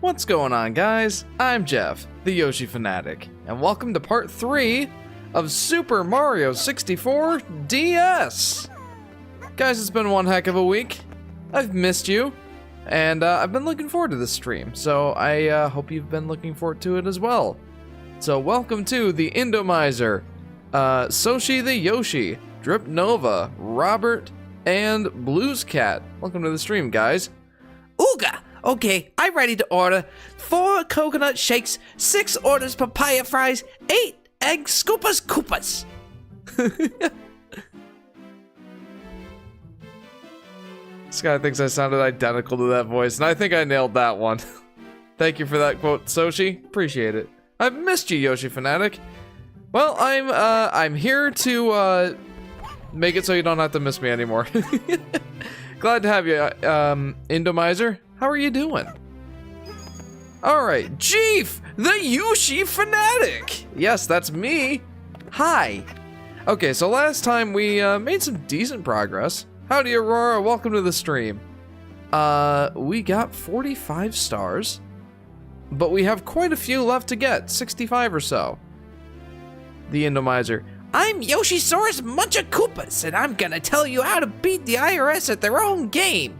What's going on, guys? I'm Jeff, the Yoshi Fanatic, and welcome to part 3 of Super Mario 64 DS! Guys, it's been one heck of a week. I've missed you, and I've been looking forward to this stream, so I hope you've been looking forward to it as well. So welcome to the Indomizer, Soshi the Yoshi, Drip Nova, Robert, and Blues Cat. Welcome to the stream, guys. Ooga! Okay, I'm ready to order 4 coconut shakes, 6 orders papaya fries, 8 egg scoopas koopas. This guy thinks I sounded identical to that voice, and I think I nailed that one. Thank you for that quote, Soshi. Appreciate it. I've missed you, Yoshi Fanatic. Well, I'm here to make it so you don't have to miss me anymore. Glad to have you, Indomizer. How are you doing? Alright, Chief, the Yoshi Fanatic! Yes, that's me. Hi. Okay, so last time we made some decent progress. Howdy, Aurora, welcome to the stream. We got 45 stars, but we have quite a few left to get, 65 or so. The Indomizer. I'm Yoshisaurus Muncha Koopas, and I'm gonna tell you how to beat the IRS at their own game.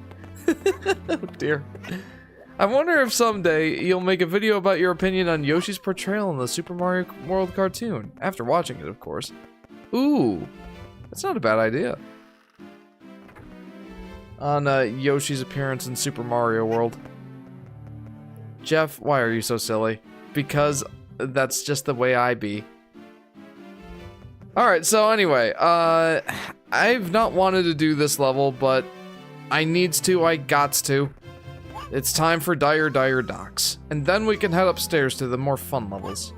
Oh dear. I wonder if someday you'll make a video about your opinion on Yoshi's portrayal in the Super Mario World cartoon. After watching it, of course. Ooh, that's not a bad idea. On Yoshi's appearance in Super Mario World. Jeff, why are you so silly? Because that's just the way I be. Alright, so anyway, I've not wanted to do this level, but I needs to, I gots to. It's time for Dire Docks, and then we can head upstairs to the more fun levels.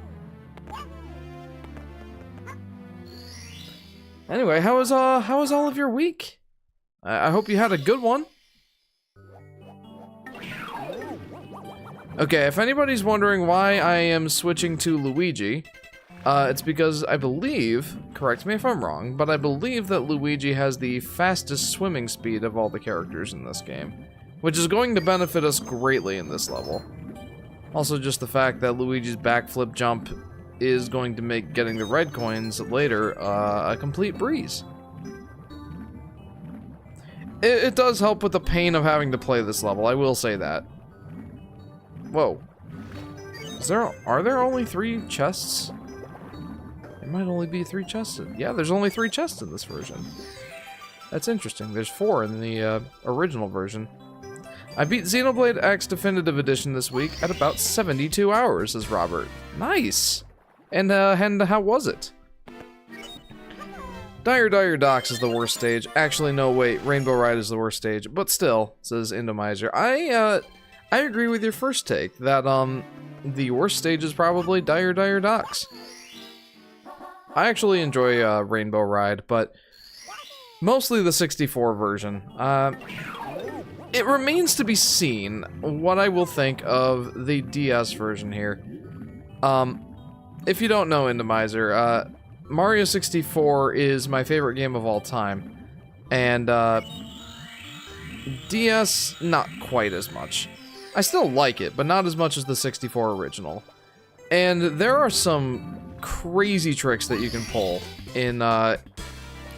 Anyway, how was all of your week? I hope you had a good one. Okay, if anybody's wondering why I am switching to Luigi, it's because I believe, correct me if I'm wrong, but I believe that Luigi has the fastest swimming speed of all the characters in this game, which is going to benefit us greatly in this level. Also, just the fact that Luigi's backflip jump is going to make getting the red coins later a complete breeze. It does help with the pain of having to play this level, I will say that. Whoa. Are there only 3 chests? There might only be 3 chests. Yeah, there's only 3 chests in this version. That's interesting. There's 4 in the original version. I beat Xenoblade X Definitive Edition this week at about 72 hours, says Robert. Nice! And how was it? Dire Docks is the worst stage. Actually, no, wait. Rainbow Ride is the worst stage. But still, says Indomizer. I agree with your first take, that, the worst stage is probably Dire Docks. I actually enjoy Rainbow Ride, but mostly the 64 version. It remains to be seen what I will think of the DS version here. If you don't know, Indomizer, Mario 64 is my favorite game of all time, and DS, not quite as much. I still like it, but not as much as the 64 original. And there are some crazy tricks that you can pull in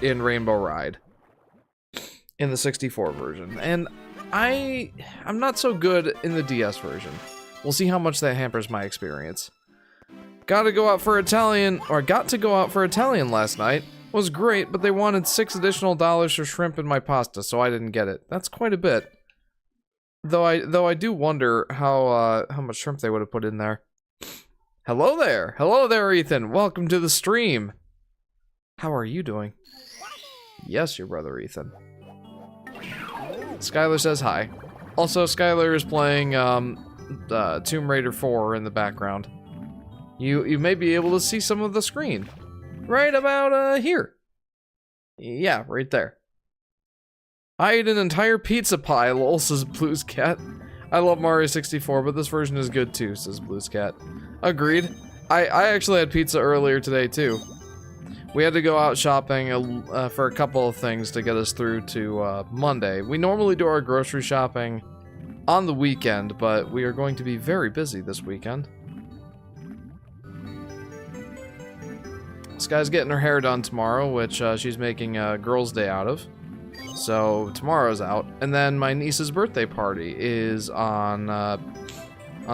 Rainbow Ride in the 64 version, and I'm not so good in the DS version. We'll see how much that hampers my experience. Got to go out for Italian last night. Was great, but they wanted $6 additional for shrimp in my pasta, so I didn't get it. That's quite a bit. Though I do wonder how much shrimp they would have put in there. Hello there, Ethan. Welcome to the stream. How are you doing? Yes, your brother Ethan. Skylar says hi. Also, Skylar is playing Tomb Raider 4 in the background. You may be able to see some of the screen. Right about here. Yeah, right there. I ate an entire pizza pie, lol, says Blues Cat. I love Mario 64, but this version is good too, says Blues Cat. Agreed. I actually had pizza earlier today too. We had to go out shopping for a couple of things to get us through to Monday. We normally do our grocery shopping on the weekend, but we are going to be very busy this weekend. This guy's getting her hair done tomorrow, which she's making a girl's day out of. So tomorrow's out, and then my niece's birthday party is on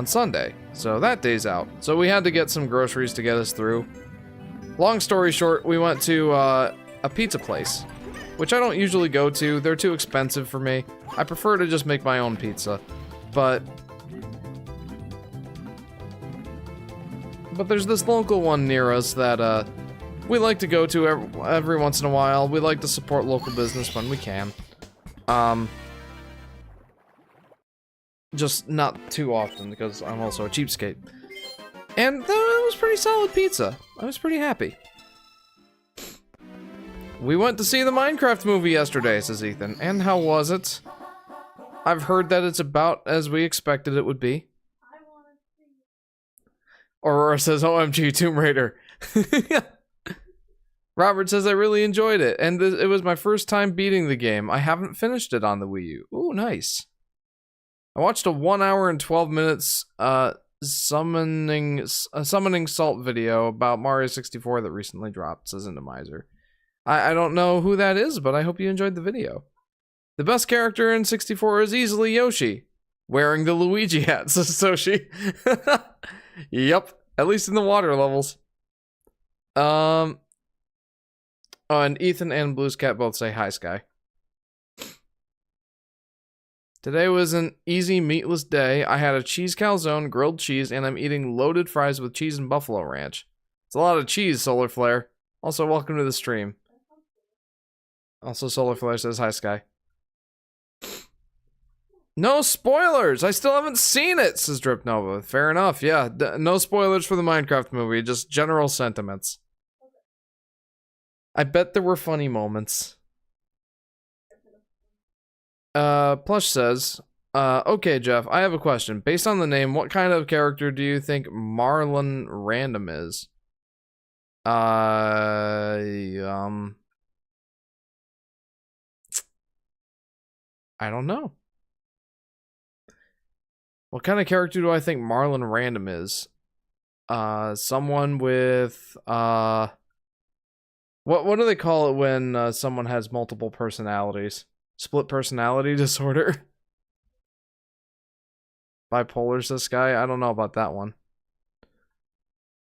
Sunday, so that day's out. So we had to get some groceries to get us through. Long story short, we went to a pizza place, which I don't usually go to. They're too expensive for me. I prefer to just make my own pizza, but there's this local one near us that we like to go to every once in a while. We like to support local business when we can. Just not too often, because I'm also a cheapskate. And that was pretty solid pizza. I was pretty happy. We went to see the Minecraft movie yesterday, says Ethan. And how was it? I've heard that it's about as we expected it would be. Aurora says, OMG, Tomb Raider. Robert says, I really enjoyed it, and it was my first time beating the game. I haven't finished it on the Wii U. Ooh, nice. I watched a 1 hour and 12 minutes summoning salt video about Mario 64 that recently dropped, says Indomizer. I don't know who that is, but I hope you enjoyed the video. The best character in 64 is easily Yoshi, wearing the Luigi hat, says Soshi. Yep, at least in the water levels. Oh, and Ethan and Blues Cat both say hi, Sky. Today was an easy meatless day. I had a cheese calzone, grilled cheese, and I'm eating loaded fries with cheese and buffalo ranch. It's a lot of cheese, Solar Flare. Also, welcome to the stream. Also, Solar Flare says hi, Sky. No spoilers! I still haven't seen it, says Drip Nova. Fair enough, yeah. No spoilers for the Minecraft movie, just general sentiments. I bet there were funny moments. Plush says, okay, Jeff, I have a question. Based on the name, what kind of character do you think Marlon Random is? I don't know. What kind of character do I think Marlon Random is? Someone with, what do they call it when someone has multiple personalities? Split personality disorder? Bipolar, says Sky. I don't know about that one.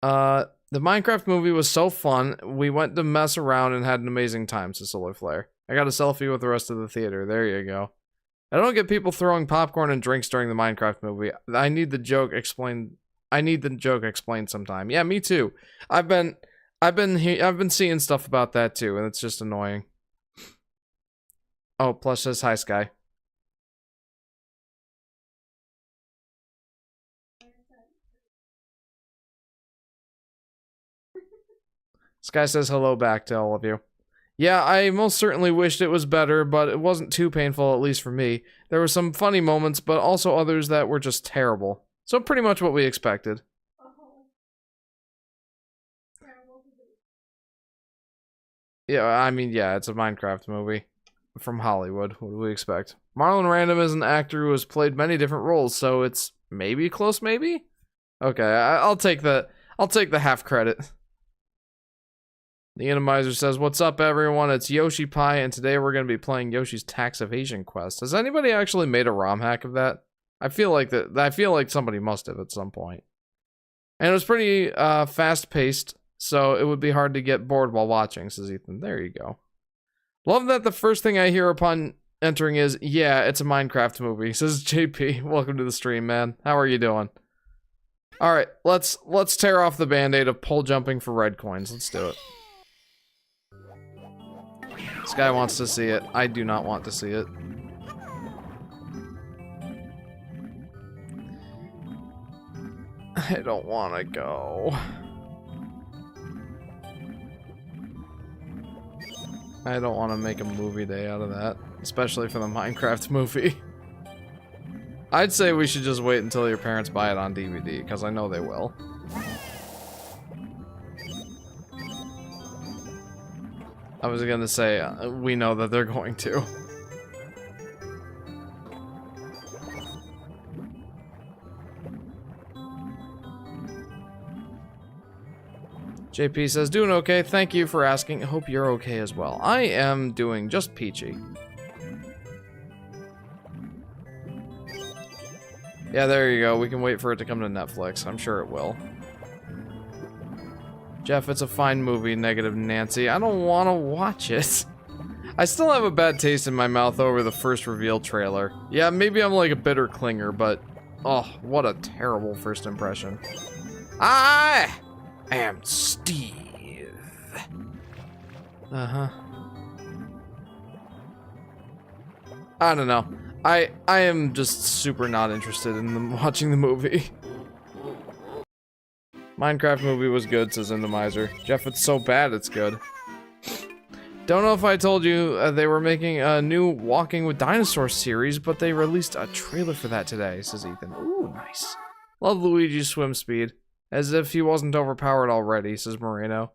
The Minecraft movie was so fun. We went to mess around and had an amazing time, says Solar Flare. I got a selfie with the rest of the theater. There you go. I don't get people throwing popcorn and drinks during the Minecraft movie. I need the joke explained. I need the joke explained sometime. Yeah, me too. I've been seeing stuff about that too, and it's just annoying. Oh, Plush says hi, Sky. Sky says hello back to all of you. Yeah, I most certainly wished it was better, but it wasn't too painful, at least for me. There were some funny moments, but also others that were just terrible. So pretty much what we expected. Yeah, I mean, yeah, it's a Minecraft movie from Hollywood. What do we expect? Marlon Random is an actor who has played many different roles, so it's maybe close, maybe? Okay, I'll take the half credit. The Indomizer says, what's up, everyone? It's Yoshi Pie, and today we're going to be playing Yoshi's Tax Evasion Quest. Has anybody actually made a ROM hack of that? I feel like somebody must have at some point. And it was pretty fast-paced, so it would be hard to get bored while watching, says Ethan. There you go. Love that the first thing I hear upon entering is, yeah, it's a Minecraft movie, says JP. Welcome to the stream, man. How are you doing? Alright, let's tear off the band-aid of pole jumping for red coins. Let's do it. This guy wants to see it. I do not want to see it. I don't want to go. I don't want to make a movie day out of that, especially for the Minecraft movie. I'd say we should just wait until your parents buy it on DVD, because I know they will. I was gonna say, we know that they're going to. JP says, doing okay. Thank you for asking. Hope you're okay as well. I am doing just peachy. Yeah, there you go. We can wait for it to come to Netflix. I'm sure it will. Jeff, it's a fine movie, negative Nancy. I don't want to watch it. I still have a bad taste in my mouth over the first reveal trailer. Yeah, maybe I'm like a bitter clinger, but... oh, what a terrible first impression. I am Steve. Uh-huh. I don't know. I am just super not interested in watching the movie. Minecraft movie was good, says Endomizer. Jeff, it's so bad it's good. Don't know if I told you they were making a new Walking with Dinosaurs series, but they released a trailer for that today, says Ethan. Ooh, nice. Love Luigi's swim speed. As if he wasn't overpowered already, says Moreno.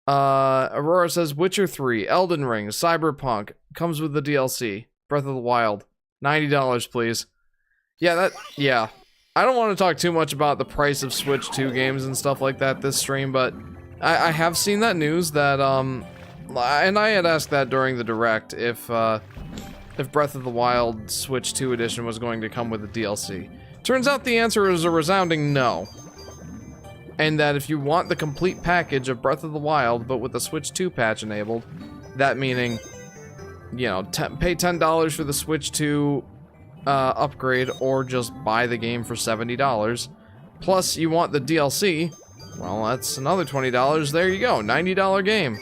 Aurora says, Witcher 3, Elden Ring, Cyberpunk, comes with the DLC. Breath of the Wild. $90, please. Yeah. I don't want to talk too much about the price of Switch 2 games and stuff like that this stream, but I have seen that news that, and I had asked that during the Direct, if Breath of the Wild Switch 2 edition was going to come with the DLC. Turns out the answer is a resounding no. And that if you want the complete package of Breath of the Wild, but with the Switch 2 patch enabled, that meaning, you know, pay $10 for the Switch 2 upgrade, or just buy the game for $70, plus you want the DLC, well, that's another $20. There you go, $90 game.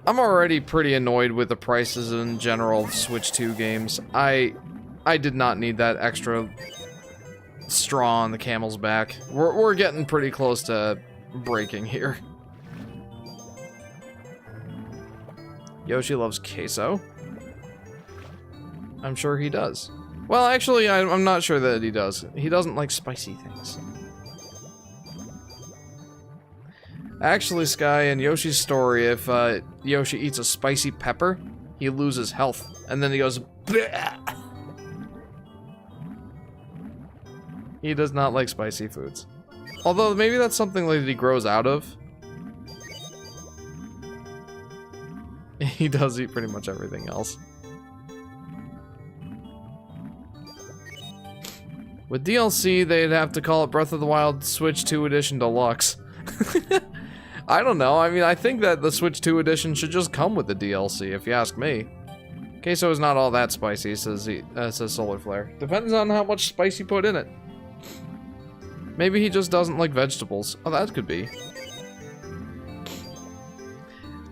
I'm already pretty annoyed with the prices in general of Switch 2 games. I did not need that extra straw on the camel's back. We're getting pretty close to breaking here. Yoshi loves queso. I'm sure he does. Well, actually, I'm not sure that he does. He doesn't like spicy things. Actually, Sky, in Yoshi's story, if Yoshi eats a spicy pepper, he loses health. And then he goes, bleh. He does not like spicy foods. Although, maybe that's something that he grows out of. He does eat pretty much everything else. With DLC, they'd have to call it Breath of the Wild Switch 2 Edition Deluxe. I don't know. I mean, I think that the Switch 2 Edition should just come with the DLC, if you ask me. Queso is not all that spicy, says Solar Flare. Depends on how much spice you put in it. Maybe he just doesn't like vegetables. Oh, that could be.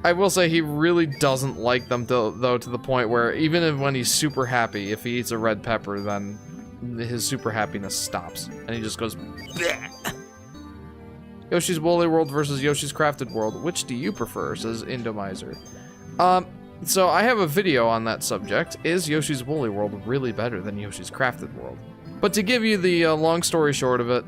I will say he really doesn't like them, though, to the point where even when he's super happy, if he eats a red pepper, then his super happiness stops. And he just goes, bleh. Yoshi's Woolly World versus Yoshi's Crafted World. Which do you prefer, says Indomizer. So I have a video on that subject. Is Yoshi's Woolly World really better than Yoshi's Crafted World? But to give you the long story short of it,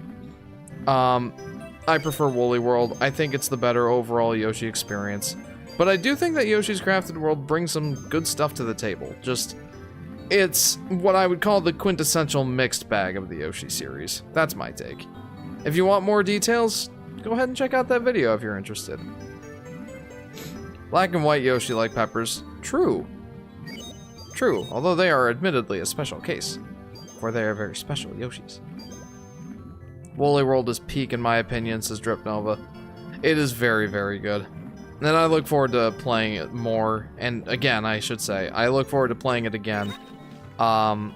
I prefer Woolly World. I think it's the better overall Yoshi experience. But I do think that Yoshi's Crafted World brings some good stuff to the table. Just, it's what I would call the quintessential mixed bag of the Yoshi series. That's my take. If you want more details, go ahead and check out that video if you're interested. Black and white Yoshi like peppers. True. True, although they are admittedly a special case. For they are very special Yoshis. Woolly World is peak in my opinion, says Drip Nova. It is very, very good. And I look forward to playing it more, and again, I should say, I look forward to playing it again, for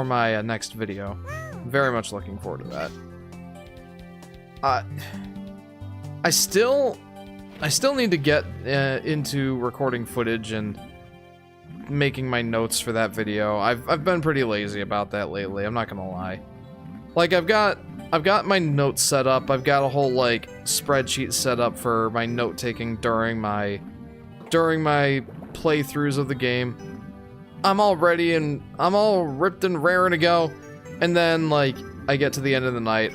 my next video. Very much looking forward to that. I still need to get into recording footage and making my notes for that video. I've been pretty lazy about that lately, I'm not gonna lie. Like, I've got my notes set up. I've got a whole, like, spreadsheet set up for my note-taking during my playthroughs of the game. I'm all ready and I'm all ripped and raring to go. And then, like, I get to the end of the night,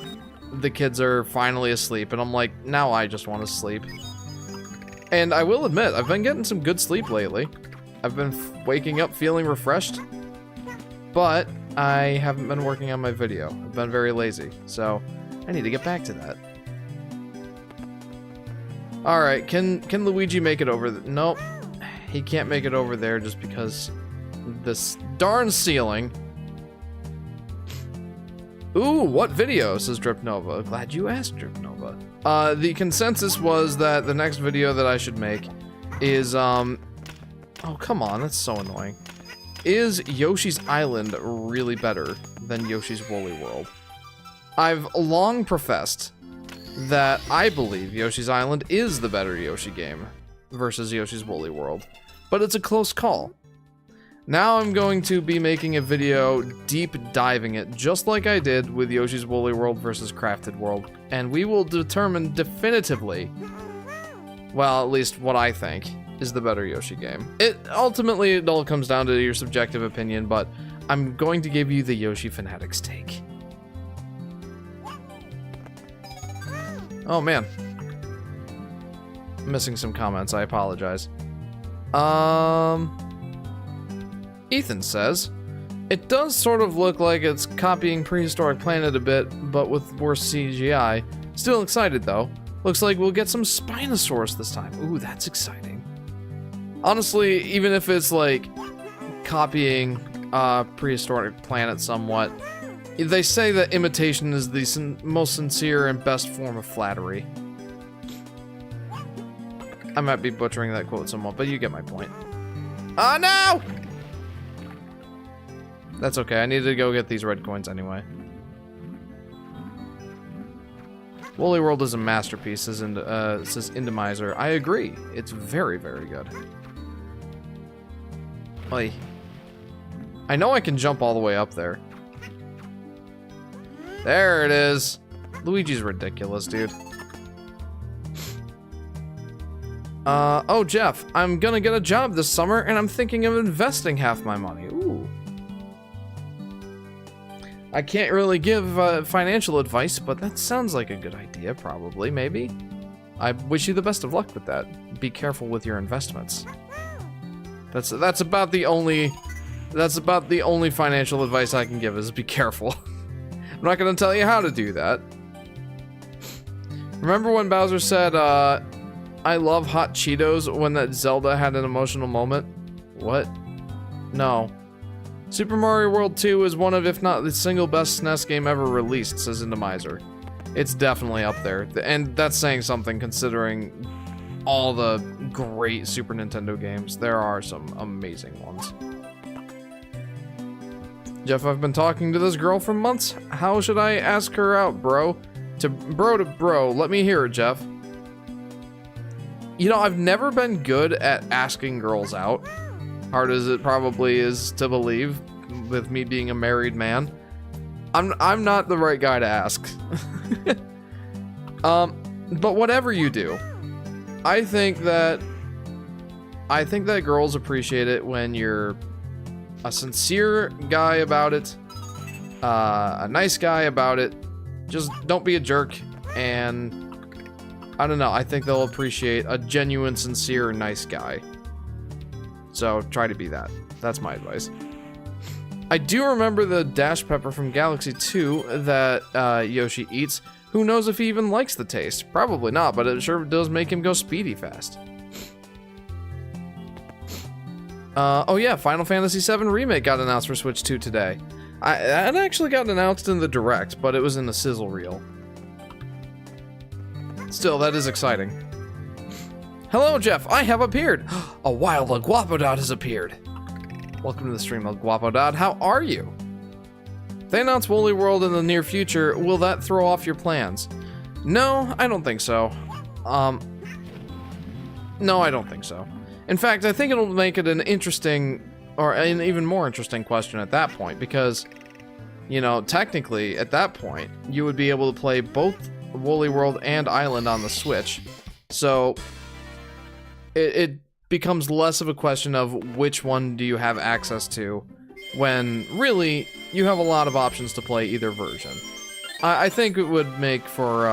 the kids are finally asleep, and I'm like, now I just want to sleep. And I will admit, I've been getting some good sleep lately. I've been waking up feeling refreshed. but I haven't been working on my video. I've been very lazy, so I need to get back to that. Alright, can Luigi make it over? Nope. He can't make it over there just because this darn ceiling. Ooh, what video, says Drip Nova. Glad you asked, Drip Nova. The consensus was that the next video that I should make is, oh, come on, that's so annoying. Is Yoshi's Island really better than Yoshi's Woolly World? I've long professed that I believe Yoshi's Island is the better Yoshi game versus Yoshi's Woolly World, but it's a close call. Now I'm going to be making a video deep diving it, just like I did with Yoshi's Woolly World versus Crafted World, and we will determine definitively, well, at least what I think is the better Yoshi game. Ultimately, it all comes down to your subjective opinion, but I'm going to give you the Yoshi Fanatic's take. Oh man. I'm missing some comments, I apologize. Ethan says, it does sort of look like it's copying Prehistoric Planet a bit, but with worse CGI. Still excited though. Looks like we'll get some Spinosaurus this time. Ooh, that's exciting. Honestly, even if it's like copying Prehistoric Planet somewhat, they say that imitation is the most sincere and best form of flattery. I might be butchering that quote somewhat, but you get my point. Oh no! That's okay, I needed to go get these red coins anyway. Woolly World is a masterpiece, says Indemizer. I agree. It's very, very good. Oy. I know I can jump all the way up there. There it is. Luigi's ridiculous, dude. Oh, Jeff, I'm gonna get a job this summer, and I'm thinking of investing half my money. Ooh. I can't really give financial advice, but that sounds like a good idea, probably, maybe. I wish you the best of luck with that. Be careful with your investments. That's about the only financial advice I can give is be careful. I'm not gonna tell you how to do that. Remember when Bowser said, I love hot Cheetos when that Zelda had an emotional moment? What? No. Super Mario World 2 is one of, if not the single best SNES game ever released, says Indemizer. It's definitely up there, and that's saying something considering all the great Super Nintendo games. There are some amazing ones. Jeff, I've been talking to this girl for months. How should I ask her out, bro? To bro, let me hear it, Jeff. You know, I've never been good at asking girls out. Hard as it probably is to believe, with me being a married man. I'm not the right guy to ask. But whatever you do, I think that girls appreciate it when you're a sincere guy about it, a nice guy about it. Just don't be a jerk, and I don't know, I think they'll appreciate a genuine, sincere, nice guy. So try to be that. That's my advice. I do remember the Dash Pepper from Galaxy 2 that Yoshi eats. Who knows if he even likes the taste? Probably not, but it sure does make him go speedy fast. Oh yeah, Final Fantasy VII Remake got announced for Switch 2 today. It actually got announced in the Direct, but it was in the sizzle reel. Still, that is exciting. Hello, Jeff, I have appeared. A wild El Guapodot has appeared. Welcome to the stream, El Guapodot. How are you? If they announce Woolly World in the near future, will that throw off your plans? No, I don't think so. No, I don't think so. In fact, I think it'll make it an interesting, or an even more interesting question at that point, because, you know, technically, at that point, you would be able to play both Woolly World and Island on the Switch. So, it becomes less of a question of which one do you have access to, when, really, you have a lot of options to play either version. I think it would make for,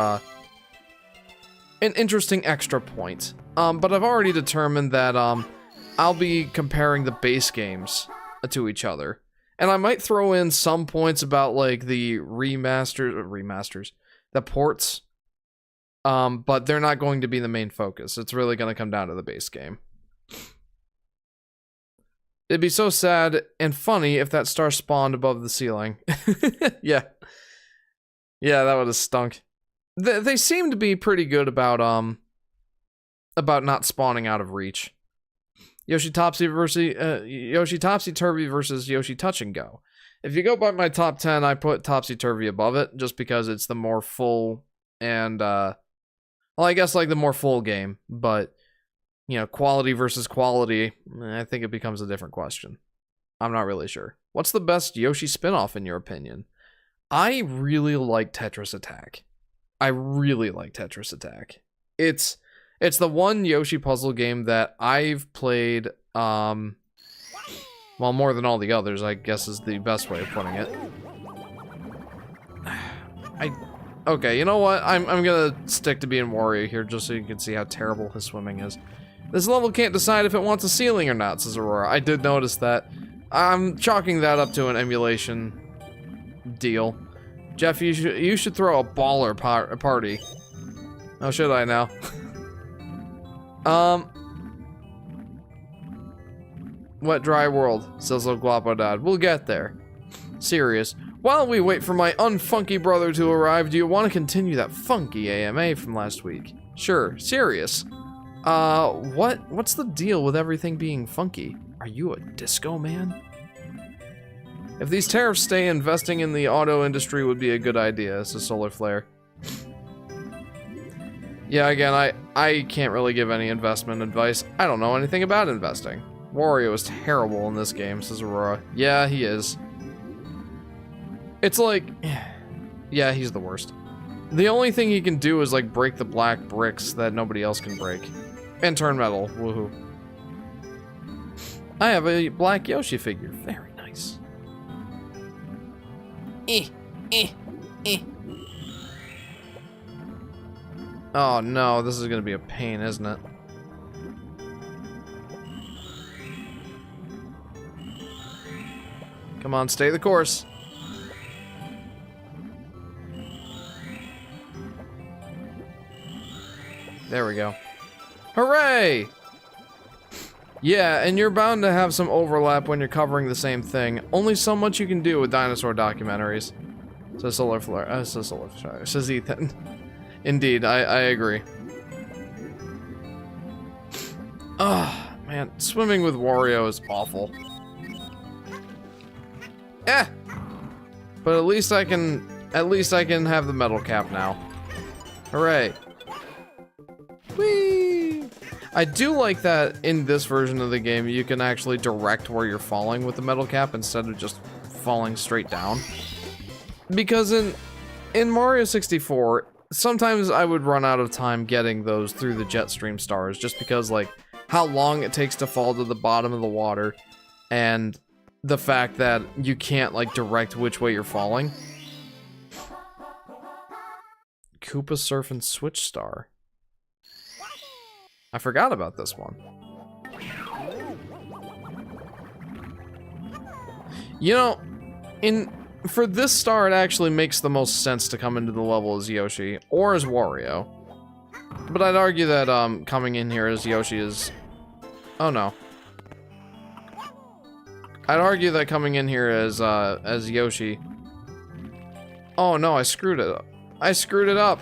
an interesting extra point. But I've already determined that, I'll be comparing the base games to each other. And I might throw in some points about like the remasters, the ports. But they're not going to be the main focus. It's really going to come down to the base game. It'd be so sad and funny if that star spawned above the ceiling. Yeah. Yeah, that would have stunk. They seem to be pretty good about not spawning out of reach. Yoshi Topsy-Turvy versus Yoshi Touch and Go. If you go by my top 10, I put Topsy-Turvy above it, just because it's the more full and, well, I guess like the more full game, but, you know, quality versus quality, I think it becomes a different question. I'm not really sure. What's the best Yoshi spin-off in your opinion? I really like Tetris Attack. I really like Tetris Attack. It's the one Yoshi puzzle game that I've played, well, more than all the others, I guess is the best way of putting it. Okay, you know what? I'm gonna stick to being Wario here just so you can see how terrible his swimming is. This level can't decide if it wants a ceiling or not, says Aurora. I did notice that. I'm chalking that up to an emulation deal. Jeff, you should throw a baller party. Oh, should I now? Wet dry world, says El Guapo Dad. We'll get there. Serious. While we wait for my unfunky brother to arrive, do you want to continue that funky AMA from last week? Sure. Serious. What's the deal with everything being funky? Are you a disco man? If these tariffs stay, investing in the auto industry would be a good idea, says Solar Flare. Yeah, again, I can't really give any investment advice. I don't know anything about investing. Wario is terrible in this game, says Aurora. Yeah, he is. It's like, yeah, he's the worst. The only thing he can do is like break the black bricks that nobody else can break. And turn metal, woohoo. I have a black Yoshi figure, very nice. Oh no, this is gonna be a pain, isn't it? Come on, stay the course. There we go. Hooray! Yeah, and you're bound to have some overlap when you're covering the same thing. Only so much you can do with dinosaur documentaries. Says Solar Flare. Says Ethan. Indeed, I agree. Oh, man, swimming with Wario is awful. Eh! But at least I can have the metal cap now. Hooray. Whee! I do like that in this version of the game you can actually direct where you're falling with the metal cap instead of just falling straight down. Because in Mario 64, sometimes I would run out of time getting those through the jet stream stars just because like how long it takes to fall to the bottom of the water and the fact that you can't like direct which way you're falling. Koopa Surf and Switch Star. I forgot about this one. You know, for this star, it actually makes the most sense to come into the level as Yoshi or as Wario. But I'd argue that coming in here as Yoshi is... Oh no. I'd argue that coming in here as Yoshi... Oh no, I screwed it up. I screwed it up.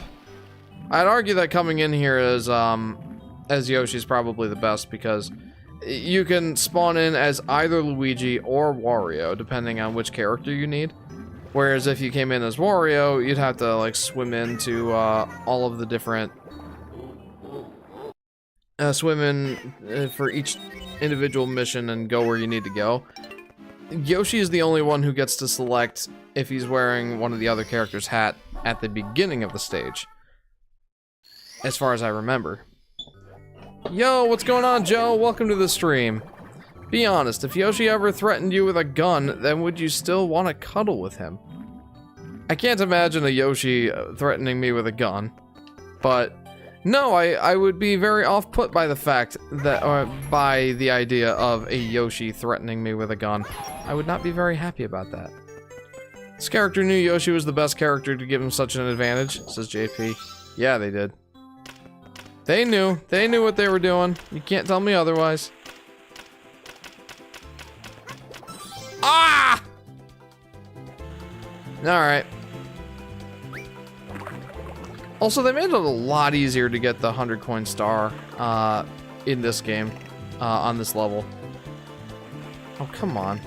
I'd argue that coming in here as Yoshi is probably the best because you can spawn in as either Luigi or Wario, depending on which character you need. Whereas if you came in as Wario, you'd have to like swim into all of the different... swim in for each individual mission and go where you need to go. Yoshi is the only one who gets to select if he's wearing one of the other characters' hat at the beginning of the stage. As far as I remember. Yo, what's going on, Joe? Welcome to the stream. Be honest, if Yoshi ever threatened you with a gun, then would you still want to cuddle with him? I can't imagine a Yoshi threatening me with a gun, but No, I would be very off-put by the fact that, or by the idea of a Yoshi threatening me with a gun. I would not be very happy about that. This character knew Yoshi was the best character to give him such an advantage, says JP. Yeah, they did. They knew what they were doing. You can't tell me otherwise. Ah! Alright. Also, they made it a lot easier to get the 100 coin star in this game, on this level. Oh, come on.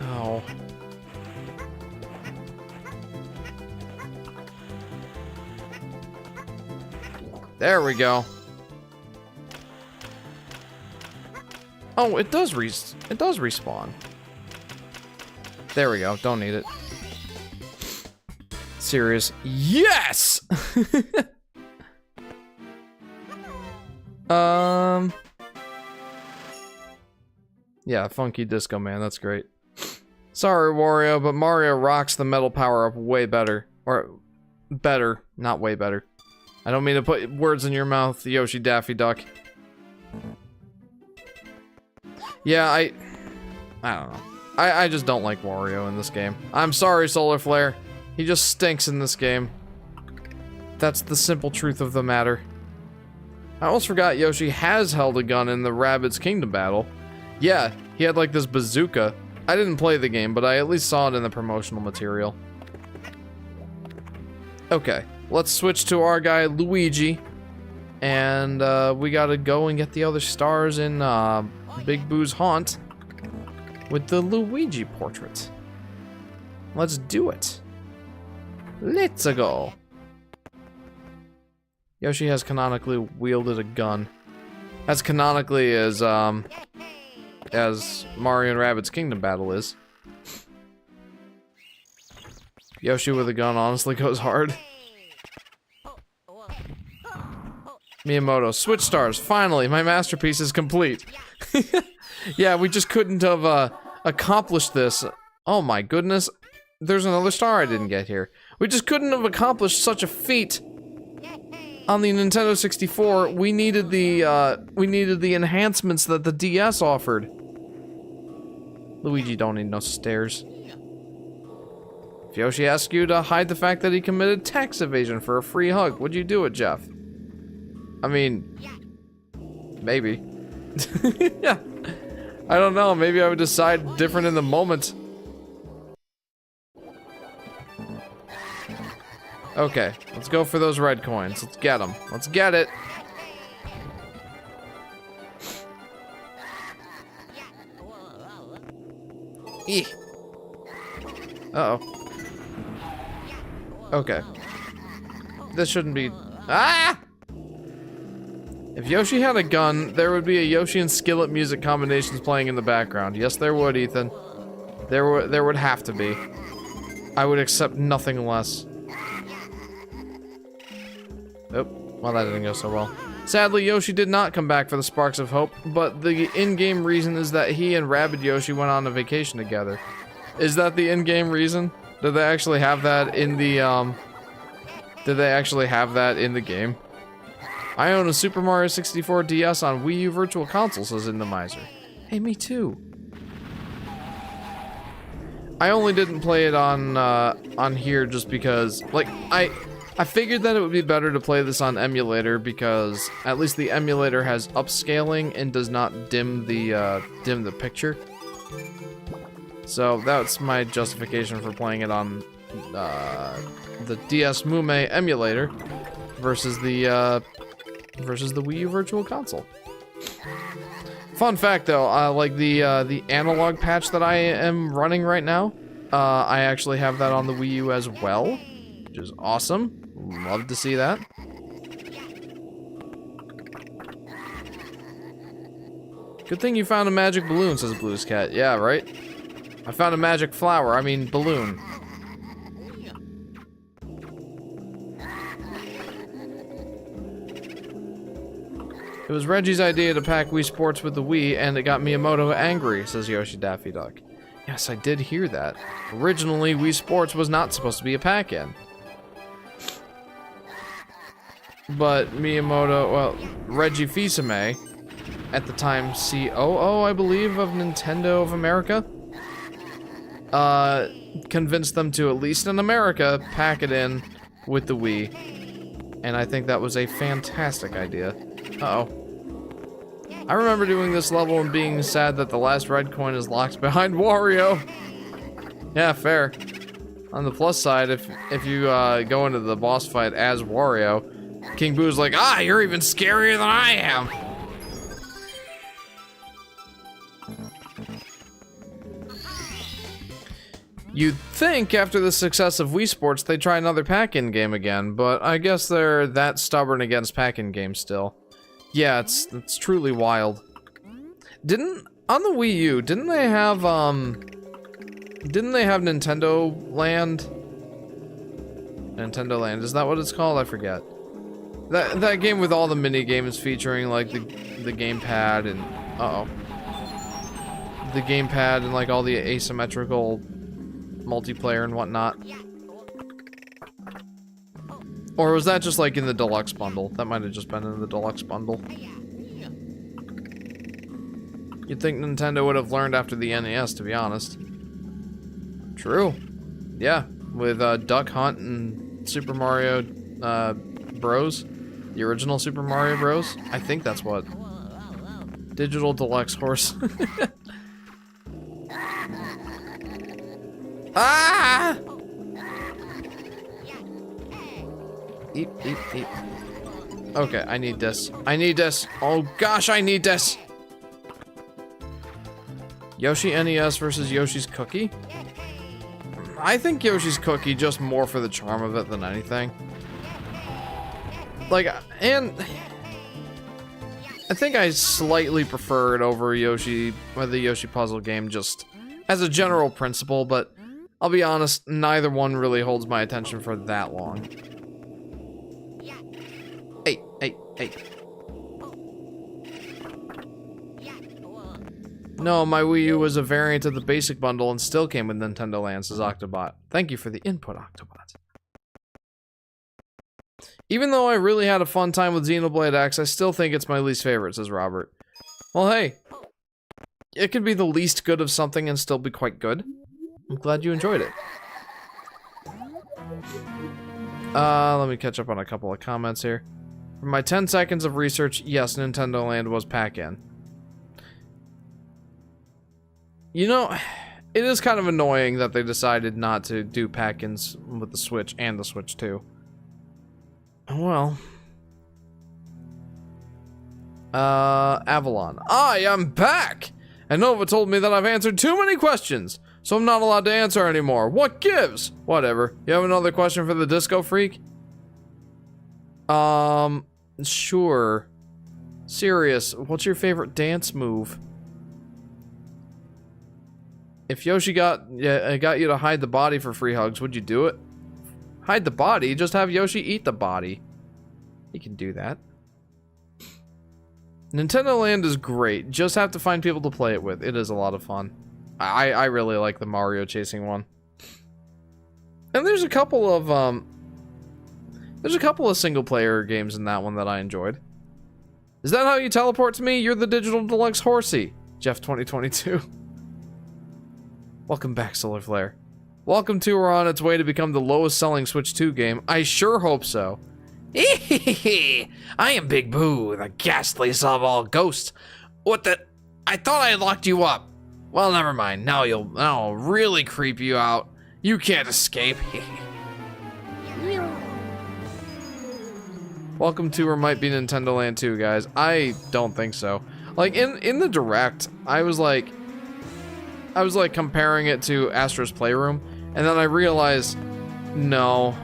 Oh. There we go. Oh, it does respawn. There we go. Don't need it. Serious. Yes! Yeah, Funky Disco Man, that's great. Sorry, Wario, but Mario rocks the metal power-up way better. Or, better, not way better. I don't mean to put words in your mouth, Yoshi Daffy Duck. Yeah, I don't know. I just don't like Wario in this game. I'm sorry, Solar Flare. He just stinks in this game. That's the simple truth of the matter. I almost forgot Yoshi has held a gun in the Rabbids Kingdom battle. Yeah, he had like this bazooka. I didn't play the game, but I at least saw it in the promotional material. Okay, let's switch to our guy Luigi. And we gotta go and get the other stars in Big Boo's haunt with the Luigi portrait. Let's do it. Let's go. Yoshi has canonically wielded a gun. As canonically as Mario and Rabbids Kingdom battle is. Yoshi with a gun honestly goes hard. Miyamoto, switch stars. Finally, my masterpiece is complete. Yeah, we just couldn't have accomplished this. Oh my goodness. There's another star I didn't get here. We just couldn't have accomplished such a feat on the Nintendo 64. We needed the enhancements that the DS offered. Luigi don't need no stairs. If Yoshi asks you to hide the fact that he committed tax evasion for a free hug, would you do it, Jeff? I mean, maybe. Yeah. I don't know, maybe I would decide different in the moment. Okay, let's go for those red coins. Let's get them. Let's get it. Eeh. Uh-oh. Okay. This shouldn't be... Ah! If Yoshi had a gun, there would be a Yoshi and Skillet music combinations playing in the background. Yes, there would, Ethan. There would have to be. I would accept nothing less. Oh, well, that didn't go so well. Sadly, Yoshi did not come back for the Sparks of Hope, but the in-game reason is that he and Rabbid Yoshi went on a vacation together. Is that the in-game reason? Did they actually have that in the, Did they actually have that in the game? I own a Super Mario 64 DS on Wii U Virtual Console, says Indemizer. Hey, me too. I only didn't play it on here just because, like, I figured that it would be better to play this on emulator because at least the emulator has upscaling and does not dim the picture. So that's my justification for playing it on the DS Mume emulator versus the Wii U Virtual Console. Fun fact though, like the analog patch that I am running right now, I actually have that on the Wii U as well, which is awesome. Love to see that. Good thing you found a magic balloon, says Blues Cat. Yeah, right? I found a magic flower, I mean balloon. It was Reggie's idea to pack Wii Sports with the Wii, and it got Miyamoto angry, says Yoshi Daffy Duck. Yes, I did hear that. Originally, Wii Sports was not supposed to be a pack-in. but Miyamoto, well, Reggie Fils-Aimé, at the time COO, I believe, of Nintendo of America, convinced them to, at least in America, pack it in with the Wii. And I think that was a fantastic idea. Uh-oh. I remember doing this level and being sad that the last red coin is locked behind Wario. Yeah, fair. On the plus side, if you go into the boss fight as Wario, King Boo's like, ah, you're even scarier than I am. You'd think after the success of Wii Sports they'd try another pack-in game again, but I guess they're that stubborn against pack-in games still. Yeah, it's truly wild. On the Wii U, didn't they have Nintendo Land? Nintendo Land, is that what it's called? I forget. That game with all the mini games featuring like the gamepad and the gamepad and like all the asymmetrical multiplayer and whatnot. Or was that just like in the deluxe bundle? That might have just been in the deluxe bundle. You'd think Nintendo would have learned after the NES, to be honest. True. Yeah, with Duck Hunt and Super Mario Bros. The original Super Mario Bros. I think that's what. Digital Deluxe Horse. Ah! Eep, eep, eep. Okay, I need this. I need this. Oh gosh, I need this. Yoshi NES versus Yoshi's Cookie? I think Yoshi's Cookie just more for the charm of it than anything. Like, and I think I slightly prefer it over Yoshi, or the Yoshi puzzle game, just as a general principle, but I'll be honest, neither one really holds my attention for that long. Hey. No, my Wii U was a variant of the basic bundle and still came with Nintendo Land, says Octobot. Thank you for the input, Octobot. Even though I really had a fun time with Xenoblade X, I still think it's my least favorite, says Robert. Well, hey. It could be the least good of something and still be quite good. I'm glad you enjoyed it. Let me catch up on a couple of comments here. For my 10 seconds of research, yes, Nintendo Land was pack-in. You know, it is kind of annoying that they decided not to do pack-ins with the Switch and the Switch 2. Well. Avalon. I am back! And Nova told me that I've answered too many questions, so I'm not allowed to answer anymore. What gives? Whatever. You have another question for the Disco Freak? Sure. Serious, what's your favorite dance move? If Yoshi got you to hide the body for free hugs, would you do it? Hide the body? Just have Yoshi eat the body. You can do that. Nintendo Land is great. Just have to find people to play it with. It is a lot of fun. I really like the Mario chasing one. And there's a couple of single player games in that one that I enjoyed. Is that how you teleport to me? You're the Digital Deluxe Horsey. Jeff 2022. Welcome back, Solar Flare. Welcome to or on its way to become the lowest selling Switch 2 game. I sure hope so. I am Big Boo, the ghastliest of all ghosts. What the? I thought I had locked you up. Well, never mind. Now I'll really creep you out. You can't escape. Welcome to or might be Nintendo Land 2, guys. I don't think so. Like in the direct, I was like comparing it to Astro's Playroom, and then I realized, no,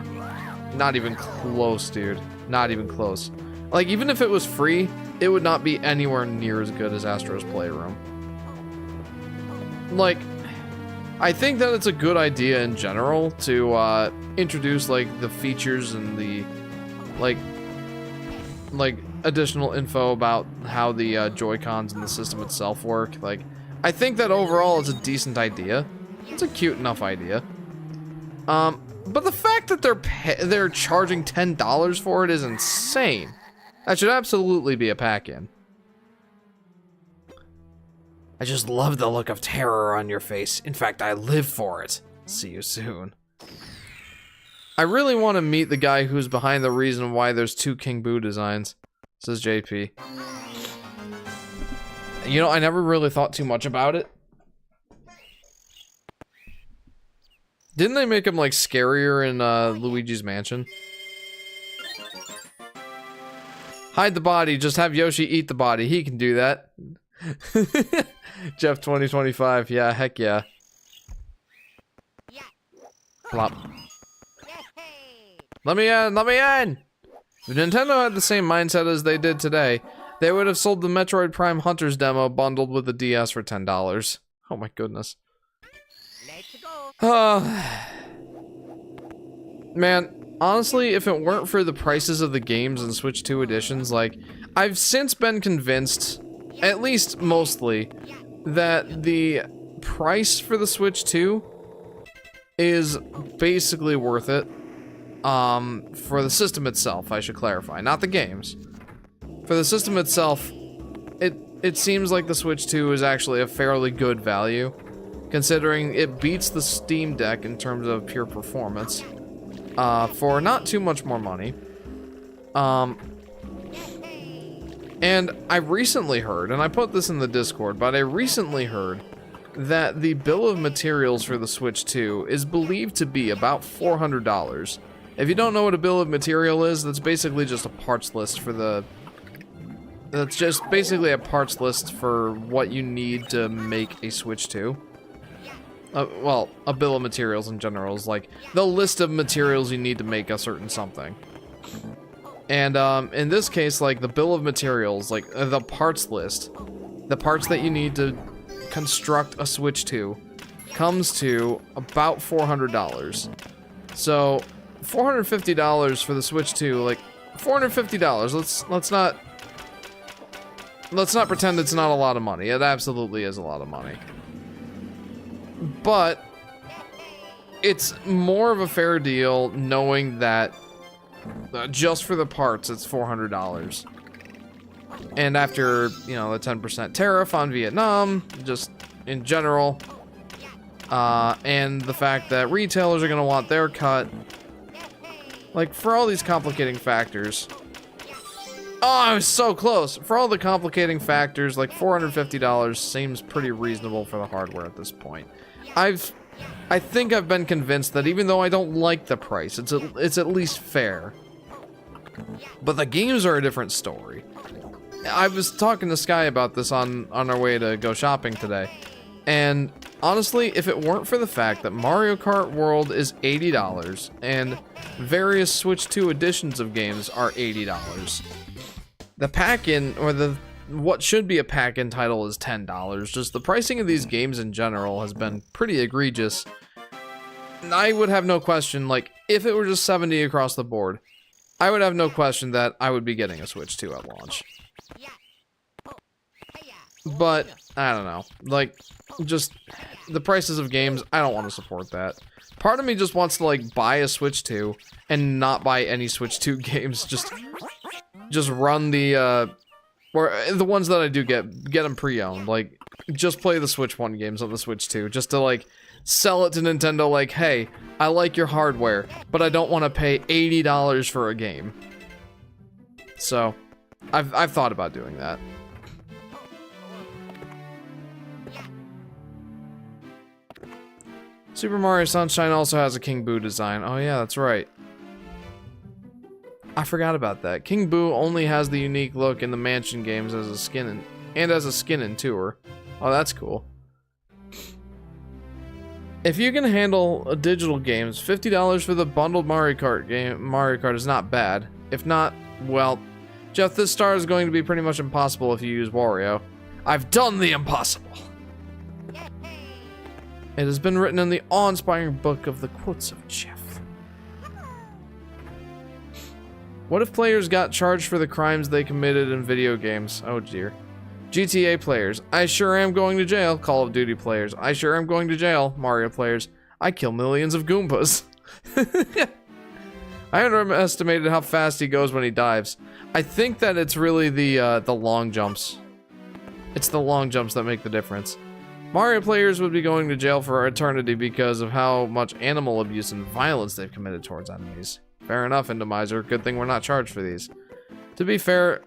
not even close, dude. Not even close. Like, even if it was free, it would not be anywhere near as good as Astro's Playroom. Like, I think that it's a good idea in general to introduce like the features and the like additional info about how the Joy-Cons and the system itself work. Like, I think that overall it's a decent idea. It's a cute enough idea. But the fact that they're charging $10 for it is insane. That should absolutely be a pack-in. I just love the look of terror on your face. In fact, I live for it. See you soon. I really want to meet the guy who's behind the reason why there's 2 King Boo designs, says JP. You know, I never really thought too much about it. Didn't they make him, like, scarier in Luigi's Mansion? Hide the body, just have Yoshi eat the body. He can do that. Jeff 2025, yeah, heck yeah. Plop. Let me in, let me in! If Nintendo had the same mindset as they did today, they would have sold the Metroid Prime Hunters demo bundled with the DS for $10. Oh my goodness. Man, honestly, if it weren't for the prices of the games and Switch 2 editions, like, I've since been convinced, at least mostly, that the price for the Switch 2 is basically worth it. For the system itself, I should clarify, not the games. For the system itself, it seems like the Switch 2 is actually a fairly good value, considering it beats the Steam Deck in terms of pure performance, for not too much more money. And I recently heard, and I put this in the Discord, but I recently heard that the bill of materials for the Switch 2 is believed to be about $400. If you don't know what a bill of material is, that's basically just a parts list for the... That's just basically a parts list for what you need to make a Switch 2. Well, a bill of materials in general is like the list of materials you need to make a certain something. And in this case, like the bill of materials, like the parts list, the parts that you need to construct a Switch 2 comes to about $400. So $450 for the Switch 2, like $450. Let's not pretend it's not a lot of money. It absolutely is a lot of money. But it's more of a fair deal knowing that just for the parts it's $400. And after, you know, the 10% tariff on Vietnam, just in general, and the fact that retailers are going to want their cut, like, for all these complicating factors... Oh, I was so close! For all the complicating factors, like, $450 seems pretty reasonable for the hardware at this point. I think I've been convinced that even though I don't like the price, it's at least fair. But the games are a different story. I was talking to Sky about this on our way to go shopping today, and honestly, if it weren't for the fact that Mario Kart World is $80, and various Switch 2 editions of games are $80, the pack-in, or what should be a pack-in title is $10. Just the pricing of these games in general has been pretty egregious. I would have no question, like, if it were just $70 across the board, I would have no question that I would be getting a Switch 2 at launch. But, I don't know. Like, just, the prices of games, I don't want to support that. Part of me just wants to, like, buy a Switch 2 and not buy any Switch 2 games. Just run the, or the ones that I do get them pre-owned. Like, just play the Switch 1 games on the Switch 2, just to, like, sell it to Nintendo like, hey, I like your hardware, but I don't want to pay $80 for a game. So, I've thought about doing that. Super Mario Sunshine also has a King Boo design. Oh yeah, that's right. I forgot about that. King Boo only has the unique look in the Mansion games as a skin and as a skin in Tour. Oh, that's cool. If you can handle digital games, $50 for the bundled Mario Kart game, Mario Kart is not bad. If not, well, Jeff, this star is going to be pretty much impossible if you use Wario. I've done the impossible. It has been written in the awe-inspiring book of the quotes of Jeff. What if players got charged for the crimes they committed in video games? Oh dear. GTA players, I sure am going to jail. Call of Duty players, I sure am going to jail. Mario players, I kill millions of Goombas. I underestimated how fast he goes when he dives. I think that it's really the long jumps. It's the long jumps that make the difference. Mario players would be going to jail for eternity because of how much animal abuse and violence they've committed towards enemies. Fair enough, Endomizer. Good thing we're not charged for these. To be fair,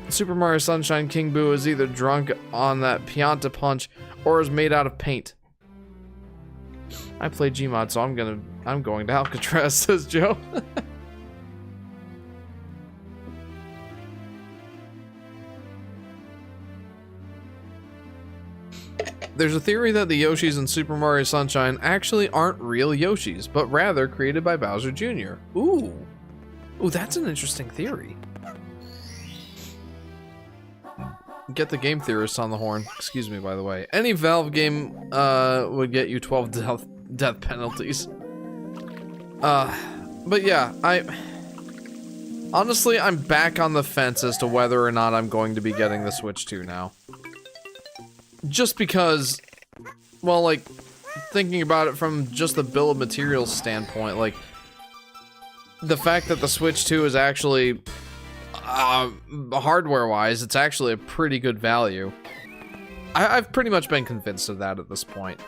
Super Mario Sunshine King Boo is either drunk on that Pianta punch or is made out of paint. I play Gmod, so I'm going to Alcatraz, says Joe. There's a theory that the Yoshis in Super Mario Sunshine actually aren't real Yoshis, but rather created by Bowser Jr. Ooh, that's an interesting theory. Get the game theorists on the horn. Excuse me, by the way. Any Valve game would get you 12 death penalties. But yeah, honestly, I'm back on the fence as to whether or not I'm going to be getting the Switch 2 now. Just because, well, like, thinking about it from just the bill of materials standpoint, like, the fact that the Switch 2 is actually, hardware-wise, it's actually a pretty good value. I've pretty much been convinced of that at this point.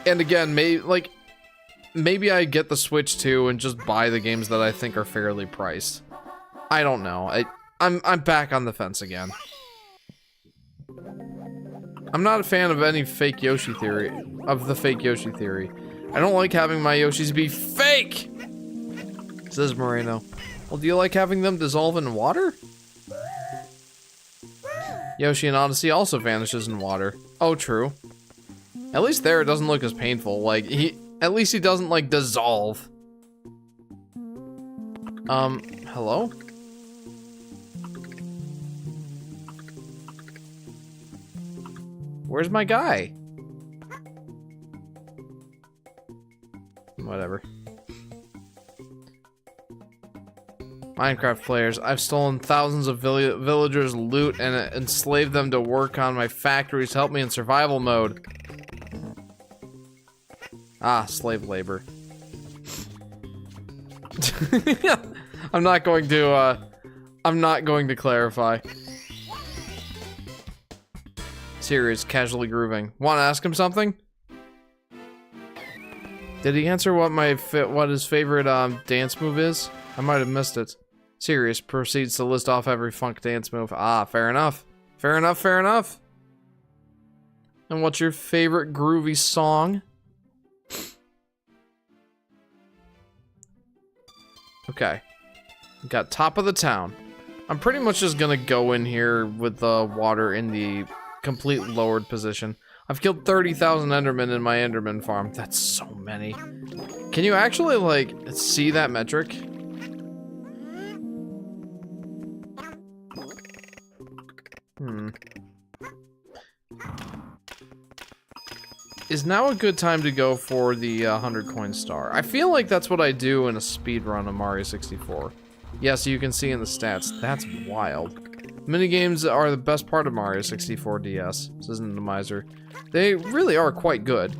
And again, maybe I get the Switch 2 and just buy the games that I think are fairly priced. I don't know. I'm back on the fence again. I'm not a fan of any fake Yoshi theory, the fake Yoshi theory. I don't like having my Yoshis be fake! Says Moreno. Well, do you like having them dissolve in water? Yoshi in Odyssey also vanishes in water. Oh, true. At least there it doesn't look as painful. Like, at least he doesn't, like, dissolve. Hello? Where's my guy? Whatever. Minecraft players, I've stolen thousands of villagers' loot and enslaved them to work on my factories to help me in survival mode. Ah, slave labor. I'm not going to clarify. Serious, casually grooving. Want to ask him something? Did he answer what his favorite dance move is? I might have missed it. Serious proceeds to list off every funk dance move. Ah, fair enough. Fair enough, fair enough. And what's your favorite groovy song? Okay. Got top of the town. I'm pretty much just gonna go in here with the water in the complete lowered position. I've killed 30,000 Endermen in my Enderman farm. That's so many. Can you actually, like, see that metric? Is now a good time to go for the 100 coin star? I feel like that's what I do in a speed run of Mario 64. Yeah, so you can see in the stats. That's wild. Minigames are the best part of Mario 64 DS, says Endomizer. They really are quite good.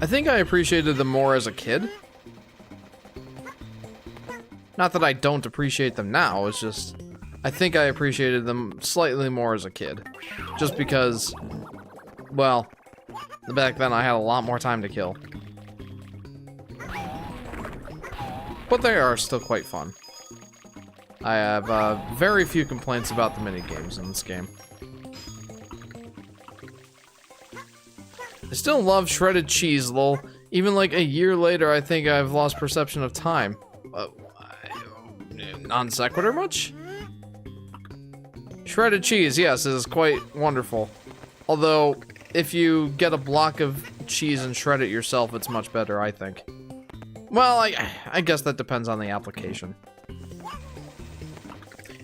I think I appreciated them more as a kid. Not that I don't appreciate them now, it's just... I think I appreciated them slightly more as a kid. Just because... well, back then I had a lot more time to kill. But they are still quite fun. I have very few complaints about the minigames in this game. I still love shredded cheese, lol. Even like a year later, I think I've lost perception of time. Non sequitur much? Shredded cheese, yes, is quite wonderful. Although, if you get a block of cheese and shred it yourself, it's much better, I think. Well, I guess that depends on the application.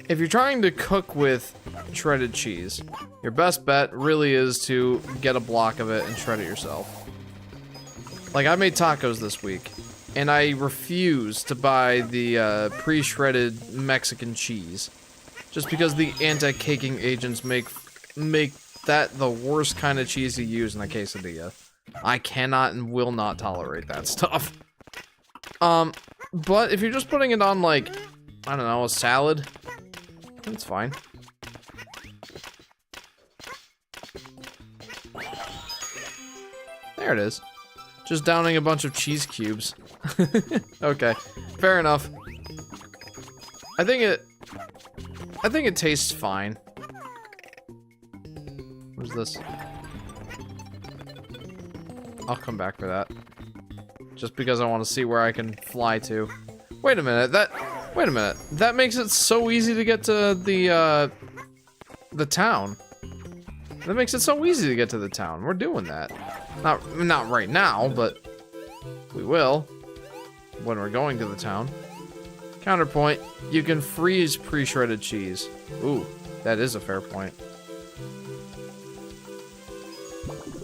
If you're trying to cook with shredded cheese, your best bet really is to get a block of it and shred it yourself. Like, I made tacos this week, and I refuse to buy the pre-shredded Mexican cheese. Just because the anti-caking agents make that the worst kind of cheese to use in a quesadilla. I cannot and will not tolerate that stuff. But if you're just putting it on, like, I don't know, a salad, that's fine. There it is. Just downing a bunch of cheese cubes. Okay, fair enough. I think it tastes fine. What's this? I'll come back for that. Just because I want to see where I can fly to. Wait a minute, that makes it so easy to get to the town. That makes it so easy to get to the town. We're doing that. Not right now, but we will when we're going to the town. Counterpoint, you can freeze pre-shredded cheese. Ooh, that is a fair point.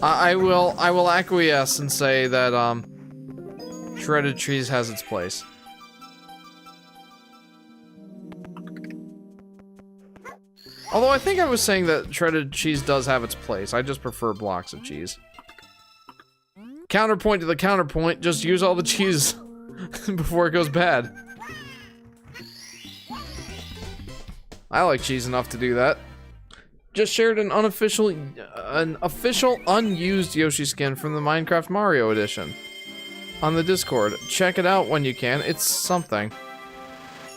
I will acquiesce and say that shredded cheese has its place. Although I think I was saying that shredded cheese does have its place. I just prefer blocks of cheese. Counterpoint to the counterpoint, just use all the cheese before it goes bad. I like cheese enough to do that. Just shared an official unused Yoshi skin from the Minecraft Mario edition on the Discord. Check it out when you can. It's something.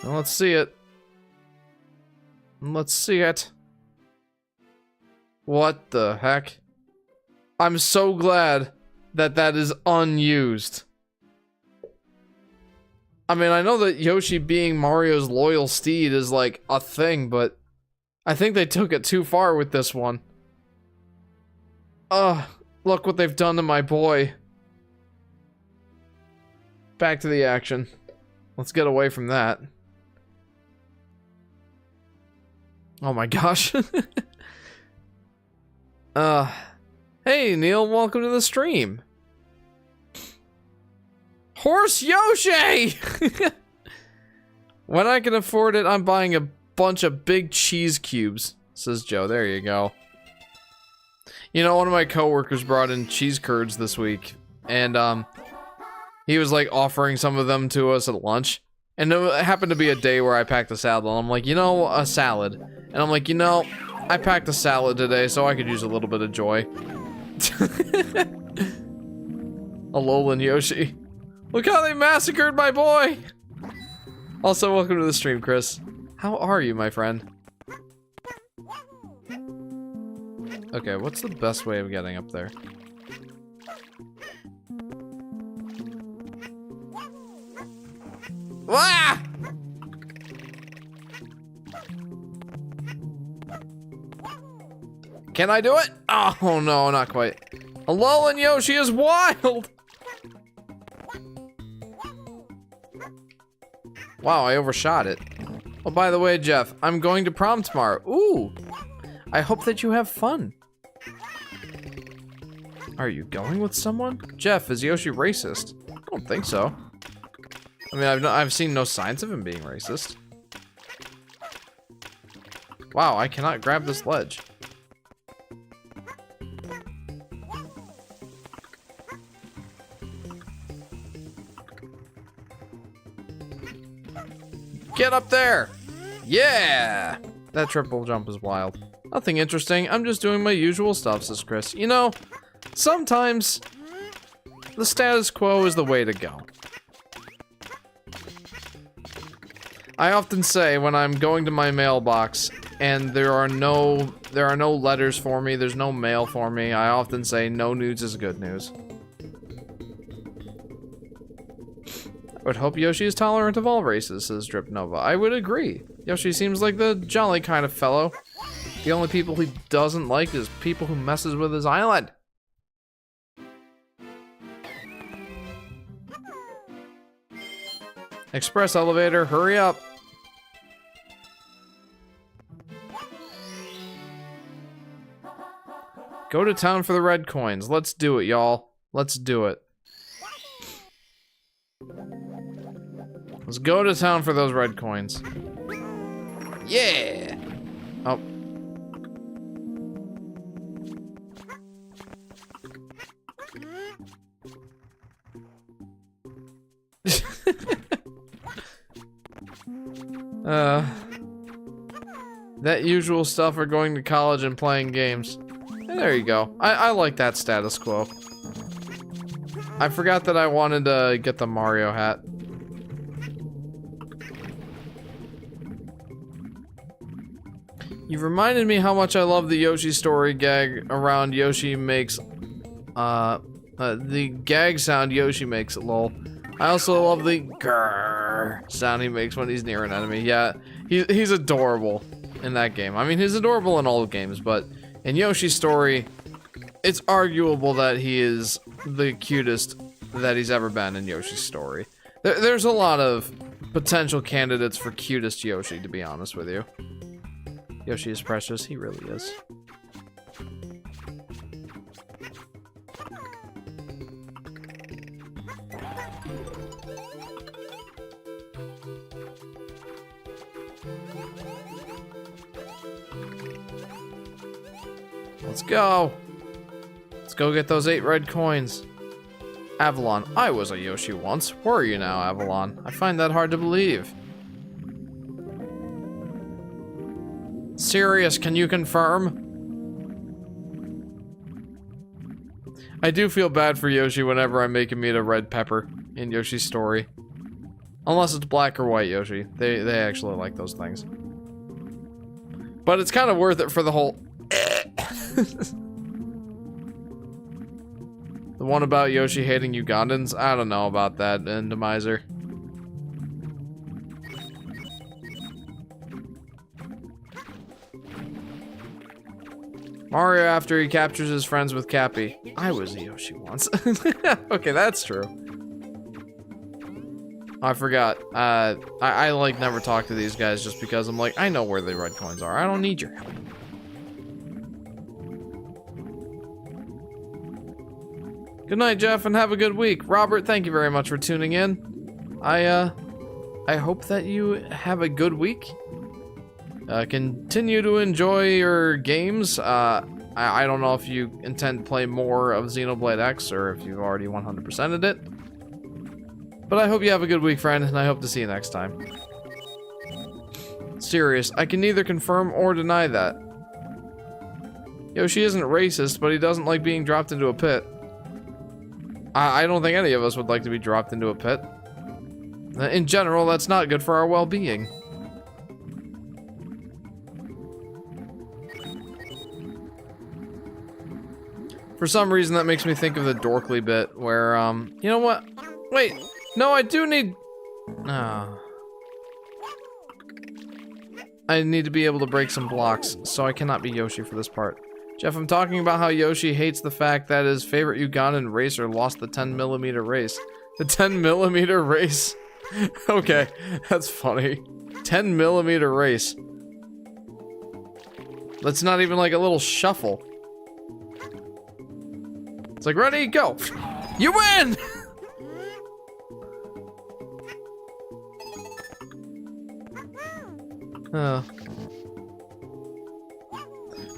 Well, let's see it. Let's see it. What the heck? I'm so glad that that is unused. I mean, I know that Yoshi being Mario's loyal steed is like a thing, but I think they took it too far with this one. Look what they've done to my boy. Back to the action. Let's get away from that. Oh my gosh. Hey Neil, welcome to the stream. Horse Yoshi! When I can afford it, I'm buying a bunch of big cheese cubes, says Joe. There you go. You know, one of my coworkers brought in cheese curds this week, and he was like offering some of them to us at lunch. And it happened to be a day where I packed a salad, and I'm like, you know, a salad. And I'm like, you know, I packed a salad today, so I could use a little bit of joy. Alolan Yoshi. Look how they massacred my boy! Also, welcome to the stream, Chris. How are you, my friend? Okay, what's the best way of getting up there? Wah! Can I do it? Oh no, not quite. Alolan Yoshi is wild! Wow, I overshot it. Oh, by the way, Jeff, I'm going to prom tomorrow. Ooh! I hope that you have fun. Are you going with someone? Jeff, is Yoshi racist? I don't think so. I mean, I've seen no signs of him being racist. Wow, I cannot grab this ledge. Get up there! Yeah! That triple jump is wild. Nothing interesting, I'm just doing my usual stuff, says Chris. You know, sometimes the status quo is the way to go. I often say when I'm going to my mailbox and there are no letters for me, there's no mail for me, I often say no news is good news. I would hope Yoshi is tolerant of all races, says Drip Nova. I would agree. Yoshi seems like the jolly kind of fellow. The only people he doesn't like is people who messes with his island. Express elevator, hurry up. Go to town for the red coins. Let's do it, y'all. Let's do it. Let's go to town for those red coins. Yeah! Oh. That usual stuff for going to college and playing games. There you go. I like that status quo. I forgot that I wanted to get the Mario hat. You've reminded me how much I love the Yoshi story gag around Yoshi makes, the gag sound Yoshi makes, lol. I also love the grrr sound he makes when he's near an enemy. Yeah, he's adorable in that game. I mean, he's adorable in all games, but in Yoshi's story, it's arguable that he is the cutest that he's ever been in Yoshi's story. There's a lot of potential candidates for cutest Yoshi, to be honest with you. Yoshi is precious, he really is. Let's go! Let's go get those 8 red coins. Avalon, I was a Yoshi once. Were you now, Avalon? I find that hard to believe. Serious, can you confirm? I do feel bad for Yoshi whenever I make him eat a red pepper in Yoshi's story. Unless it's black or white Yoshi. They actually like those things. But it's kind of worth it for the whole... The one about Yoshi hating Ugandans? I don't know about that, Endomizer. Mario after he captures his friends with Cappy. I was a Yoshi once. Okay, that's true. I forgot. I like never talk to these guys just because I'm like, I know where the red coins are. I don't need your help. Good night, Jeff, and have a good week. Robert, thank you very much for tuning in. I hope that you have a good week. Continue to enjoy your games. I don't know if you intend to play more of Xenoblade X or if you've already 100%ed it. But I hope you have a good week, friend, and I hope to see you next time. Serious, I can neither confirm or deny that. Yoshi isn't racist, but he doesn't like being dropped into a pit. I don't think any of us would like to be dropped into a pit. In general, that's not good for our well-being. For some reason, that makes me think of the Dorkly bit, where, you know what? Wait, no, I do need... I need to be able to break some blocks, so I cannot be Yoshi for this part. Jeff, I'm talking about how Yoshi hates the fact that his favorite Ugandan racer lost the 10mm race. The 10mm race? Okay, that's funny. 10mm race. That's not even like a little shuffle. It's like, ready, go! You win!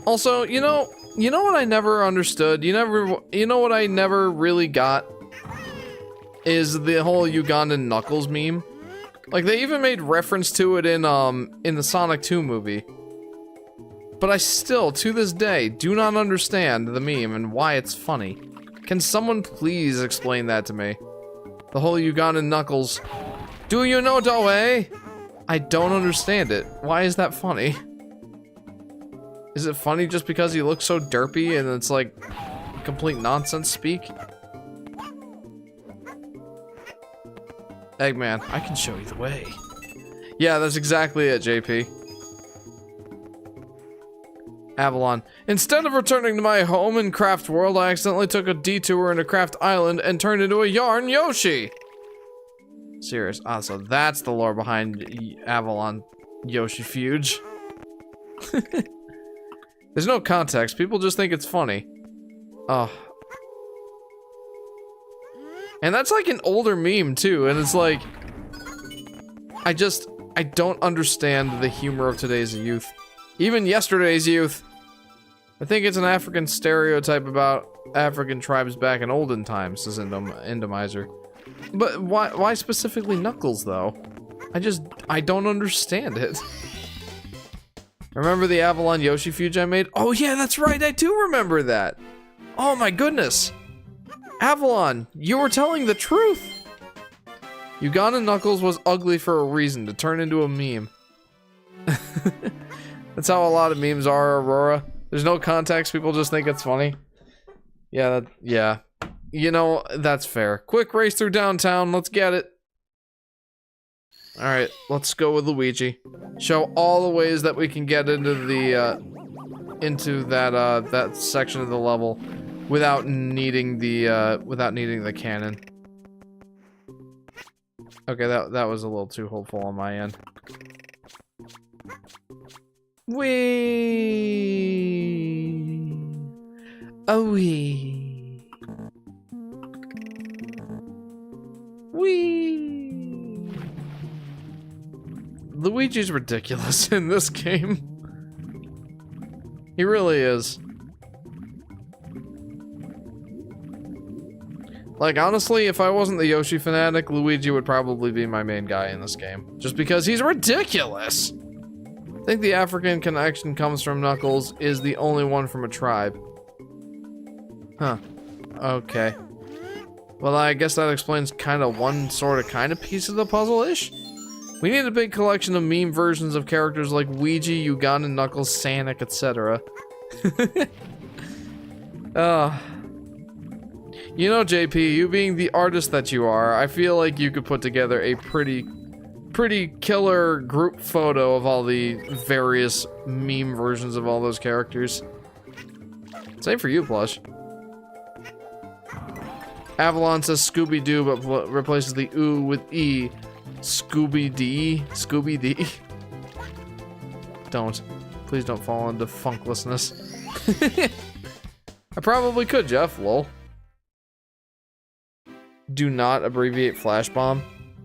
Also, you know what I never understood? You know what I never really got? Is the whole Ugandan Knuckles meme. Like, they even made reference to it in the Sonic 2 movie. But I still, to this day, do not understand the meme and why it's funny. Can someone please explain that to me? The whole Ugandan Knuckles. Do you know Doe? I don't understand it. Why is that funny? Is it funny just because he looks so derpy and it's like complete nonsense speak? Eggman, I can show you the way. Yeah, that's exactly it, JP. Avalon. Instead of returning to my home in Craft World, I accidentally took a detour into Craft Island and turned into a yarn Yoshi. Serious. Ah, so that's the lore behind Avalon Yoshi Fuge. There's no context. People just think it's funny. Oh. And that's like an older meme too, and it's like... I don't understand the humor of today's youth. Even yesterday's youth. I think it's an African stereotype about African tribes back in olden times, says Endomizer. But why specifically Knuckles, though? I don't understand it. Remember the Avalon Yoshi Fuge I made? Oh yeah, that's right, I do remember that. Oh my goodness. Avalon, you were telling the truth. Uganda Knuckles was ugly for a reason, to turn into a meme. That's how a lot of memes are, Aurora. There's no context, people just think it's funny. Yeah, yeah. You know, that's fair. Quick race through downtown, let's get it. Alright, let's go with Luigi. Show all the ways that we can get into the, that section of the level without needing the cannon. Okay, that was a little too hopeful on my end. Wee! Oh wee! Wee! Luigi's ridiculous in this game. He really is. Like, honestly, if I wasn't the Yoshi Fanatic, Luigi would probably be my main guy in this game. Just because he's ridiculous! I think the African connection comes from Knuckles is the only one from a tribe. Huh. Okay. Well, I guess that explains kind of one kind of piece of the puzzle-ish. We need a big collection of meme versions of characters like Ouija, Ugandan Knuckles, Sonic, etc. You know, JP, you being the artist that you are, I feel like you could put together a pretty killer group photo of all the various meme versions of all those characters. Same for you, Plush. Avalon says Scooby-Doo, but replaces the ooh with E. Scooby-D? Scooby-D? Don't. Please don't fall into funklessness. I probably could, Jeff. Lol. Do not abbreviate Flash Bomb.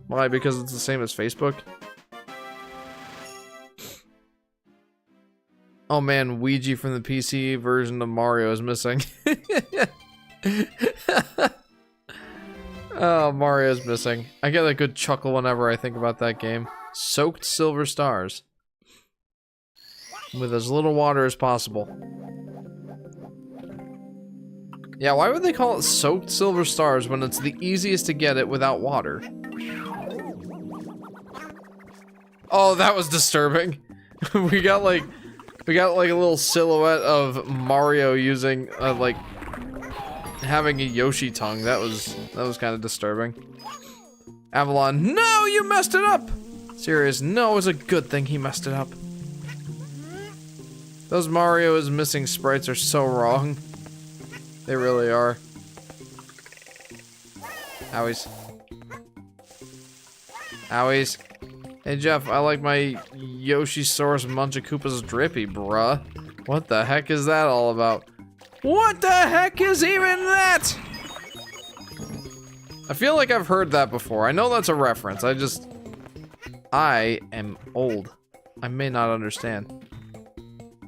Why? Because it's the same as Facebook? Oh man, Ouija from the PC version of Mario is missing. Oh, Mario's missing. I get a good chuckle whenever I think about that game. Soaked silver stars. With as little water as possible. Yeah, why would they call it soaked silver stars when it's the easiest to get it without water? Oh, that was disturbing. we got like a little silhouette of Mario using like having a Yoshi tongue. That was kind of disturbing. Avalon, no, you messed it up. Serious, no, it's a good thing he messed it up. Those Mario's missing sprites are so wrong. They really are. Owies. Owies. Hey Jeff, I like my Yoshisaurus Munchakoopa's drippy, bruh. What the heck is that all about? What the heck is even that? I feel like I've heard that before. I know that's a reference. I am old. I may not understand.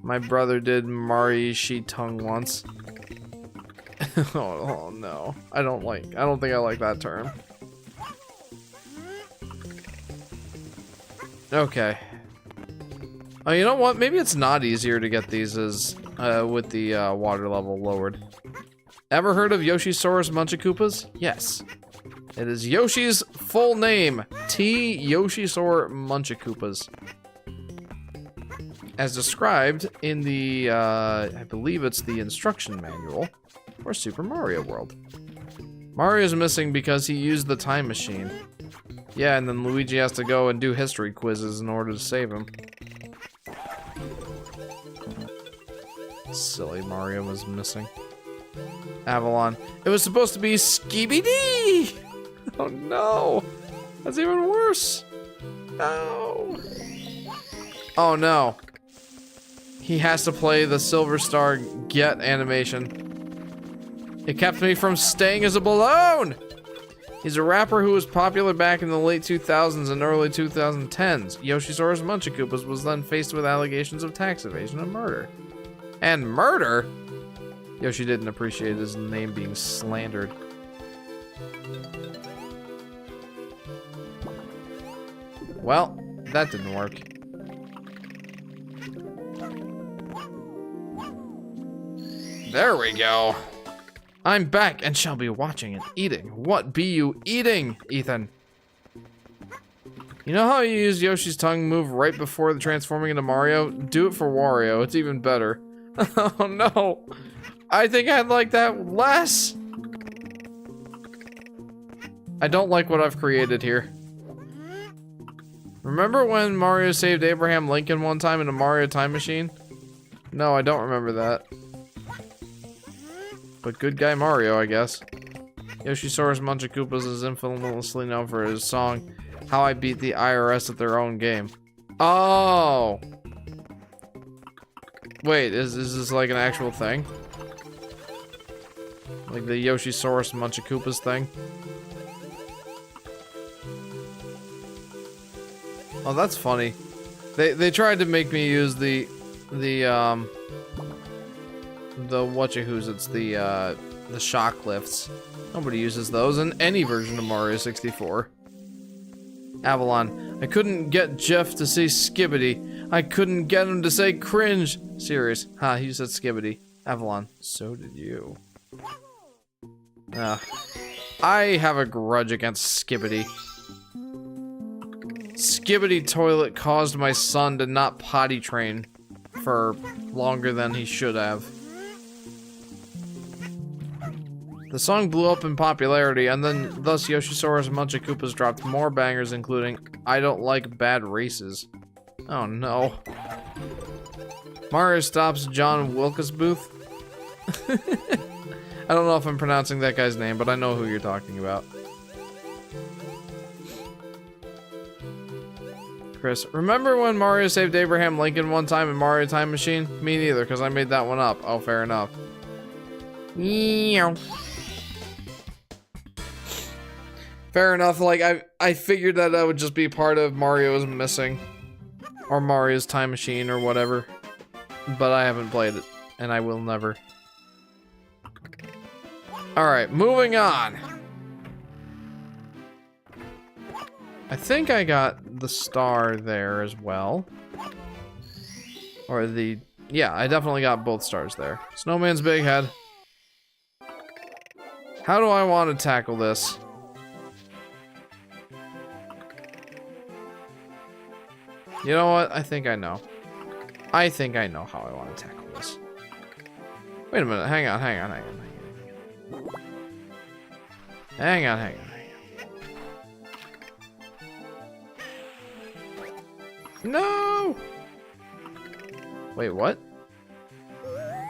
My brother did Marishi tongue once. Oh no. I don't think I like that term. Okay. Oh, you know what? Maybe it's not easier to get these as with the water level lowered. Ever heard of Yoshisaurus Munchakoopas? Yes. It is Yoshi's full name. T. Yoshisaur Munchakoopas. As described in the, I believe it's the instruction manual for Super Mario World. Mario's missing because he used the time machine. Yeah, and then Luigi has to go and do history quizzes in order to save him. Silly Mario was missing. Avalon. It was supposed to be Skibidi! Oh no! That's even worse! No! Oh no. He has to play the Silver Star Get animation. It kept me from staying as a balloon! He's a rapper who was popular back in the late 2000s and early 2010s. Yoshisaurus Munchakoopas was then faced with allegations of tax evasion and murder. And murder? Yoshi didn't appreciate his name being slandered. Well, that didn't work. There we go. I'm back and shall be watching and eating. What be you eating, Ethan? You know how you use Yoshi's tongue move right before the transforming into Mario? Do it for Wario, it's even better. Oh no! I think I'd like that less! I don't like what I've created here. Remember when Mario saved Abraham Lincoln one time in a Mario Time Machine? No, I don't remember that. But good guy Mario, I guess. Yoshisaurus Munchakoopas is infamously known for his song, How I Beat the IRS at Their Own Game. Oh! Wait, is this like an actual thing? Like the Yoshisaurus Munchakoopas thing? Oh, that's funny. They tried to make me use the whatchahoos, it's the shock lifts. Nobody uses those in any version of Mario 64. Avalon, I couldn't get Jeff to say Skibbity. I couldn't get him to say cringe. Serious. Ha, you said Skibbity. Avalon, so did you. I have a grudge against Skibbity. Skibbity Toilet caused my son to not potty train for longer than he should have. The song blew up in popularity, and then thus Yoshisaurus and Munchakoopas dropped more bangers, including I Don't Like Bad Races. Oh no. Mario stops John Wilkesbooth. I don't know if I'm pronouncing that guy's name, but I know who you're talking about. Chris, remember when Mario saved Abraham Lincoln one time in Mario Time Machine? Me neither, because I made that one up. Oh, fair enough. Fair enough, like, I figured that would just be part of Mario's Missing. Or Mario's Time Machine, or whatever. But I haven't played it, and I will never. Alright, moving on. I think I got the star there as well. Or the... Yeah, I definitely got both stars there. Snowman's big head. How do I want to tackle this? You know what? I think I know. I think I know how I want to tackle this. Wait a minute. Hang on. Hang on. No! Wait, what?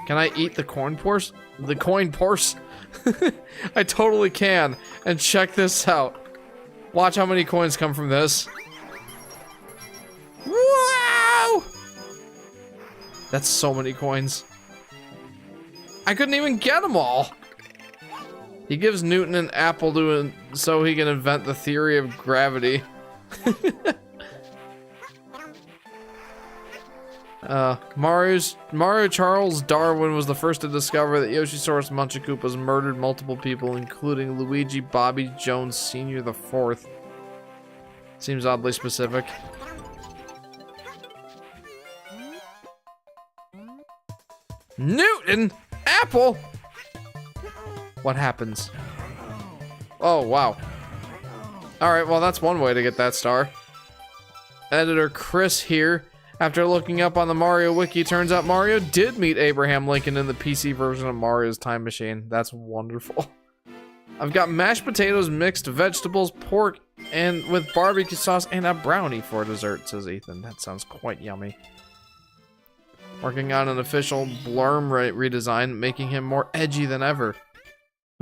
Can I eat the coin pores? The coin pores? I totally can. And check this out. Watch how many coins come from this. Wow! That's so many coins. I couldn't even get them all. He gives Newton an apple so he can invent the theory of gravity. Mario Charles Darwin was the first to discover that Yoshisaurus Munchakoopas murdered multiple people, including Luigi Bobby Jones Sr. the Fourth. Seems oddly specific. Newton! Apple! What happens? Oh, wow. Alright, well, that's one way to get that star. Editor Chris here. After looking up on the Mario Wiki, turns out Mario did meet Abraham Lincoln in the PC version of Mario's Time Machine. That's wonderful. I've got mashed potatoes, mixed vegetables, pork, and with barbecue sauce and a brownie for dessert, says Ethan. That sounds quite yummy. Working on an official Blurm redesign, making him more edgy than ever.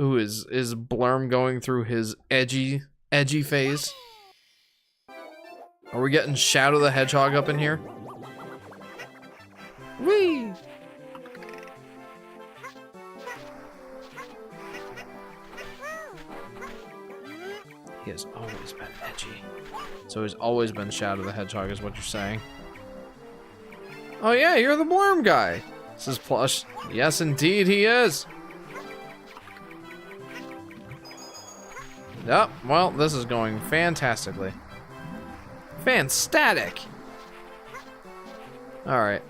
Ooh, is Blurm going through his edgy phase? Are we getting Shadow the Hedgehog up in here? Whee! He has always been edgy. So he's always been Shadow the Hedgehog is what you're saying. Oh yeah, you're the Blurm guy. This is plush. Yes, indeed he is. Yep, well, this is going fantastically. Fanatic. Alright.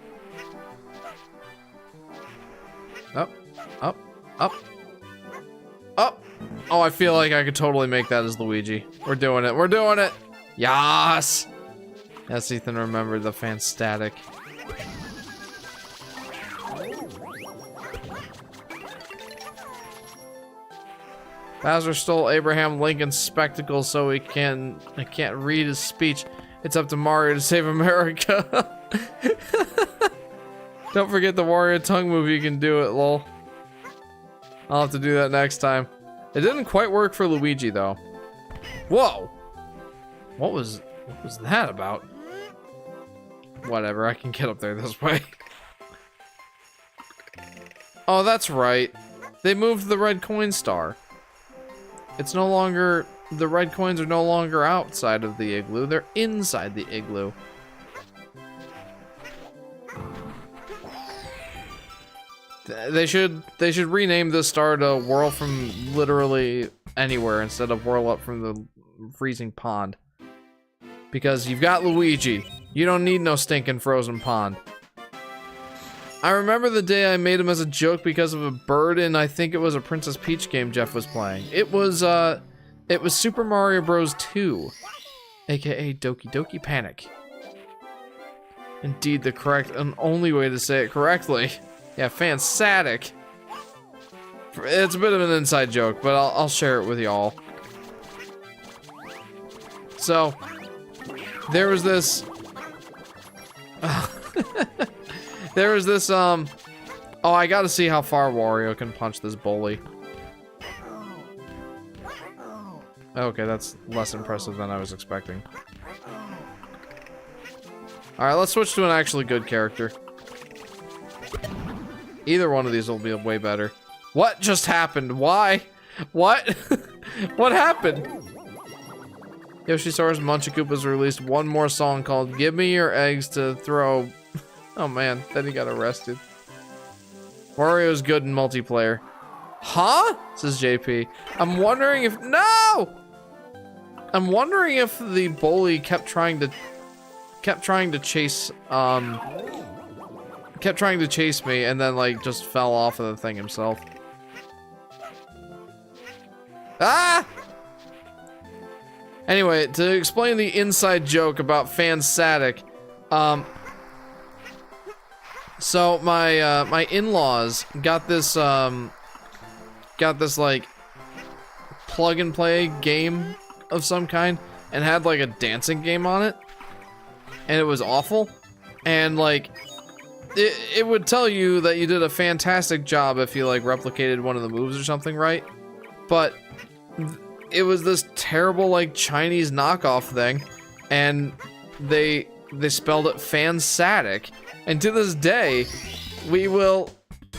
Up, up, up, up. Oh, I feel like I could totally make that as Luigi. We're doing it. We're doing it. Yas. Yes, Ethan remembered the Fanatic. Bowser stole Abraham Lincoln's spectacles so I can't read his speech. It's up to Mario to save America. Don't forget the Wario tongue move, you can do it, lol. I'll have to do that next time. It didn't quite work for Luigi though. Whoa! What was that about? Whatever, I can get up there this way. Oh, that's right. They moved the red coin star. It's no longer, the red coins are no longer outside of the igloo, they're inside the igloo. They should rename this star to Whirl from literally anywhere instead of Whirl Up from the freezing pond. Because you've got Luigi. You don't need no stinking frozen pond. I remember the day I made him as a joke because of a bird and I think it was a Princess Peach game Jeff was playing. It was Super Mario Bros. 2, aka Doki Doki Panic. Indeed, the correct and only way to say it correctly. Yeah, Fanatic. It's a bit of an inside joke, but I'll share it with y'all. So, there was this... there was this, oh, I gotta see how far Wario can punch this bully. Okay, that's less impressive than I was expecting. Alright, let's switch to an actually good character. Either one of these will be way better. What just happened? Why? What? What happened? Yoshi Sora's Munchakoopas released one more song called Give Me Your Eggs to Throw. Oh man, then he got arrested. Wario's good in multiplayer. Huh? Says JP. I'm wondering if... No! I'm wondering if the bully kept trying to chase me and then like just fell off of the thing himself. Ah! Anyway, to explain the inside joke about Fanatic, so my in-laws got this like plug and play game of some kind and had like a dancing game on it, and it was awful, and like it would tell you that you did a fantastic job if you like replicated one of the moves or something, right? But it was this terrible like Chinese knockoff thing, and they spelled it Fanatic, and to this day we will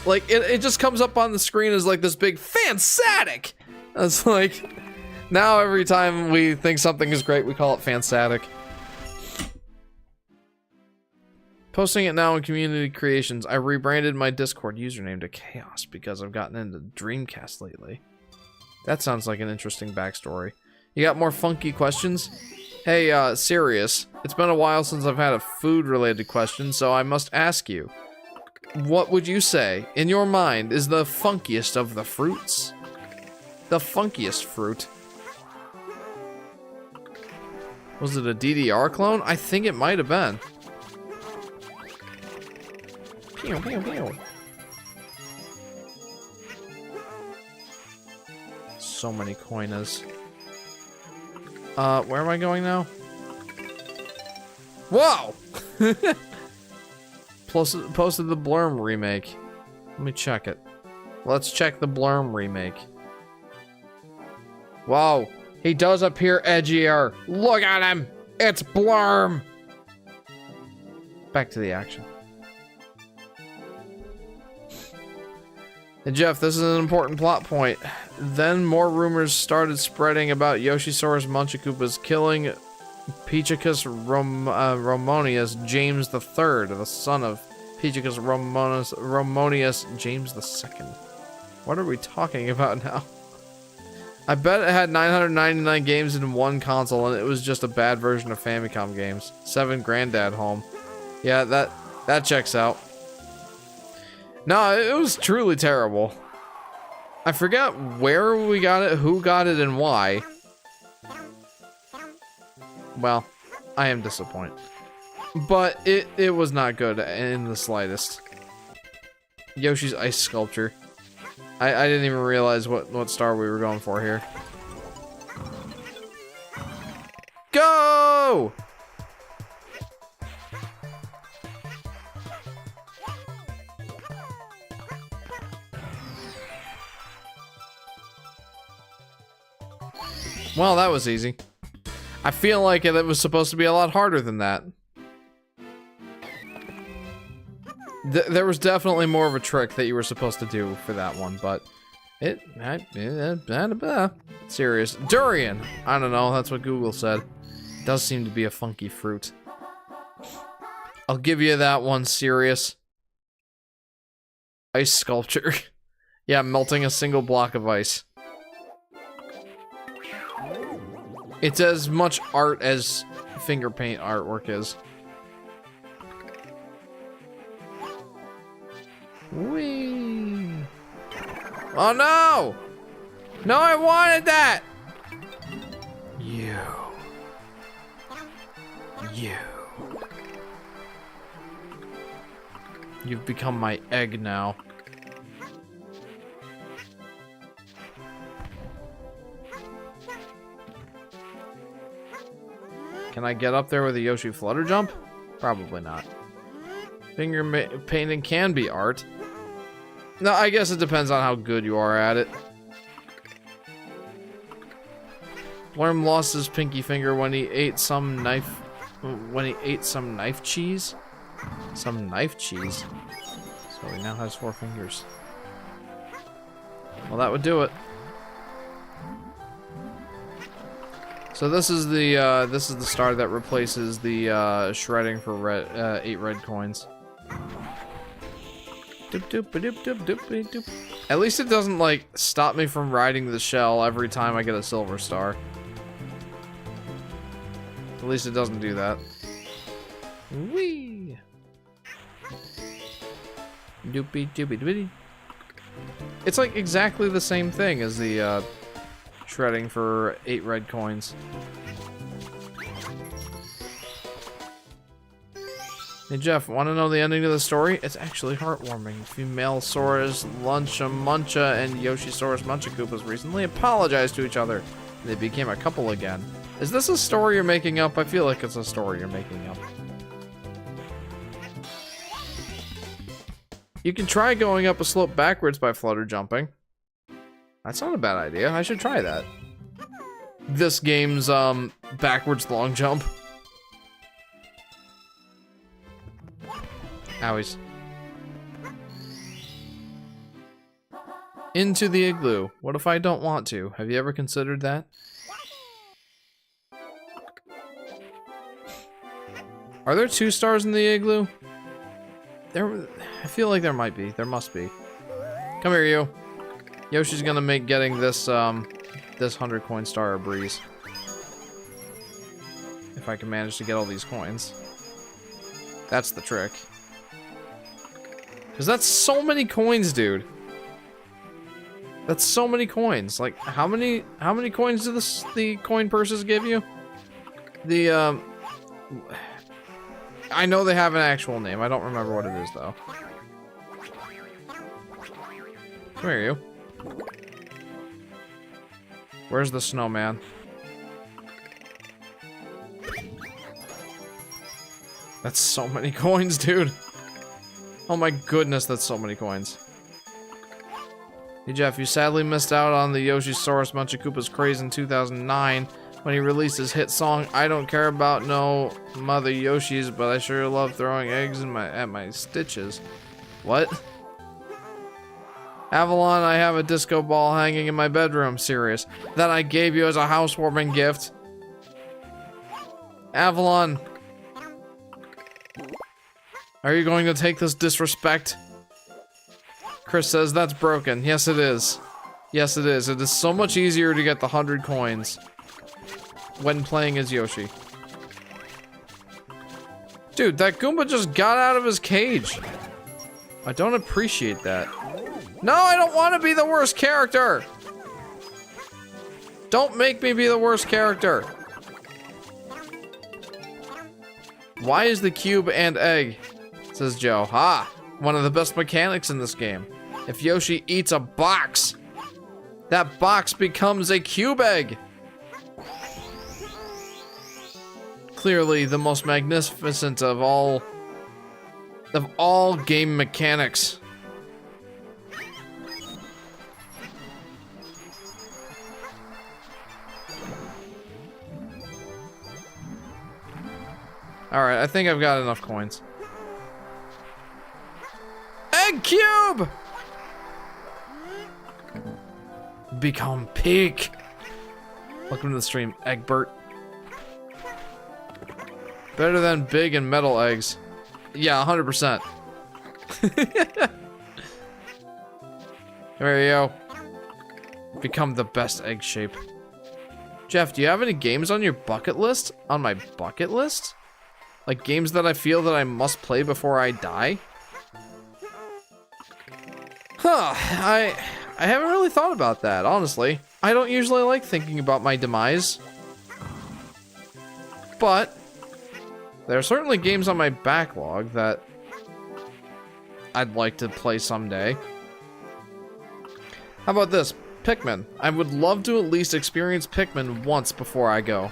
like it just comes up on the screen as like this big Fanatic. It's like now every time we think something is great we call it Fanatic. Posting it now in community creations. I rebranded my Discord username to Chaos because I've gotten into Dreamcast lately. That sounds like an interesting backstory. You got more funky questions? Hey, Sirius, it's been a while since I've had a food-related question, so I must ask you. What would you say, in your mind, is the funkiest of the fruits? The funkiest fruit? Was it a DDR clone? I think it might have been. Pew, pew, pew. So many coinas. Where am I going now? Whoa! Posted the Blurm remake. Let me check it. Let's check the Blurm remake. Whoa! He does appear edgier. Look at him! It's Blurm! Back to the action. And Jeff, this is an important plot point. Then more rumors started spreading about Yoshisaurus Munchakoopas killing Peachicus Romonius James III, the son of Peachicus Romonius James II. What are we talking about now? I bet it had 999 games in one console, and it was just a bad version of Famicom games. 7 Granddad Home. Yeah, that checks out. No, it was truly terrible. I forget where we got it, who got it, and why. Well, I am disappointed. But it was not good in the slightest. Yoshi's ice sculpture. I didn't even realize what star we were going for here. Go! Well, that was easy. I feel like it was supposed to be a lot harder than that. There was definitely more of a trick that you were supposed to do for that one, but serious. Durian! I don't know, that's what Google said. It does seem to be a funky fruit. I'll give you that one, serious. Ice sculpture. Yeah, melting a single block of ice. It's as much art as finger paint artwork is. Whee! Oh no! No, I wanted that! You. You've become my egg now. Can I get up there with a Yoshi flutter jump? Probably not. Finger painting can be art. No, I guess it depends on how good you are at it. Worm lost his pinky finger when he ate some knife. When he ate some knife cheese? Some knife cheese. So he now has 4 fingers. Well, that would do it. So this is the star that replaces the shredding for 8 red coins. At least it doesn't like stop me from riding the shell every time I get a silver star. At least it doesn't do that. Whee! Doopy doopy doopy. It's like exactly the same thing as the shredding for 8 red coins. Hey Jeff, want to know the ending of the story? It's actually heartwarming. Female Saurus Luncha Muncha and Yoshisaurus Munchakoopas recently apologized to each other. They became a couple again. Is this a story you're making up? I feel like it's a story you're making up. You can try going up a slope backwards by flutter jumping. That's not a bad idea. I should try that. This game's backwards long jump. Owies. Into the igloo. What if I don't want to? Have you ever considered that? Are there 2 stars in the igloo? I feel like there might be. There must be. Come here, you. Yoshi's gonna make getting this, this 100 coin star a breeze. If I can manage to get all these coins. That's the trick. Because that's so many coins, dude. That's so many coins. Like, how many coins do the coin purses give you? I know they have an actual name. I don't remember what it is, though. Come here, you. Where's the snowman? That's so many coins, dude. Oh my goodness, that's so many coins. Hey Jeff, you sadly missed out on the Yoshisaurus Munchakoopa's craze in 2009 when he released his hit song, I Don't Care About No Mother Yoshis, but I sure love throwing eggs at my stitches. What? Avalon, I have a disco ball hanging in my bedroom, serious. That I gave you as a housewarming gift. Avalon. Are you going to take this disrespect? Chris says that's broken. Yes, it is. Yes, it is. It is so much easier to get the 100 coins when playing as Yoshi. Dude, that Goomba just got out of his cage. I don't appreciate that. No, I don't want to be the worst character. Don't make me be the worst character. Why is the cube and egg? Says Joe. Ha! One of the best mechanics in this game. If Yoshi eats a box, that box becomes a cube egg. Clearly the most magnificent of all game mechanics. Alright, I think I've got enough coins. Egg cube! Become pig. Welcome to the stream, Egbert. Better than big and metal eggs. Yeah, 100%. There you go. Become the best egg shape. Jeff, do you have any games on your bucket list? On my bucket list? Like games that I feel that I must play before I die? Huh, I haven't really thought about that, honestly. I don't usually like thinking about my demise. But there are certainly games on my backlog that I'd like to play someday. How about this? Pikmin. I would love to at least experience Pikmin once before I go.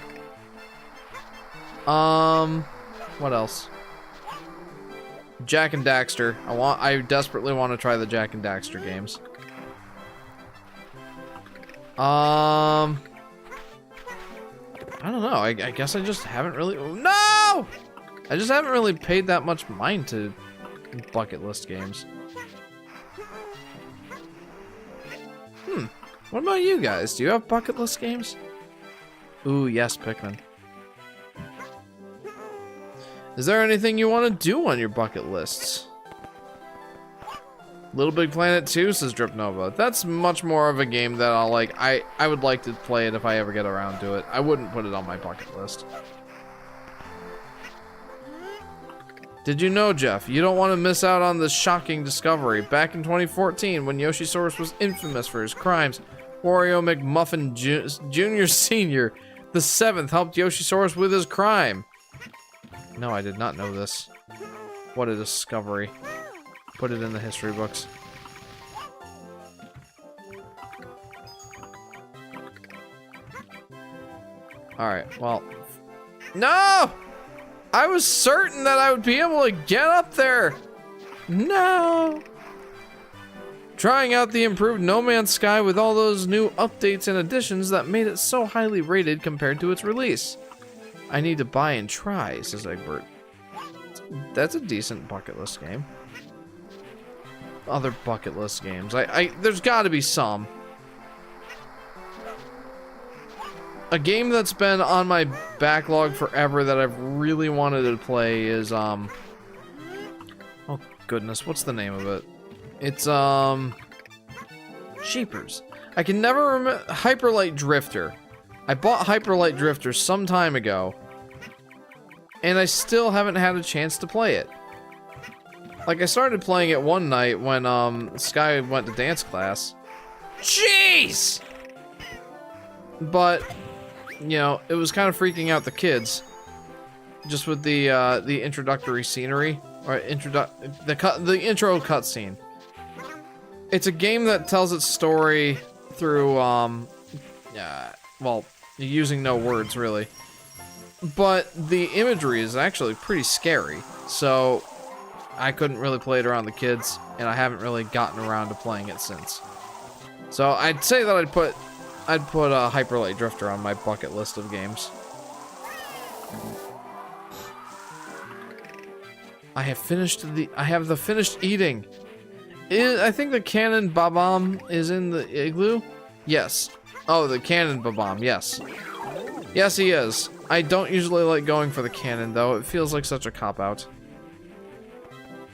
What else? Jak and Daxter. I desperately want to try the Jak and Daxter games. I don't know. I guess I just haven't really. No! I just haven't really paid that much mind to bucket list games. What about you guys? Do you have bucket list games? Ooh, yes, Pikmin. Is there anything you want to do on your bucket lists? Little Big Planet 2, says Drip Nova. That's much more of a game that I'll like. I would like to play it if I ever get around to it. I wouldn't put it on my bucket list. Did you know, Jeff, you don't want to miss out on this shocking discovery. Back in 2014, when Yoshisaurus was infamous for his crimes, Wario McMuffin Jr. Sr., the 7th, helped Yoshisaurus with his crime. No, I did not know this. What a discovery. Put it in the history books. Alright, well. No! I was certain that I would be able to get up there! No! Trying out the improved No Man's Sky with all those new updates and additions that made it so highly rated compared to its release. I need to buy and try, says Egbert. That's a decent bucket list game. Other bucket list games. There's gotta be some. A game that's been on my backlog forever that I've really wanted to play is, oh goodness, what's the name of it? It's, Sheepers. I can never remember. Hyper Light Drifter. I bought Hyper Light Drifter some time ago, and I still haven't had a chance to play it. Like, I started playing it one night when, Sky went to dance class. Jeez! But, you know, it was kind of freaking out the kids. Just with the introductory scenery. Or the intro cutscene. It's a game that tells its story through, well, using no words, really. But the imagery is actually pretty scary. So, I couldn't really play it around the kids, and I haven't really gotten around to playing it since. So, I'd say that I'd put a Hyper Light Drifter on my bucket list of games. I have the finished eating. I think the Cannon Babam is in the igloo? Yes. Oh, the Cannon Babam, yes. Yes, he is. I don't usually like going for the cannon, though. It feels like such a cop-out.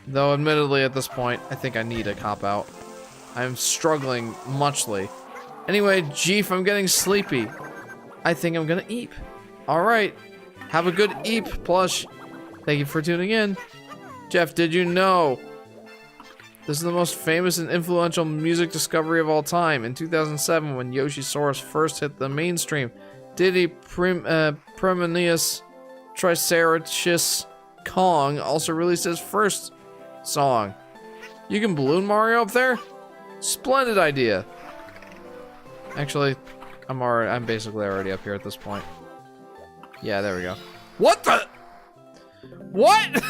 Though, admittedly, at this point, I think I need a cop-out. I'm struggling muchly Anyway, Jeef, I'm getting sleepy. I think I'm gonna eep. Alright. Have a good eep, plush. Thank you for tuning in. Jeff, did you know this is the most famous and influential music discovery of all time? In 2007, when Yoshisaurus first hit the mainstream, Diddy Premonius Triceratops Kong also released his first song. You can balloon Mario up there? Splendid idea. Actually, I'm basically already up here at this point. Yeah, there we go. What the? What?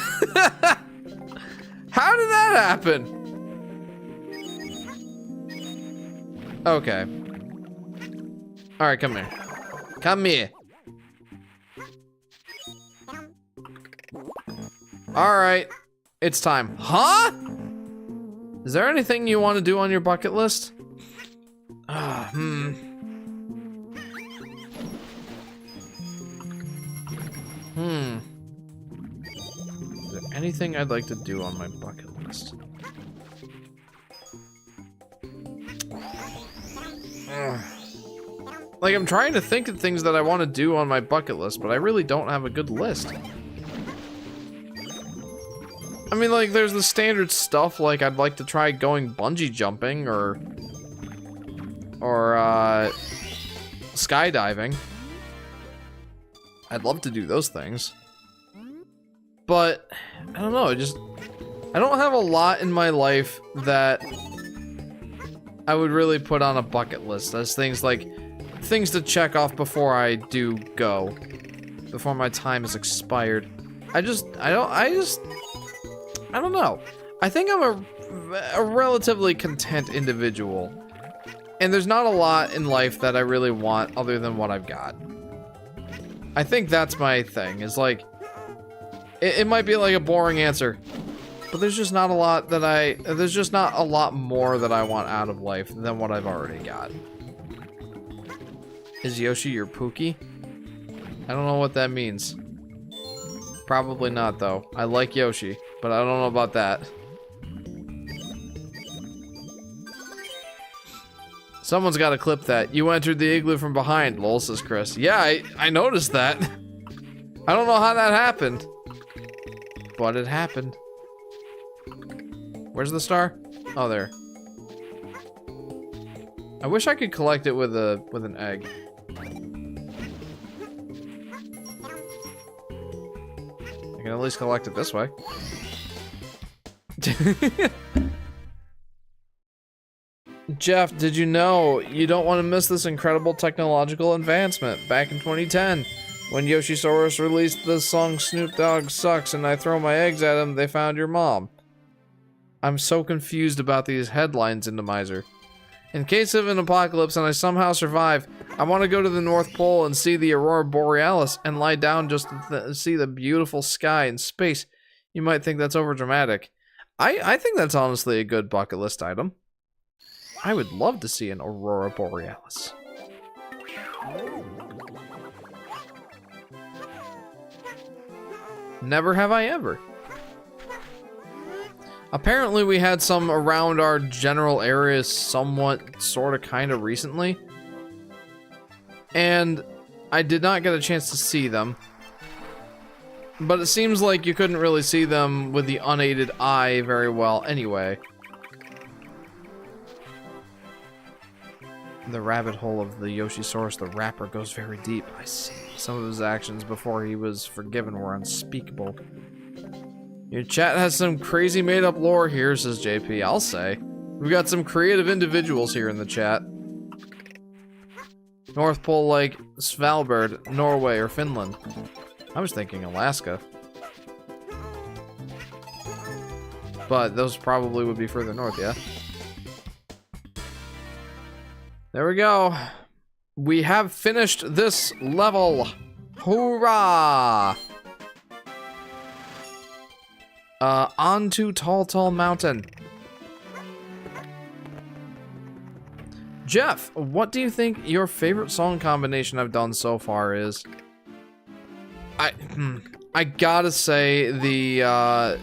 How did that happen? Okay. All right, come here. Come here. All right, it's time. Huh? Is there anything you want to do on your bucket list? Is there anything I'd like to do on my bucket list? Like, I'm trying to think of things that I want to do on my bucket list, but I really don't have a good list. I mean, like, there's the standard stuff, like I'd like to try going bungee jumping or skydiving. I'd love to do those things. But, I don't know, I don't have a lot in my life that I would really put on a bucket list as things to check off before I do go. Before my time is expired. I don't know. I think I'm a relatively content individual. And there's not a lot in life that I really want other than what I've got. I think that's my thing, is like, it might be like a boring answer, but there's just not a lot that there's just not a lot more that I want out of life than what I've already got. Is Yoshi your Pookie? I don't know what that means. Probably not, though. I like Yoshi, but I don't know about that. Someone's got to clip that. You entered the igloo from behind, lol, says Chris. Yeah, I noticed that. I don't know how that happened. But it happened. Where's the star? Oh, there. I wish I could collect it with an egg. I can at least collect it this way. Jeff, did you know you don't want to miss this incredible technological advancement? Back in 2010, when Yoshisaurus released the song Snoop Dogg Sucks and I Throw My Eggs at Him, they found your mom. I'm so confused about these headlines, Indomizer. In case of an apocalypse and I somehow survive, I want to go to the North Pole and see the Aurora Borealis and lie down just to see the beautiful sky and space. You might think that's overdramatic. I think that's honestly a good bucket list item. I would love to see an Aurora Borealis. Never have I ever. Apparently we had some around our general areas somewhat, sort of, kind of recently. And I did not get a chance to see them. But it seems like you couldn't really see them with the unaided eye very well anyway. The rabbit hole of the Yoshisaurus the rapper goes very deep. I see. Some of his actions before he was forgiven were unspeakable. Your chat has some crazy made-up lore here, says JP. I'll say. We've got some creative individuals here in the chat. North Pole like Svalbard, Norway, or Finland. I was thinking Alaska. But those probably would be further north, yeah? There we go. We have finished this level. Hoorah! On to Tall Tall Mountain. Jeff, what do you think your favorite song combination I've done so far is? I gotta say the, well,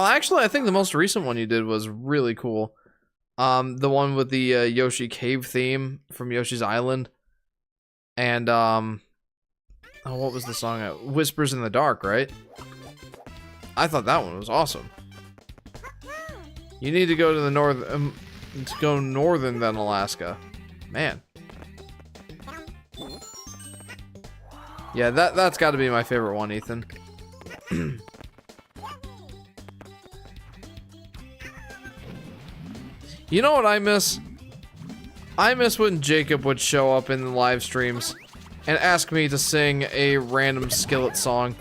actually, I think the most recent one you did was really cool. The one with the Yoshi cave theme from Yoshi's Island. And, oh, what was the song? Whispers in the Dark, right? I thought that one was awesome. You need to go to the to go northern than Alaska. Man. Yeah, that's got to be my favorite one, Ethan. You know what I miss? I miss when Jacob would show up in the live streams and ask me to sing a random Skillet song.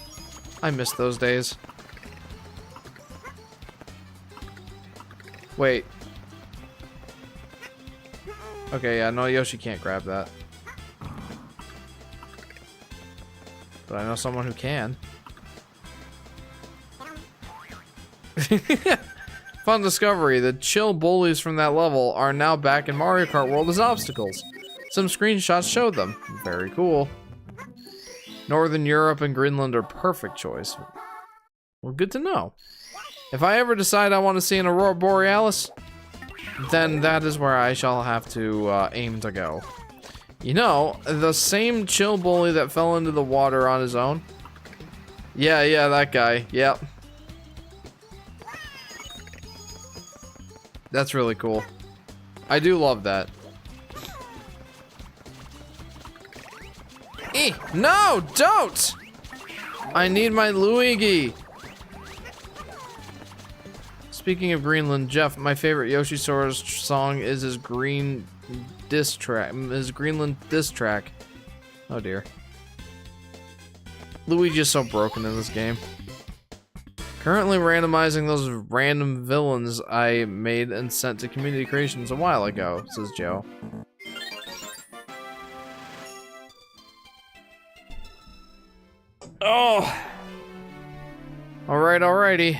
I miss those days. Wait. Okay, yeah, no, Yoshi can't grab that. But I know someone who can. Fun discovery. The chill bullies from that level are now back in Mario Kart World as obstacles. Some screenshots showed them. Very cool. Northern Europe and Greenland are perfect choice. Well, good to know. If I ever decide I want to see an Aurora Borealis, then that is where I shall have to aim to go. You know, the same chill bully that fell into the water on his own. Yeah, that guy. Yep. That's really cool. I do love that. No, don't! I need my Luigi. Speaking of Greenland, Jeff, my favorite Yoshi Sora's song is his Greenland diss track. Oh dear. Luigi is so broken in this game. Currently randomizing those random villains I made and sent to Community Creations a while ago, says Joe. Oh! Alrighty.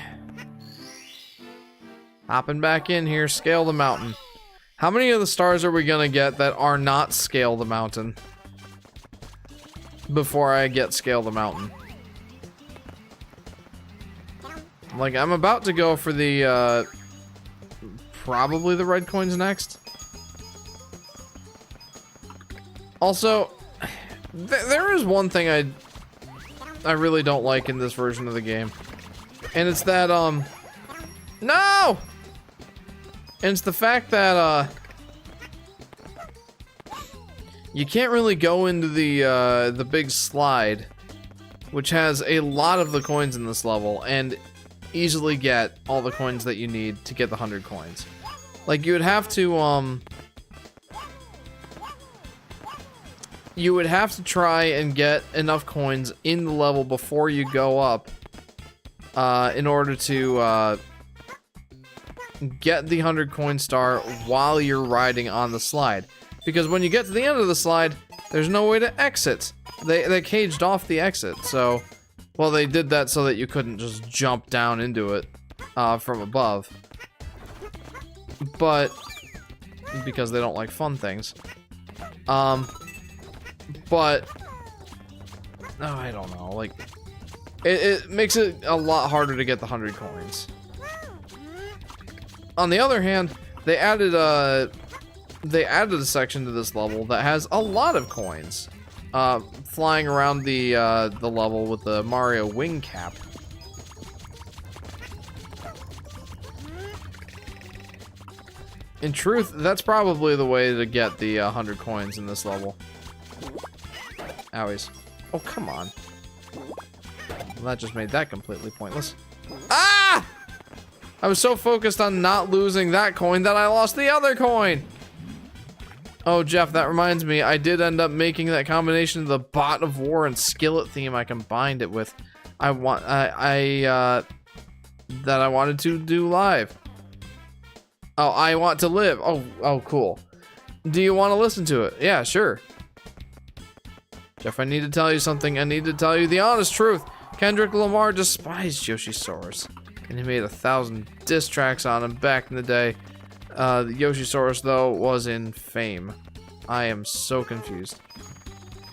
Hopping back in here, scale the mountain. How many of the stars are we gonna get that are not scale the mountain? Before I get scale the mountain. Like, I'm about to go for the, probably the red coins next. Also, there is one thing I really don't like in this version of the game. And it's that, no! And it's the fact that, you can't really go into the big slide, which has a lot of the coins in this level, and easily get all the coins that you need to get the 100 coins. Like, you would have to try and get enough coins in the level before you go up, in order to, get the 100 coin star while you're riding on the slide. Because when you get to the end of the slide, there's no way to exit. They caged off the exit, so... Well, they did that so that you couldn't just jump down into it from above. But, because they don't like fun things. But, oh, I don't know, like, it makes it a lot harder to get the 100 coins. On the other hand, they added a section to this level that has a lot of coins. Flying around the level with the Mario wing cap. In truth, that's probably the way to get the 100 coins in this level. Owies. Oh, come on. Well, that just made that completely pointless. Ah! I was so focused on not losing that coin that I lost the other coin! Oh, Jeff, that reminds me, I did end up making that combination of the Bot of War and Skillet theme I combined it with. That I wanted to do live. Oh, I want to live. Oh, cool. Do you want to listen to it? Yeah, sure. Jeff, I need to tell you something. I need to tell you the honest truth. Kendrick Lamar despised Yoshi Soros, and he made 1,000 diss tracks on him back in the day. Yoshisaurus, though, was in fame. I am so confused.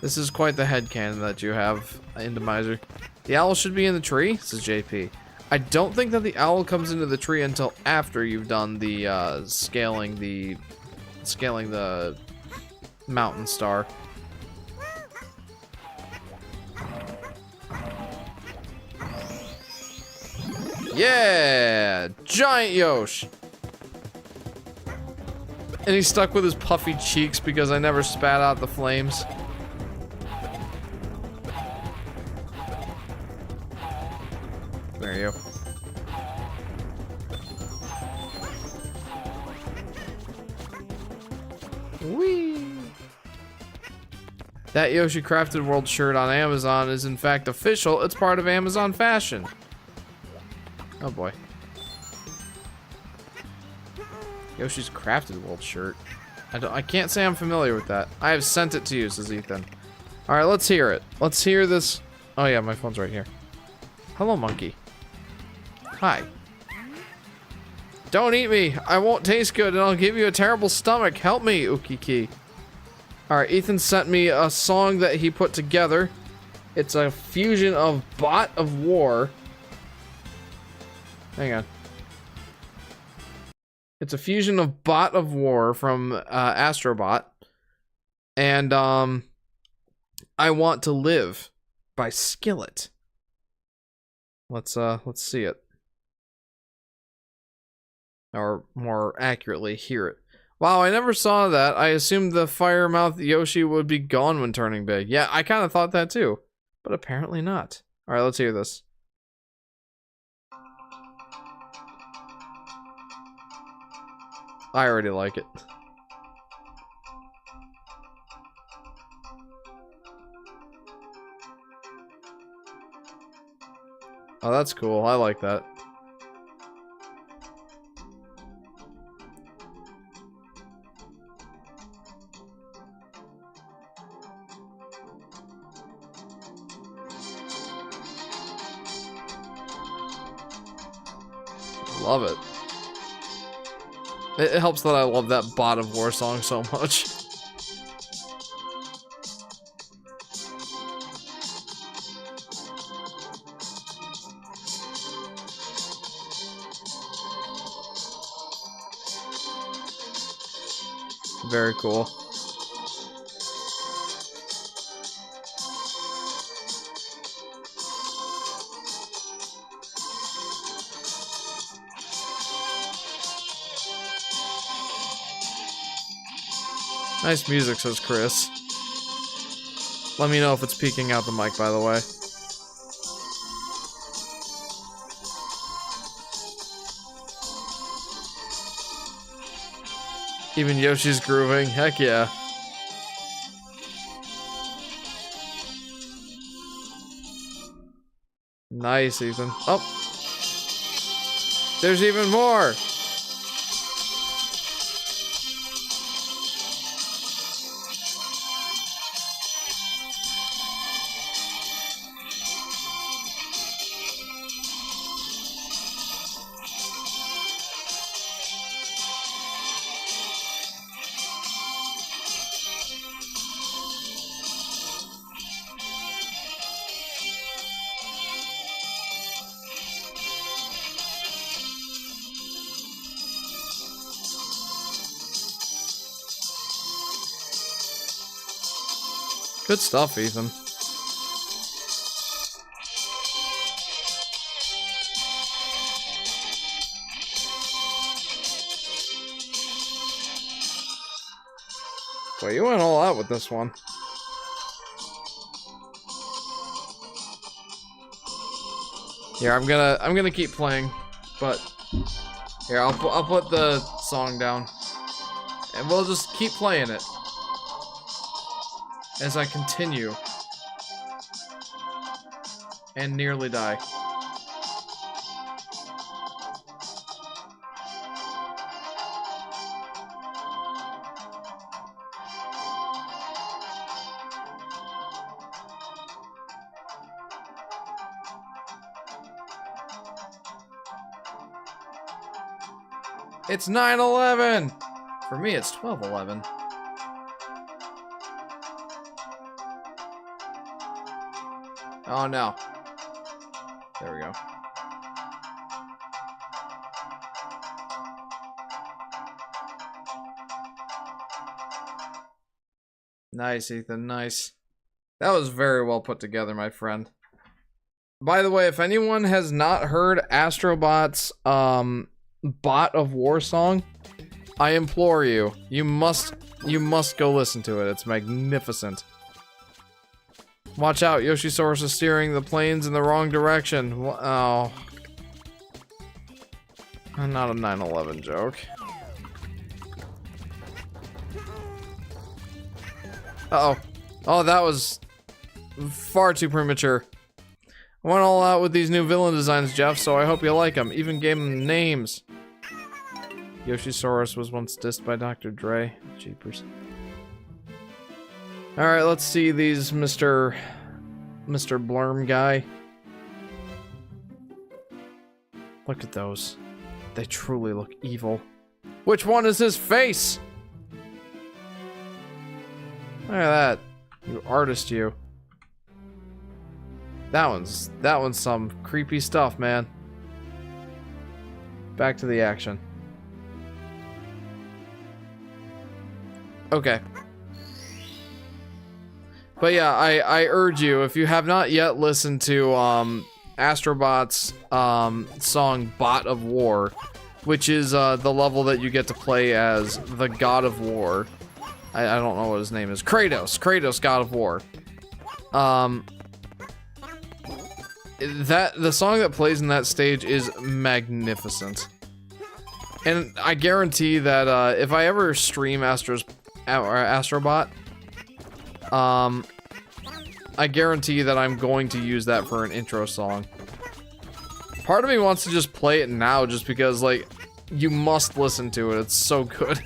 This is quite the headcanon that you have, Indomizer. The owl should be in the tree, says JP. I don't think that the owl comes into the tree until after you've done the scaling the mountain star. Yeah, giant Yosh. And he's stuck with his puffy cheeks because I never spat out the flames. There you go. Whee! That Yoshi Crafted World shirt on Amazon is in fact official. It's part of Amazon fashion. Oh boy. Yoshi's Crafted World shirt. I can't say I'm familiar with that. I have sent it to you, says Ethan. Alright, let's hear it. Let's hear this. Oh yeah, my phone's right here. Hello, monkey. Hi. Don't eat me. I won't taste good and I'll give you a terrible stomach. Help me, Ukiki. Alright, Ethan sent me a song that he put together. It's a fusion of Bot of War. Hang on. It's a fusion of Bot of War from Astrobot. And I Want to Live by Skillet. Let's see it. Or more accurately, hear it. Wow, I never saw that. I assumed the fire-mouthed Yoshi would be gone when turning big. Yeah, I kind of thought that too. But apparently not. Alright, let's hear this. I already like it. Oh, that's cool. I like that. Love it. It helps that I love that Bot of War song so much. Very cool. Nice music, says Chris. Let me know if it's peeking out the mic, by the way. Even Yoshi's grooving. Heck yeah. Nice, Ethan. Oh. There's even more. Good stuff, Ethan. Well, you went all out with this one. Here, I'm gonna keep playing, but here I'll put the song down, and we'll just keep playing it as I continue and nearly die. It's 9/11! For me, it's 12/11. Oh no. There we go. Nice, Ethan, nice. That was very well put together, my friend. By the way, if anyone has not heard Astrobot's Bot of War song, I implore you, you must go listen to it. It's magnificent. Watch out, Yoshisaurus is steering the planes in the wrong direction. Oh. Not a 9/11 joke. Uh-oh. Oh, that was far too premature. I went all out with these new villain designs, Jeff, so I hope you like them. Even gave them names. Yoshisaurus was once dissed by Dr. Dre. Jeepers. Alright, let's see these Mr. Blurm guy. Look at those. They truly look evil. Which one is his face? Look at that. You artist, you. That one's some creepy stuff, man. Back to the action. Okay. But yeah, I urge you, if you have not yet listened to Astrobot's song Bot of War, which is the level that you get to play as the God of War. I don't know what his name is. Kratos, God of War. The song that plays in that stage is magnificent. And I guarantee that if I ever stream Astrobot, I guarantee that I'm going to use that for an intro song. Part of me wants to just play it now just because, like, you must listen to it. It's so good.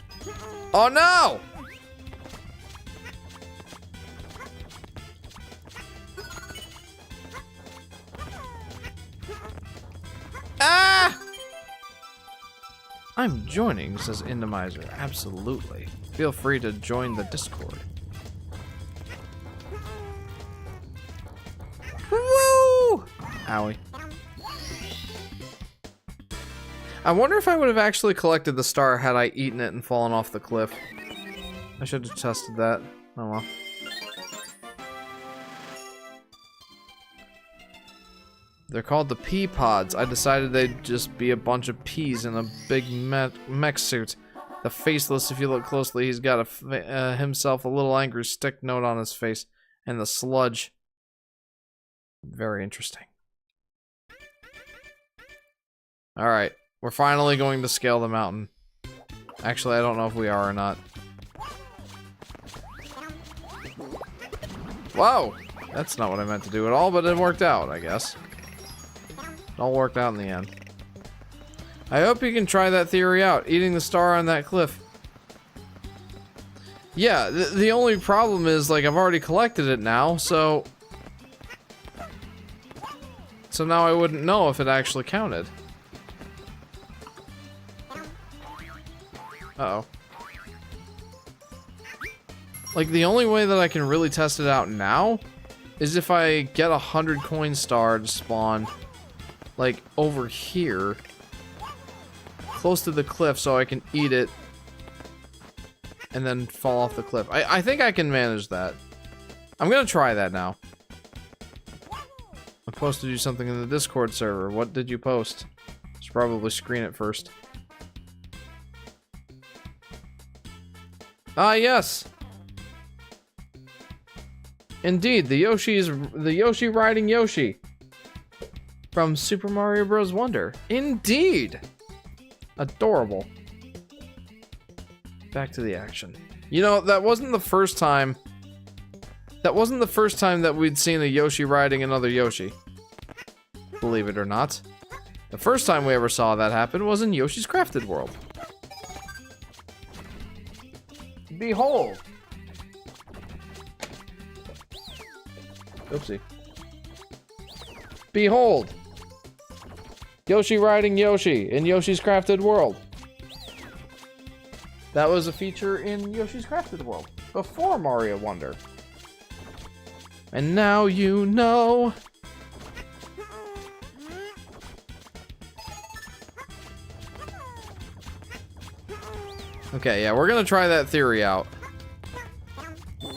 Oh no! Ah! I'm joining, says Indemizer. Absolutely. Feel free to join the Discord. Woo! Owie. I wonder if I would have actually collected the star had I eaten it and fallen off the cliff. I should have tested that. Oh well. They're called the pea pods. I decided they'd just be a bunch of peas in a big mech suit. The faceless, if you look closely, he's got himself a little angry stick note on his face. And the sludge. Very interesting. Alright. We're finally going to scale the mountain. Actually, I don't know if we are or not. Whoa! That's not what I meant to do at all, but it worked out, I guess. It all worked out in the end. I hope you can try that theory out, eating the star on that cliff. Yeah, the only problem is, like, I've already collected it now, so now I wouldn't know if it actually counted. Uh-oh. Like, the only way that I can really test it out now is if I get 100 coin star to spawn, like, over here, close to the cliff, so I can eat it and then fall off the cliff. I think I can manage that. I'm gonna try that now. I'm supposed to do something in the Discord server. What did you post? Should probably screen it first. Ah, yes. Indeed, the Yoshi riding Yoshi from Super Mario Bros. Wonder. Indeed. Adorable. Back to the action. You know, that wasn't the first time. That wasn't the first time that we'd seen a Yoshi riding another Yoshi. Believe it or not. The first time we ever saw that happen was in Yoshi's Crafted World. Behold. Oopsie. Behold. Yoshi riding Yoshi in Yoshi's Crafted World. That was a feature in Yoshi's Crafted World before Mario Wonder. And now you know. Okay, yeah, we're gonna try that theory out.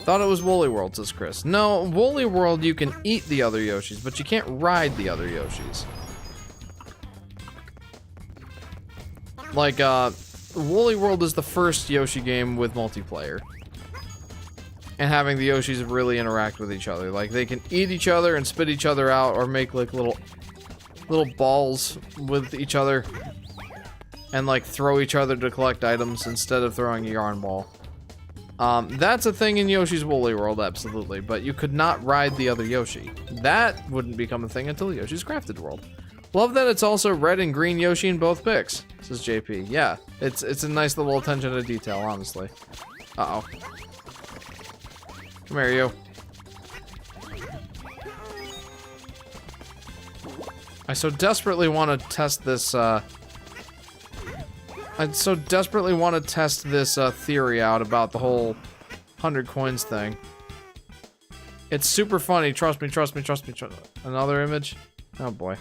Thought it was Woolly World, says Chris. No, Woolly World you can eat the other Yoshis, but you can't ride the other Yoshis. Like, Woolly World is the first Yoshi game with multiplayer. And having the Yoshis really interact with each other. Like, they can eat each other and spit each other out, or make, like, little balls with each other. And, like, throw each other to collect items instead of throwing a yarn ball. That's a thing in Yoshi's Woolly World, absolutely. But you could not ride the other Yoshi. That wouldn't become a thing until Yoshi's Crafted World. Love that it's also red and green Yoshi in both pics, says JP. Yeah, it's a nice little attention to detail, honestly. Uh-oh. Come here, you. I so desperately want to test this, I'd so desperately want to test this theory out about the whole 100 coins thing. It's super funny. Trust me, trust me, trust me. Another image? Oh boy.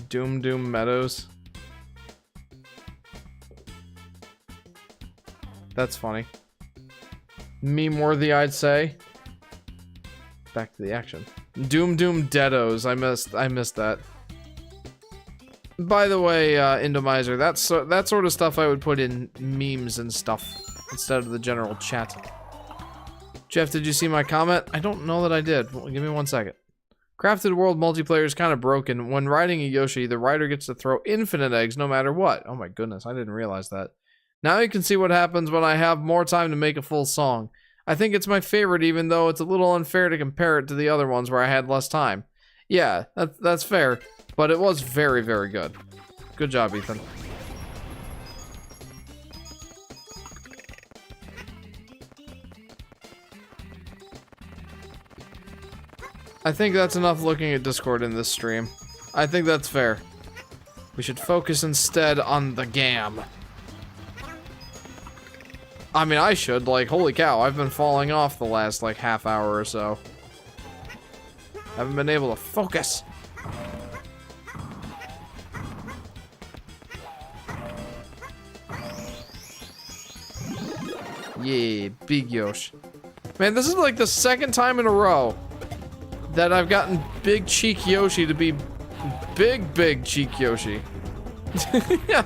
Doom Meadows. That's funny. Meme-worthy, I'd say. Back to the action. Doom Deados. I missed that. By the way, Indomizer, that sort of stuff I would put in memes and stuff instead of the general chat. Jeff, did you see my comment? I don't know that I did. Well, give me 1 second. Crafted World multiplayer is kind of broken. When riding a Yoshi, the rider gets to throw infinite eggs no matter what. Oh my goodness, I didn't realize that. Now you can see what happens when I have more time to make a full song. I think it's my favorite, even though it's a little unfair to compare it to the other ones where I had less time. Yeah, that's fair. But it was very, very good. Good job, Ethan. I think that's enough looking at Discord in this stream. I think that's fair. We should focus instead on the GAM. I mean, I should. Like, holy cow, I've been falling off the last, like, half hour or so. Haven't been able to focus. Yeah, big Yoshi. Man, this is like the second time in a row that I've gotten Big Cheek Yoshi to be Big Cheek Yoshi. Yeah.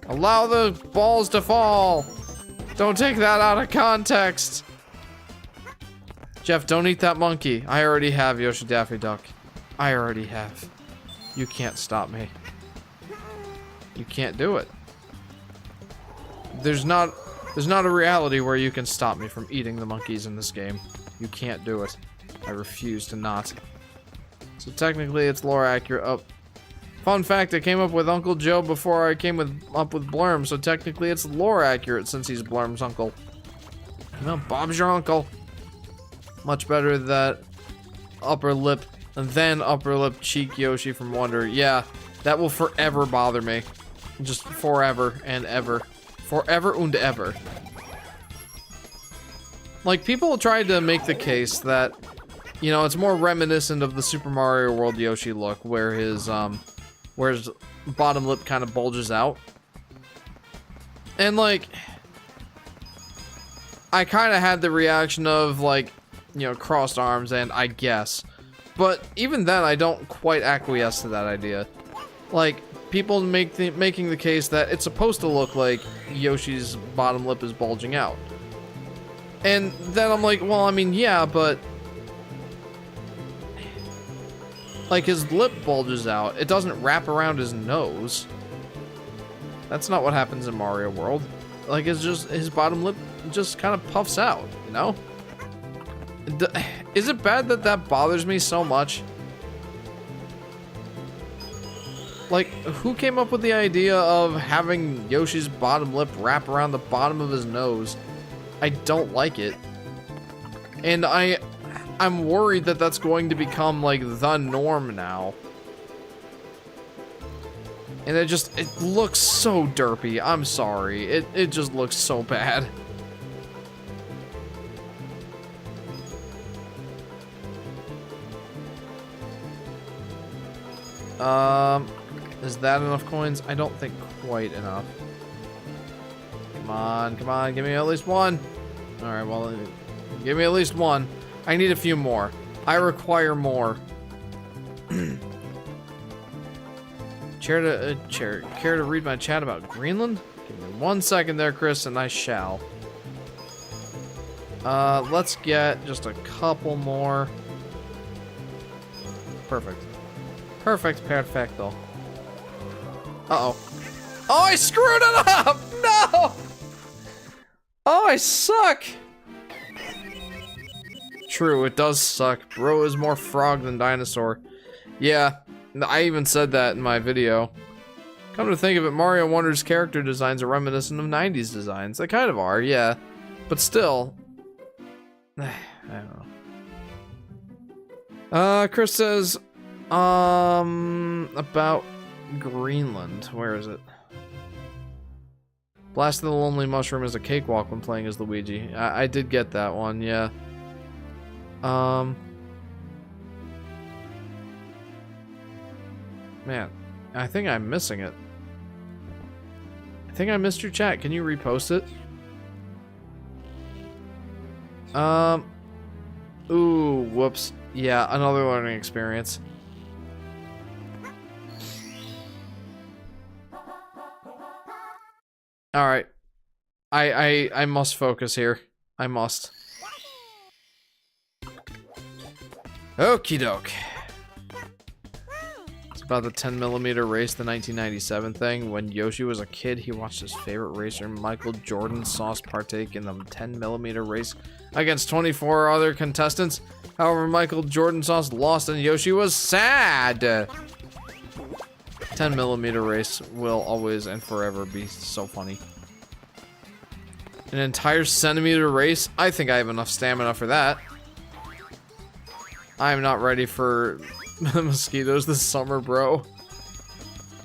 Allow the balls to fall. Don't take that out of context. Jeff, don't eat that monkey. I already have Yoshi Daffy Duck. I already have. You can't stop me. You can't do it. There's not a reality where you can stop me from eating the monkeys in this game. You can't do it. I refuse to not. So technically it's lore accurate. Oh. Fun fact, I came up with Uncle Joe before I came up with Blurm, so technically it's lore accurate since he's Blurm's uncle. No, Bob's your uncle. Much better that upper lip and then upper lip cheek Yoshi from Wonder. Yeah, that will forever bother me. Just forever and ever. Forever and ever. Like, people tried to make the case that, you know, it's more reminiscent of the Super Mario World Yoshi look, where his bottom lip kind of bulges out. And, like, I kind of had the reaction of, like, you know, crossed arms and I guess. But even then, I don't quite acquiesce to that idea. Like, people making the case that it's supposed to look like Yoshi's bottom lip is bulging out. And then I'm like, well, I mean, yeah, but like, his lip bulges out. It doesn't wrap around his nose. That's not what happens in Mario World. Like, it's just, his bottom lip just kind of puffs out, you know? Is it bad that that bothers me so much? Like, who came up with the idea of having Yoshi's bottom lip wrap around the bottom of his nose? I don't like it. And I'm worried that that's going to become, like, the norm now. And it looks so derpy. I'm sorry. It just looks so bad. Is that enough coins? I don't think quite enough. Come on, give me at least one. Alright, well, give me at least one. I need a few more. I require more. Care to read my chat about Greenland? Give me 1 second there, Chris, and I shall. Let's get just a couple more. Perfect. Perfecto. Uh-oh. Oh, I screwed it up! No! Oh, I suck! True, it does suck. Bro is more frog than dinosaur. Yeah, I even said that in my video. Come to think of it, Mario Wonder's character designs are reminiscent of 90s designs. They kind of are, yeah. But still... I don't know. Chris says... about Greenland. Where is it? Blast of the Lonely Mushroom is a cakewalk when playing as Luigi. I did get that one, yeah. Man, I think I'm missing it. I think I missed your chat. Can you repost it? Ooh, whoops. Yeah, another learning experience. Alright. I must focus here. I must. Okie doke. It's about the 10mm race, the 1997 thing. When Yoshi was a kid, he watched his favorite racer, Michael Jordan Sauce, partake in the 10mm race against 24 other contestants. However, Michael Jordan Sauce lost and Yoshi was sad. 10mm race will always and forever be so funny. An entire centimeter race? I think I have enough stamina for that. I'm not ready for mosquitoes this summer, bro.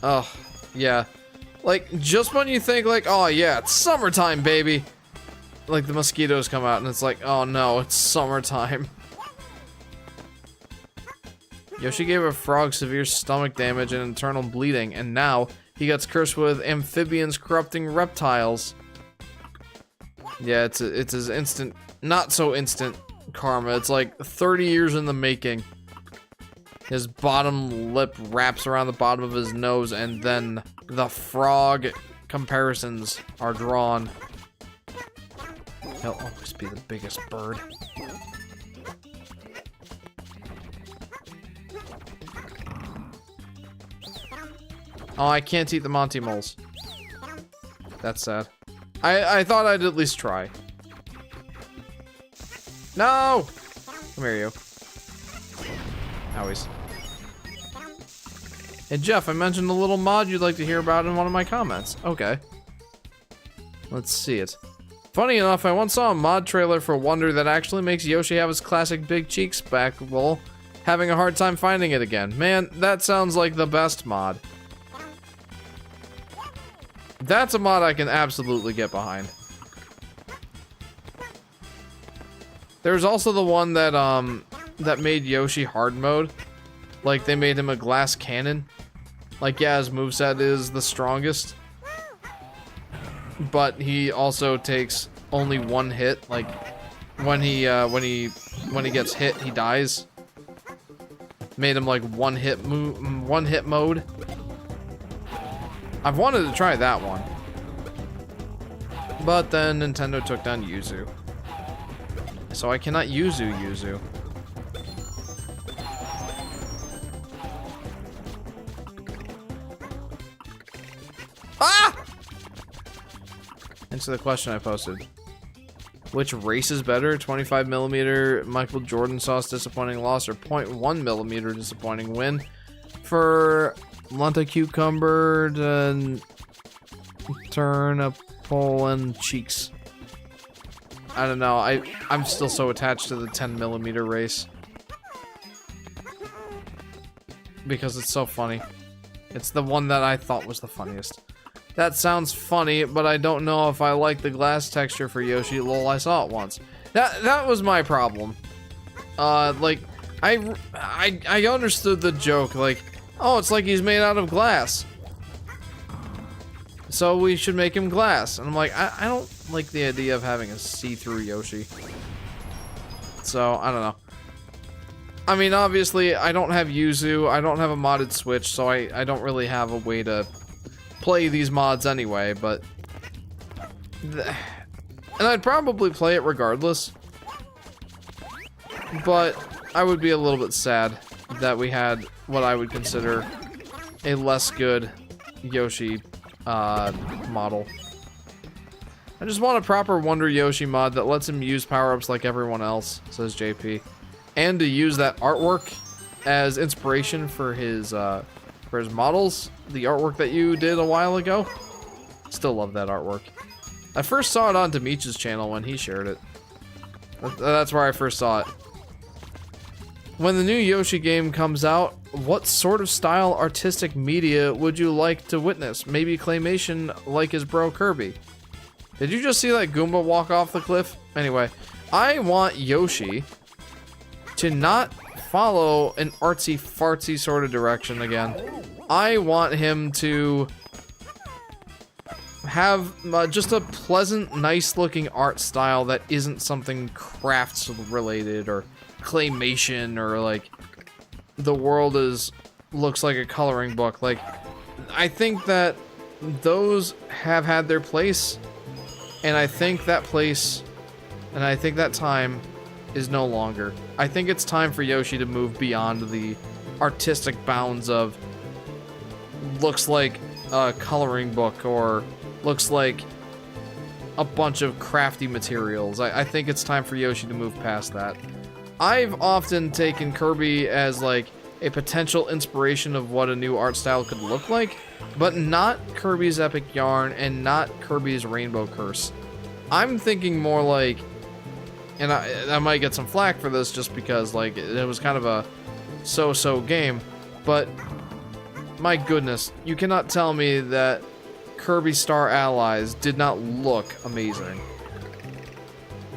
Oh, yeah. Like, just when you think, like, oh yeah, it's summertime, baby. Like, the mosquitoes come out and it's like, oh no, it's summertime. Yoshi gave a frog severe stomach damage and internal bleeding, and now he gets cursed with amphibians corrupting reptiles. Yeah, it's his instant, not so instant karma. It's like 30 years in the making. His bottom lip wraps around the bottom of his nose, and then the frog comparisons are drawn. He'll always be the biggest bird. Oh, I can't eat the Monty moles. That's sad. I thought I'd at least try. No! Come here, you. Owies. Hey, Jeff, I mentioned a little mod you'd like to hear about in one of my comments. Okay. Let's see it. Funny enough, I once saw a mod trailer for Wonder that actually makes Yoshi have his classic big cheeks back while having a hard time finding it again. Man, that sounds like the best mod. That's a mod I can absolutely get behind. There's also the one that that made Yoshi hard mode. Like, they made him a glass cannon. Like, yeah, his moveset is the strongest, but he also takes only one hit. Like, when he gets hit, he dies. Made him like one hit mode. I've wanted to try that one, but then Nintendo took down Yuzu, so I cannot Yuzu. Ah! Answer the question I posted. Which race is better? 25mm Michael Jordan Sauce disappointing loss, or 0.1mm disappointing win for Lunta Cucumber and Turnipole and Cheeks? I don't know. I'm still so attached to the 10mm race because it's so funny. It's the one that I thought was the funniest. That sounds funny, but I don't know if I like the glass texture for Yoshi. Lol, I saw it once. That was my problem. Like, I understood the joke. Like, Oh, it's like he's made out of glass. So we should make him glass. And I'm like, I don't like the idea of having a see-through Yoshi. So, I don't know. I mean, obviously, I don't have Yuzu, I don't have a modded Switch, so I don't really have a way to play these mods anyway, but... And I'd probably play it regardless. But I would be a little bit sad that we had what I would consider a less good Yoshi model. I just want a proper Wonder Yoshi mod that lets him use power-ups like everyone else, says JP. And to use that artwork as inspiration for his models, the artwork that you did a while ago. Still love that artwork. I first saw it on Demich's channel when he shared it. That's where I first saw it. When the new Yoshi game comes out, what sort of style artistic media would you like to witness? Maybe claymation like his bro Kirby. Did you just see that Goomba walk off the cliff? Anyway, I want Yoshi to not follow an artsy-fartsy sort of direction again. I want him to have just a pleasant, nice-looking art style that isn't something crafts-related or claymation or like the world looks like a coloring book. Like, I think that those have had their place, and I think that place and I think that time is no longer. I think it's time for Yoshi to move beyond the artistic bounds of looks like a coloring book or looks like a bunch of crafty materials. I think it's time for Yoshi to move past that. I've often taken Kirby as like a potential inspiration of what a new art style could look like, but not Kirby's Epic Yarn and not Kirby's Rainbow Curse. I'm thinking more like, and I might get some flack for this just because like it was kind of a so-so game, but my goodness, you cannot tell me that Kirby Star Allies did not look amazing.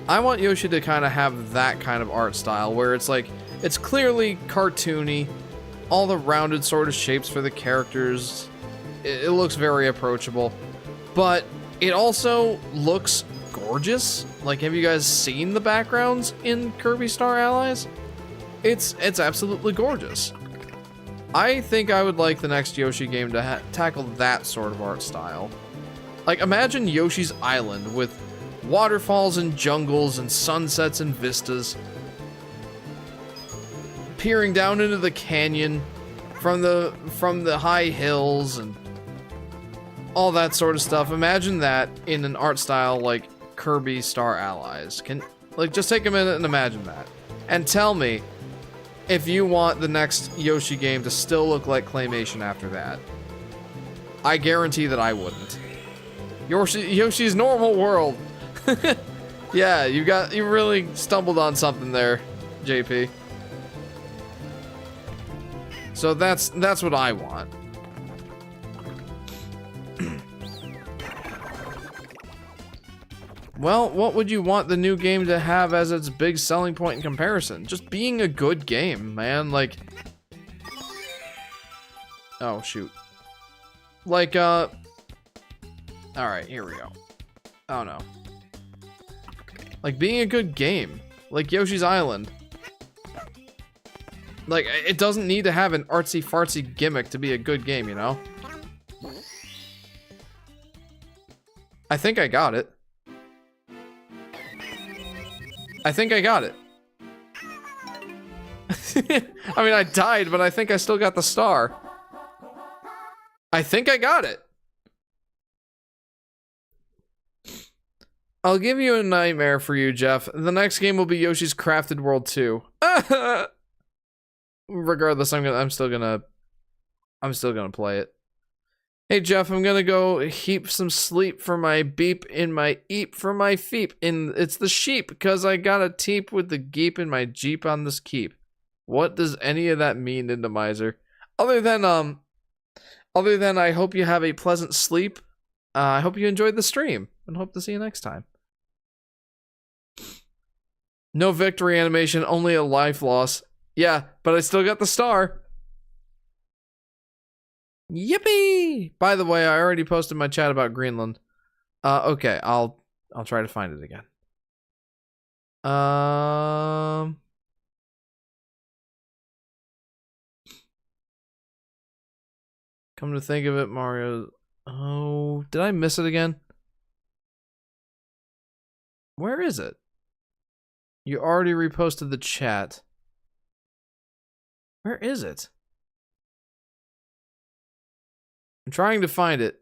I want Yoshi to kind of have that kind of art style where it's like, it's clearly cartoony, all the rounded sort of shapes for the characters, it looks very approachable, but it also looks gorgeous. Like, have you guys seen the backgrounds in Kirby Star Allies? It's absolutely gorgeous. I think I would like the next Yoshi game to tackle that sort of art style. Like, imagine Yoshi's Island with waterfalls and jungles and sunsets and vistas, peering down into the canyon from the high hills and all that sort of stuff. Imagine that in an art style like Kirby Star Allies. Just take a minute and imagine that. And tell me if you want the next Yoshi game to still look like claymation after that. I guarantee that I wouldn't. Yoshi's Normal World. Yeah, you really stumbled on something there, JP. So that's what I want. Well, what would you want the new game to have as its big selling point in comparison? Just being a good game, man. Like, oh shoot. Like, all right, here we go. Oh no. Like, being a good game. Like Yoshi's Island. Like, it doesn't need to have an artsy-fartsy gimmick to be a good game, you know? I think I got it. I think I got it. I mean, I died, but I think I still got the star. I think I got it. I'll give you a nightmare for you, Jeff. The next game will be Yoshi's Crafted World 2. Regardless, I'm still gonna play it. Hey Jeff, I'm gonna go heap some sleep for my beep in my eep for my feep. It's the sheep, cause I got a teep with the geep in my jeep on this keep. What does any of that mean, Indomizer? Other than I hope you have a pleasant sleep. I hope you enjoyed the stream and hope to see you next time. No victory animation, only a life loss. Yeah, but I still got the star. Yippee! By the way, I already posted my chat about Greenland. Okay, I'll try to find it again. Come to think of it, Mario. Oh, did I miss it again? Where is it? You already reposted the chat. Where is it? I'm trying to find it.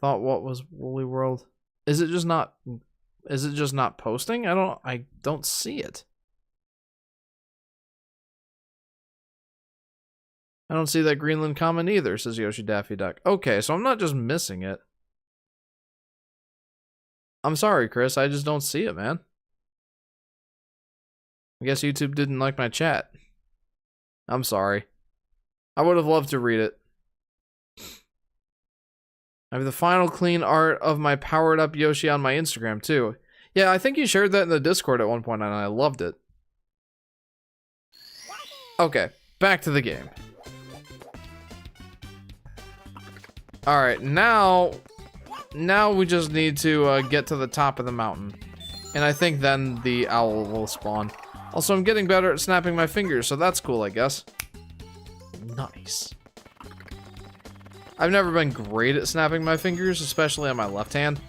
Thought what was Woolly World? Is it just not posting? I don't see it. I don't see that Greenland comment either, says Yoshi Daffy Duck. Okay, so I'm not just missing it. I'm sorry, Chris, I just don't see it, man. I guess YouTube didn't like my chat. I'm sorry. I would have loved to read it. I have the final clean art of my powered up Yoshi on my Instagram too. Yeah, I think you shared that in the Discord at one point and I loved it. Okay, back to the game. Alright, now we just need to get to the top of the mountain. And I think then the owl will spawn. Also, I'm getting better at snapping my fingers, so that's cool, I guess. Nice. I've never been great at snapping my fingers, especially on my left hand.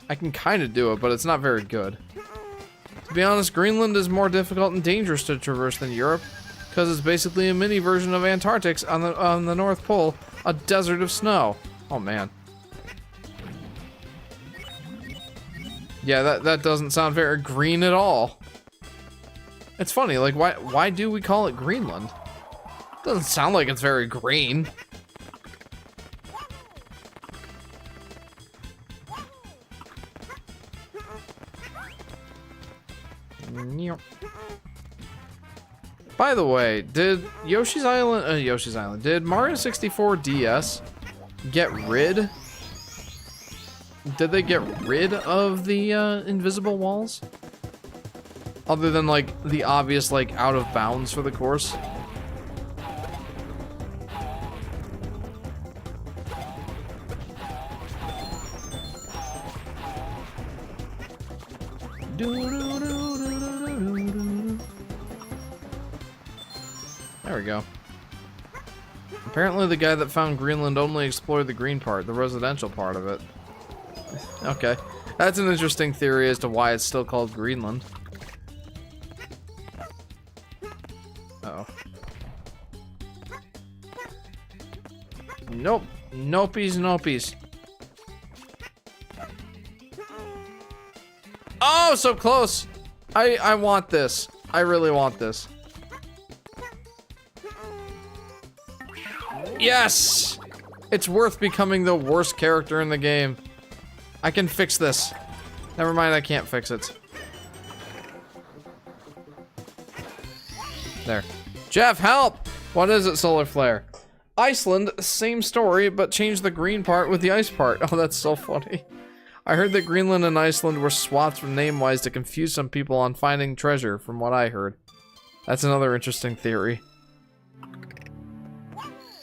I can kind of do it, but it's not very good. To be honest, Greenland is more difficult and dangerous to traverse than Europe, because it's basically a mini version of Antarctica on the North Pole, a desert of snow. Oh man. Yeah, that doesn't sound very green at all. It's funny, like why do we call it Greenland? Doesn't sound like it's very green. By the way, did Yoshi's Island, did Mario 64 DS get rid? Did they get rid of the invisible walls? Other than like the obvious like out of bounds for the course? There we go. Apparently the guy that found Greenland only explored the green part, the residential part of it. Okay. That's an interesting theory as to why it's still called Greenland. Uh-oh. Nope. Nopies, nopies. Oh, so close! I want this. I really want this. Yes! It's worth becoming the worst character in the game. I can fix this. Never mind, I can't fix it. There. Jeff, help! What is it, Solar Flare? Iceland, same story, but change the green part with the ice part. Oh, that's so funny. I heard that Greenland and Iceland were swapped name-wise to confuse some people on finding treasure, from what I heard. That's another interesting theory.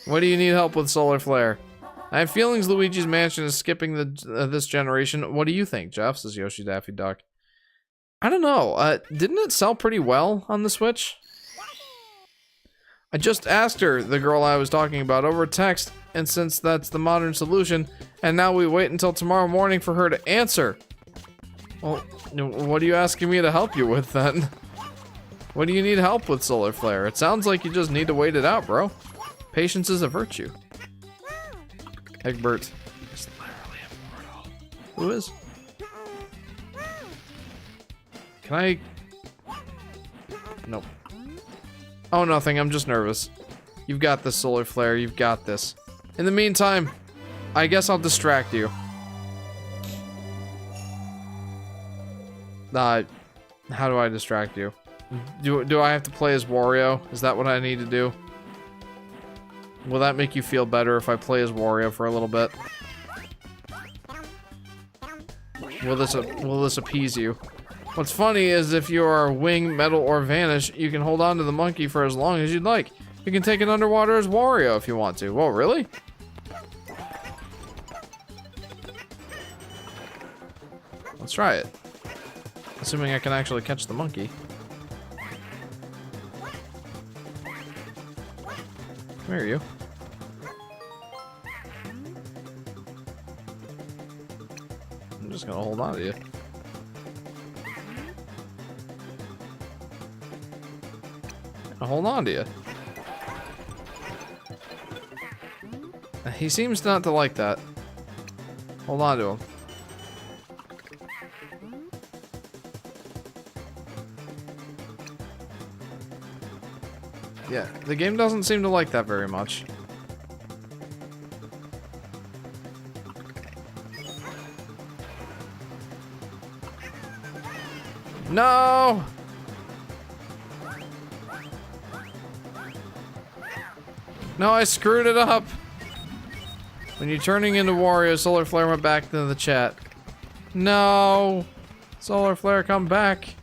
What do you need help with, Solar Flare? I have feelings Luigi's Mansion is skipping this generation. What do you think, Jeff? Says Yoshi Daffy Duck. I don't know. Didn't it sell pretty well on the Switch? I just asked her, the girl I was talking about, over text, and since that's the modern solution, and now we wait until tomorrow morning for her to answer. Well, what are you asking me to help you with then? What do you need help with, Solar Flare? It sounds like you just need to wait it out, bro. Patience is a virtue. Egbert is literally immortal. Who is? Can I? Nope. Oh, nothing. I'm just nervous. You've got this, Solar Flare. You've got this. In the meantime, I guess I'll distract you. How do I distract you? Do I have to play as Wario? Is that what I need to do? Will that make you feel better if I play as Wario for a little bit? Will this appease you? What's funny is if you are wing, metal, or vanish, you can hold on to the monkey for as long as you'd like. You can take it underwater as Wario if you want to. Whoa, really? Let's try it. Assuming I can actually catch the monkey. Come here, you. I'm just gonna hold on to you. I'll hold on to you. He seems not to like that. Hold on to him. Yeah, the game doesn't seem to like that very much. No! No, I screwed it up. When you're turning into Wario, Solar Flare went back into the chat. No! Solar Flare, come back.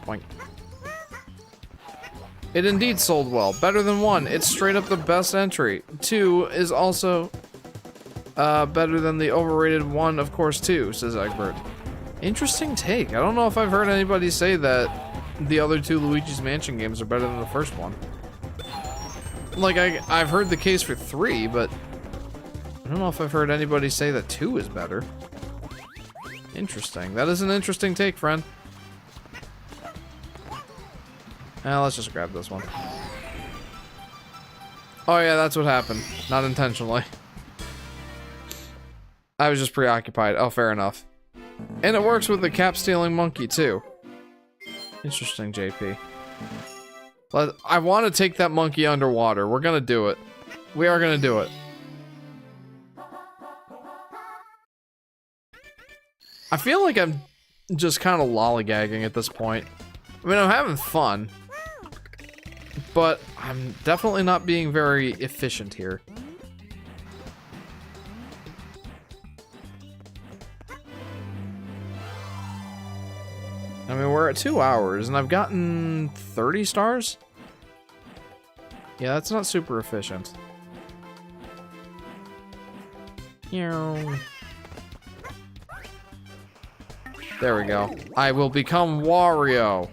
Boink. It indeed sold well. Better than 1. It's straight up the best entry. 2 is also better than the overrated 1, of course, too, says Egbert. Interesting take. I don't know if I've heard anybody say that the other 2 Luigi's Mansion games are better than the first one. Like, I've heard the case for 3, but I don't know if I've heard anybody say that 2 is better. Interesting. That is an interesting take, friend. Let's just grab this one. Oh yeah, that's what happened. Not intentionally. I was just preoccupied. Oh, fair enough. And it works with the cap-stealing monkey, too. Interesting, JP. But I want to take that monkey underwater. We're gonna do it. We are gonna do it. I feel like I'm just kind of lollygagging at this point. I mean, I'm having fun. But I'm definitely not being very efficient here. I mean, we're at 2 hours, and I've gotten 30 stars? Yeah, that's not super efficient. There we go. I will become Wario.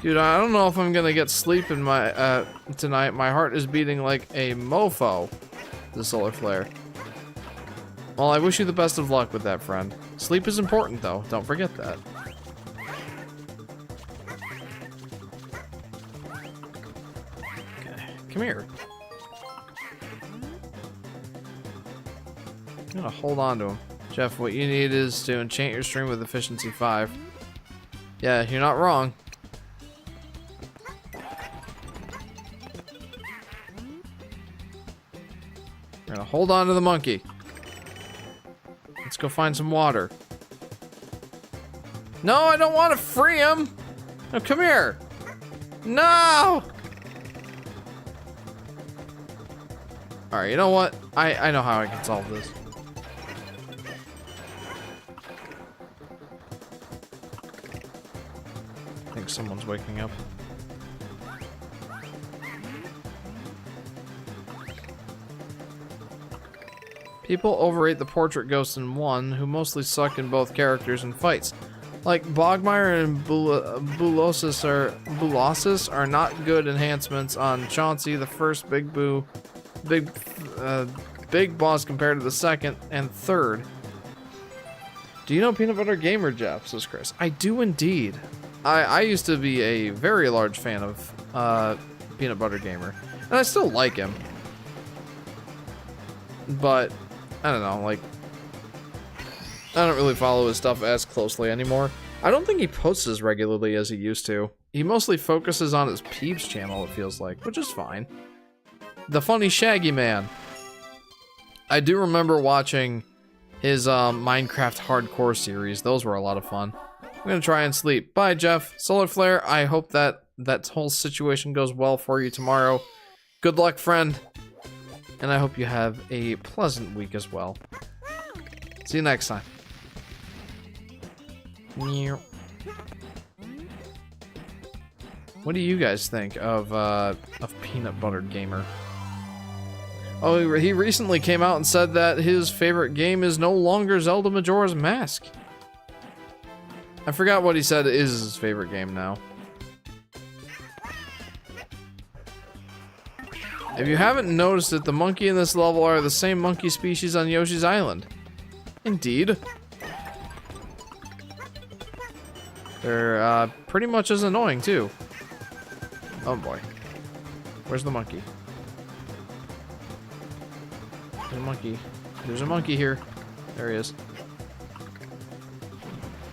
Dude, I don't know if I'm gonna get sleep in my, tonight. My heart is beating like a mofo. The Solar Flare. Well, I wish you the best of luck with that, friend. Sleep is important, though. Don't forget that. Okay, come here. I'm gonna hold on to him. Jeff, what you need is to enchant your stream with efficiency 5. Yeah, you're not wrong. We're gonna hold on to the monkey. Let's go find some water. No, I don't want to free him. No, come here. No. All right, you know what? I know how I can solve this. I think someone's waking up. People overrate the portrait ghosts in 1, who mostly suck in both characters and fights. Like, Bogmire and Bulossus are not good enhancements on Chauncey, the first big boss compared to the second and third. Do you know Peanut Butter Gamer, Jeff? Says Chris. I do indeed. I used to be a very large fan of Peanut Butter Gamer. And I still like him. But I don't know, like, I don't really follow his stuff as closely anymore. I don't think he posts as regularly as he used to. He mostly focuses on his Peeps channel, it feels like, which is fine. The Funny Shaggy Man. I do remember watching his Minecraft Hardcore series. Those were a lot of fun. I'm gonna try and sleep. Bye, Jeff. Solar Flare, I hope that whole situation goes well for you tomorrow. Good luck, friend. and I hope you have a pleasant week as well. See you next time. What do you guys think of Peanut Butter Gamer? Oh, he recently came out and said that his favorite game is no longer Zelda Majora's Mask. I forgot what he said is his favorite game now. If you haven't noticed it, the monkey in this level are the same monkey species on Yoshi's Island. Indeed. They're pretty much as annoying too. Oh boy. Where's the monkey? There's a monkey. There's a monkey here. There he is.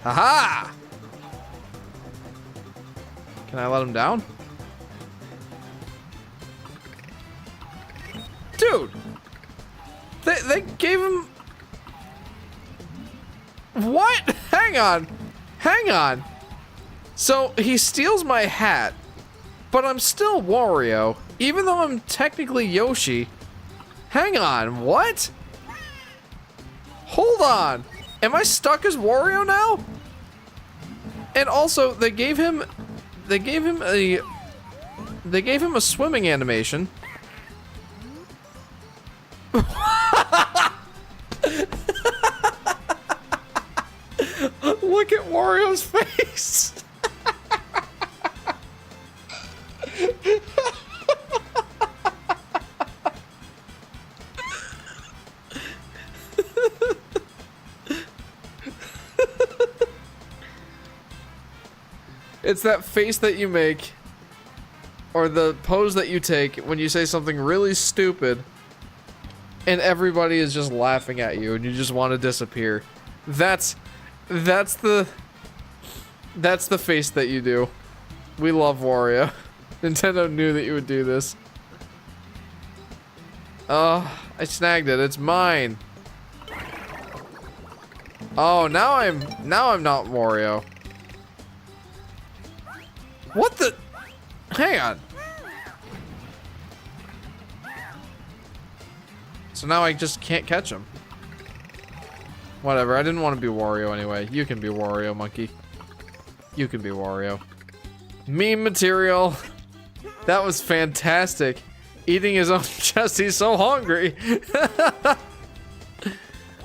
Haha! Can I let him down? Dude! They gave him... What? Hang on. Hang on. So, he steals my hat, but I'm still Wario, even though I'm technically Yoshi. Hang on, what? Hold on. Am I stuck as Wario now? And also, they gave him a swimming animation. Look at Wario's face. It's that face that you make, or the pose that you take when you say something really stupid, and everybody is just laughing at you, and you just want to disappear. That's the face that you do. We love Wario. Nintendo knew that you would do this. Oh, I snagged it. It's mine. Oh, now I'm not Wario. What the? Hang on. So now I just can't catch him. Whatever, I didn't want to be Wario anyway. You can be Wario, monkey. You can be Wario. Meme material. That was fantastic. Eating his own chest, he's so hungry.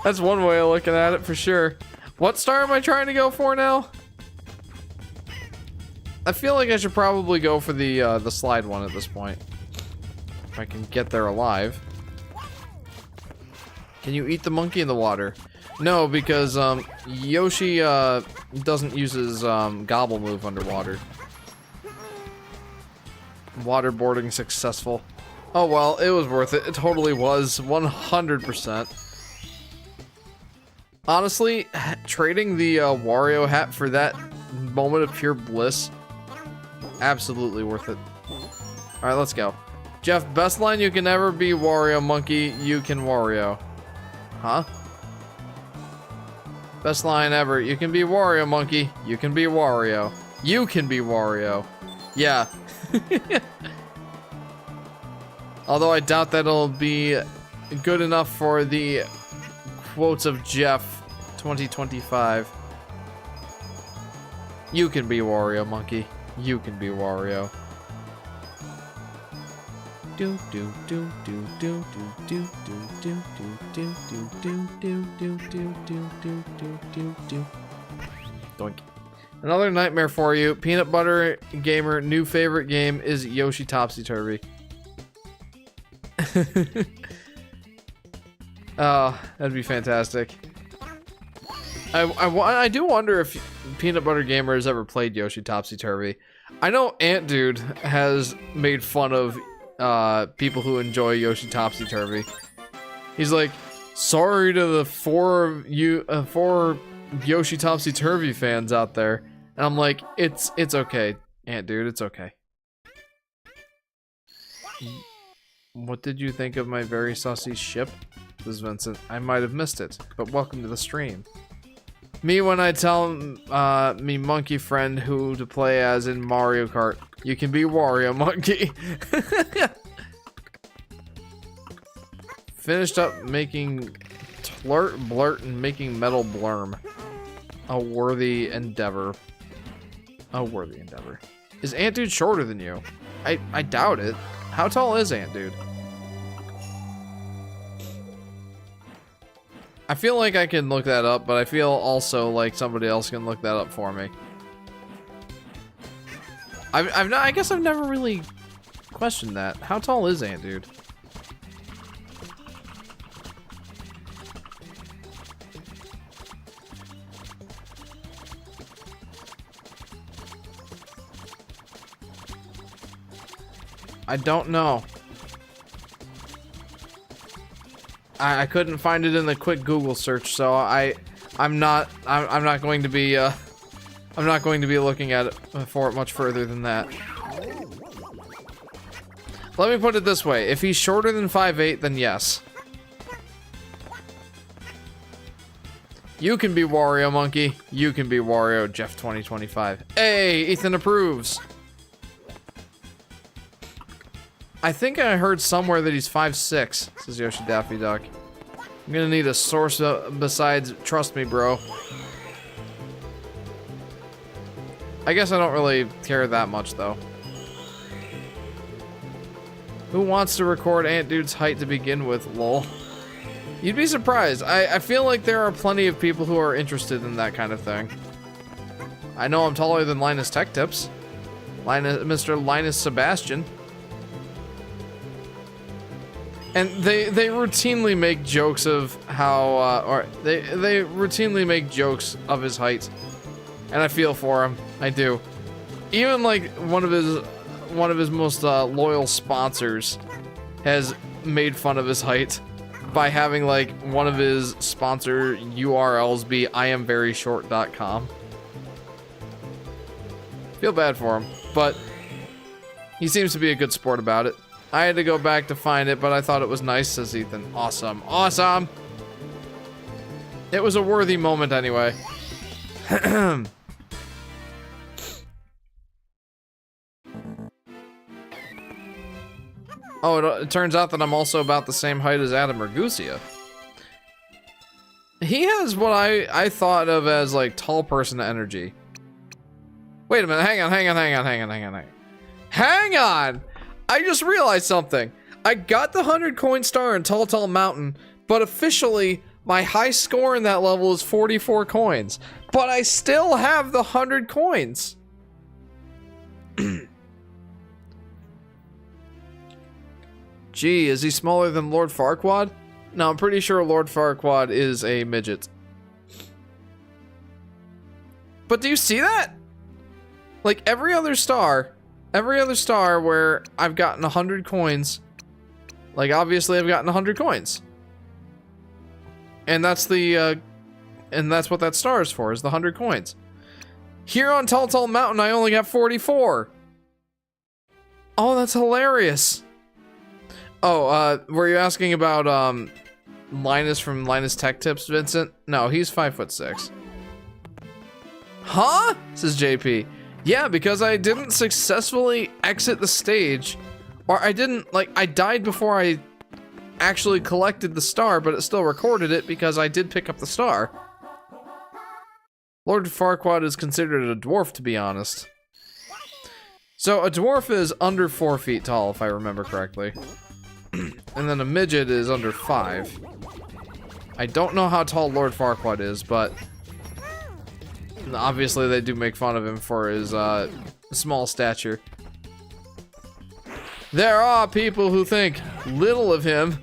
That's one way of looking at it for sure. What star am I trying to go for now? I feel like I should probably go for the slide one at this point. If I can get there alive. Can you eat the monkey in the water? No, because Yoshi doesn't use his gobble move underwater. Waterboarding successful. Oh well, it was worth it. It totally was. 100%. Honestly, trading the Wario hat for that moment of pure bliss, absolutely worth it. Alright, let's go. Jeff, best line you can ever be Wario, monkey. You can Wario. Huh? Best line ever. You can be Wario, monkey. You can be Wario. You can be Wario. Yeah. Although I doubt that'll be good enough for the quotes of Jeff 2025. You can be Wario, monkey. You can be Wario. Do do do do do do do do do do do do do do do do do do do. Doink. Another nightmare for you. Peanut Butter Gamer, new favorite game is Yoshi Topsy-Turvy. Oh, that'd be fantastic. I do wonder if Peanut Butter Gamer has ever played Yoshi Topsy-Turvy. I know Ant Dude has made fun of people who enjoy Yoshi Topsy-Turvy. He's like, sorry to the four Yoshi Topsy-Turvy fans out there. And I'm like, it's okay, Ant Dude, it's okay. What did you think of my very saucy ship? This is Vincent. I might have missed it, but welcome to the stream. Me when I tell me monkey friend who to play as in Mario Kart. You can be Wario, monkey. Finished up making blurt and making metal blurm. A worthy endeavor. A worthy endeavor. Is Ant Dude shorter than you? I doubt it. How tall is Ant Dude? I feel like I can look that up, but I feel also like somebody else can look that up for me. I guess I've never really questioned that. How tall is Ant Dude? I don't know. I couldn't find it in the quick Google search, so I'm not going to be I'm not going to be looking at it for it much further than that. Let me put it this way: if he's shorter than 5'8", then yes. You can be Wario Monkey. You can be Wario Jeff 2025. Hey, Ethan approves. I think I heard somewhere that he's 5'6", says Yoshi Daffy Duck. I'm gonna need a source besides trust me, bro. I guess I don't really care that much, though. Who wants to record Ant Dude's height to begin with, lol? You'd be surprised. I feel like there are plenty of people who are interested in that kind of thing. I know I'm taller than Linus Tech Tips. Mr. Linus Sebastian. And they routinely make jokes of how, they routinely make jokes of his height. And I feel for him. I do. Even like one of his most loyal sponsors has made fun of his height by having like one of his sponsor URLs be IamVeryShort.com. Feel bad for him, but he seems to be a good sport about it. I had to go back to find it, but I thought it was nice, says Ethan. Awesome. Awesome! It was a worthy moment anyway. Oh, it turns out that I'm also about the same height as Adam Ragusia. He has what I thought of as, like, tall person energy. Wait a minute, hang on. Hang on! I just realized something. I got the 100 coin star in Tall Mountain, but officially, my high score in that level is 44 coins. But I still have the 100 coins. Gee, is he smaller than Lord Farquaad? No, I'm pretty sure Lord Farquaad is a midget. But do you see that? Like every other star where I've gotten 100 coins, like obviously I've gotten 100 coins. And that's the, and that's what that star is for, is the 100 coins. Here on Tall Mountain, I only got 44. Oh, that's hilarious. Oh, were you asking about, Linus from Linus Tech Tips, Vincent? No, he's 5'6". Huh? Says JP. Yeah, because I didn't successfully exit the stage, or I didn't, like, I died before I actually collected the star, but it still recorded it because I did pick up the star. Lord Farquaad is considered a dwarf, to be honest. So a dwarf is under 4 feet tall, if I remember correctly. And then a midget is under 5. I don't know how tall Lord Farquaad is, but obviously they do make fun of him for his small stature. There are people who think little of him.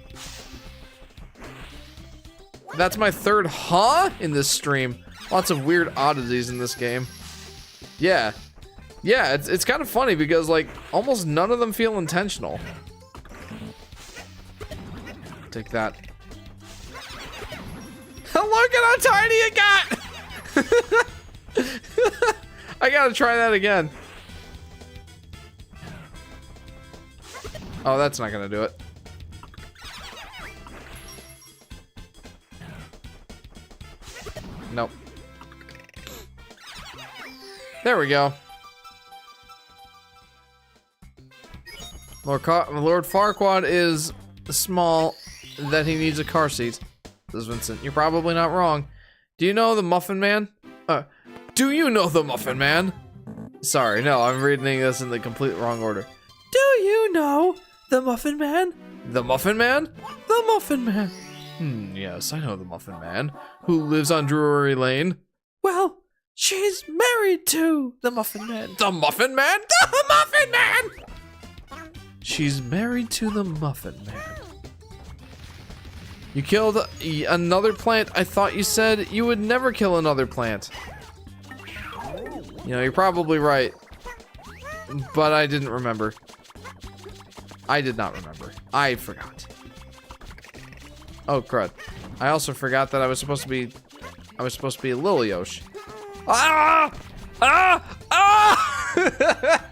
That's my third huh in this stream. Lots of weird oddities in this game. Yeah. Yeah, it's kind of funny because, like, almost none of them feel intentional. Take that. Look at how tiny it got! I gotta try that again. Oh, that's not gonna do it. Nope. There we go. Lord Farquaad is small that he needs a car seat, says Vincent. You're probably not wrong. Do you know the Muffin Man? Do you know the Muffin Man? Sorry, no, I'm reading this in the complete wrong order. Do you know the Muffin Man? The Muffin Man? The Muffin Man. Yes, I know the Muffin Man. Who lives on Drury Lane? Well, she's married to the Muffin Man. The Muffin Man? The Muffin Man! She's married to the Muffin Man. You killed another plant. I thought you said you would never kill another plant. You know, you're probably right. But I didn't remember. I did not remember. I forgot. Oh, crud. I also forgot that I was supposed to be a Lily Yoshi. Ah! Ah! Ah!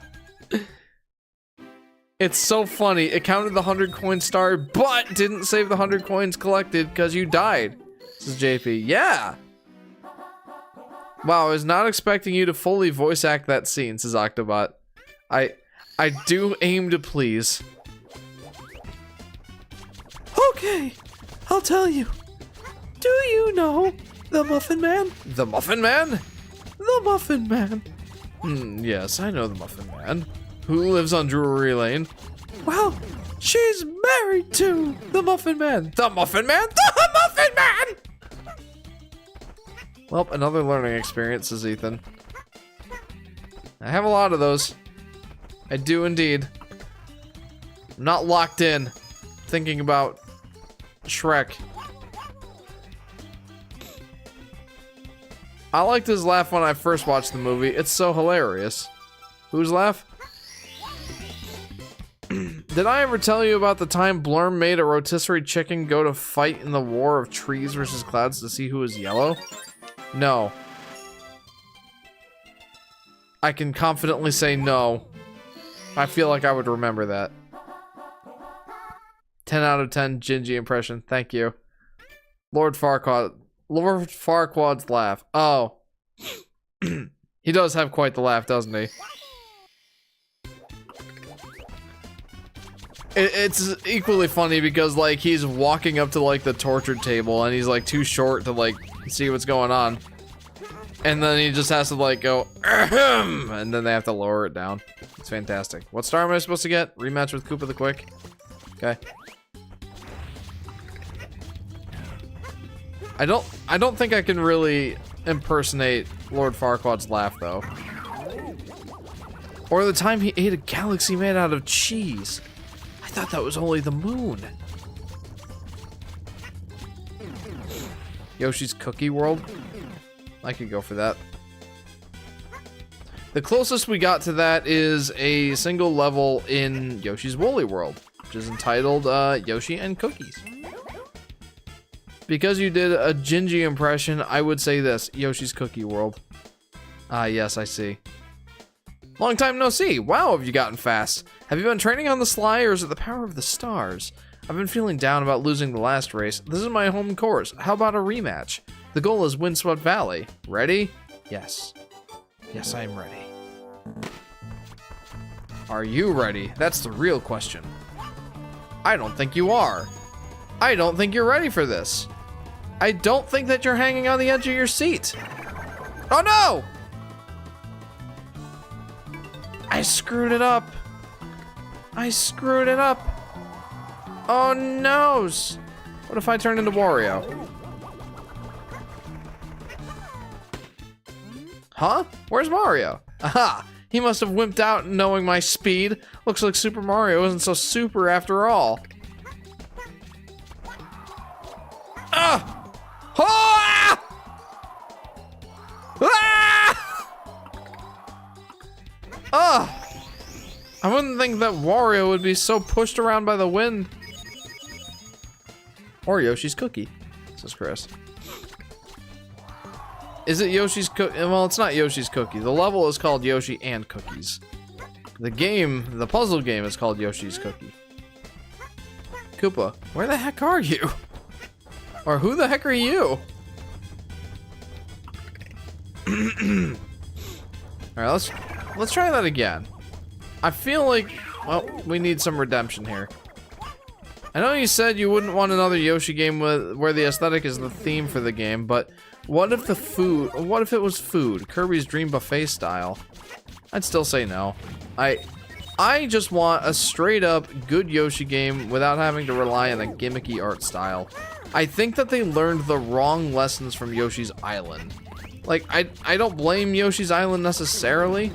It's so funny. It counted the 100 coin star, but didn't save the 100 coins collected because you died. This is JP. Yeah. Wow, I was not expecting you to fully voice act that scene, says Octobot. I do aim to please. Okay, I'll tell you. Do you know the Muffin Man? The Muffin Man? The Muffin Man. Yes, I know the Muffin Man. Who lives on Drury Lane? Well, she's married to the Muffin Man. The Muffin Man? The Muffin Man! Well, another learning experience, says Ethan. I have a lot of those. I do indeed. I'm not locked in, thinking about Shrek. I liked his laugh when I first watched the movie. It's so hilarious. Whose laugh? Did I ever tell you about the time Blurm made a rotisserie chicken go to fight in the war of trees versus clouds to see who was yellow? No. I can confidently say no. I feel like I would remember that. 10 out of 10 Gingy impression. Thank you. Lord Farquaad's laugh. Oh. He does have quite the laugh, doesn't he? It's equally funny because, like, he's walking up to, like, the torture table and he's, like, too short to, like, see what's going on. And then he just has to, like, go, ahem, and then they have to lower it down. It's fantastic. What star am I supposed to get? Rematch with Koopa the Quick? Okay. I don't think I can really impersonate Lord Farquaad's laugh, though. Or the time he ate a galaxy made out of cheese. I thought that was only the moon. Yoshi's Cookie World? I could go for that. The closest we got to that is a single level in Yoshi's Woolly World, which is entitled Yoshi and Cookies. Because you did a Gingy impression, I would say this, Yoshi's Cookie World. Ah, yes, I see. Long time no see. Wow, have you gotten fast? Have you been training on the sly, or is it the power of the stars? I've been feeling down about losing the last race. This is my home course. How about a rematch? The goal is Windswept Valley. Ready? Yes. Yes, I am ready. Are you ready? That's the real question. I don't think you are. I don't think you're ready for this. I don't think that you're hanging on the edge of your seat. Oh no! I screwed it up. I screwed it up. Oh noes. What if I turn into Wario? Huh? Where's Mario? Aha! He must have wimped out knowing my speed. Looks like Super Mario isn't so super after all. Ah! Ah! Ah! Ah! I wouldn't think that Wario would be so pushed around by the wind. Or Yoshi's Cookie, says Chris. Is it Yoshi's Cookie? Well, it's not Yoshi's Cookie. The level is called Yoshi and Cookies. The game, the puzzle game, is called Yoshi's Cookie. Koopa, where the heck are you? Or who the heck are you? Alright, let's try that again. I feel like, well, we need some redemption here. I know you said you wouldn't want another Yoshi game where the aesthetic is the theme for the game, but what if it was food? Kirby's Dream Buffet style? I'd still say no. I just want a straight up good Yoshi game without having to rely on a gimmicky art style. I think that they learned the wrong lessons from Yoshi's Island. Like, I don't blame Yoshi's Island necessarily,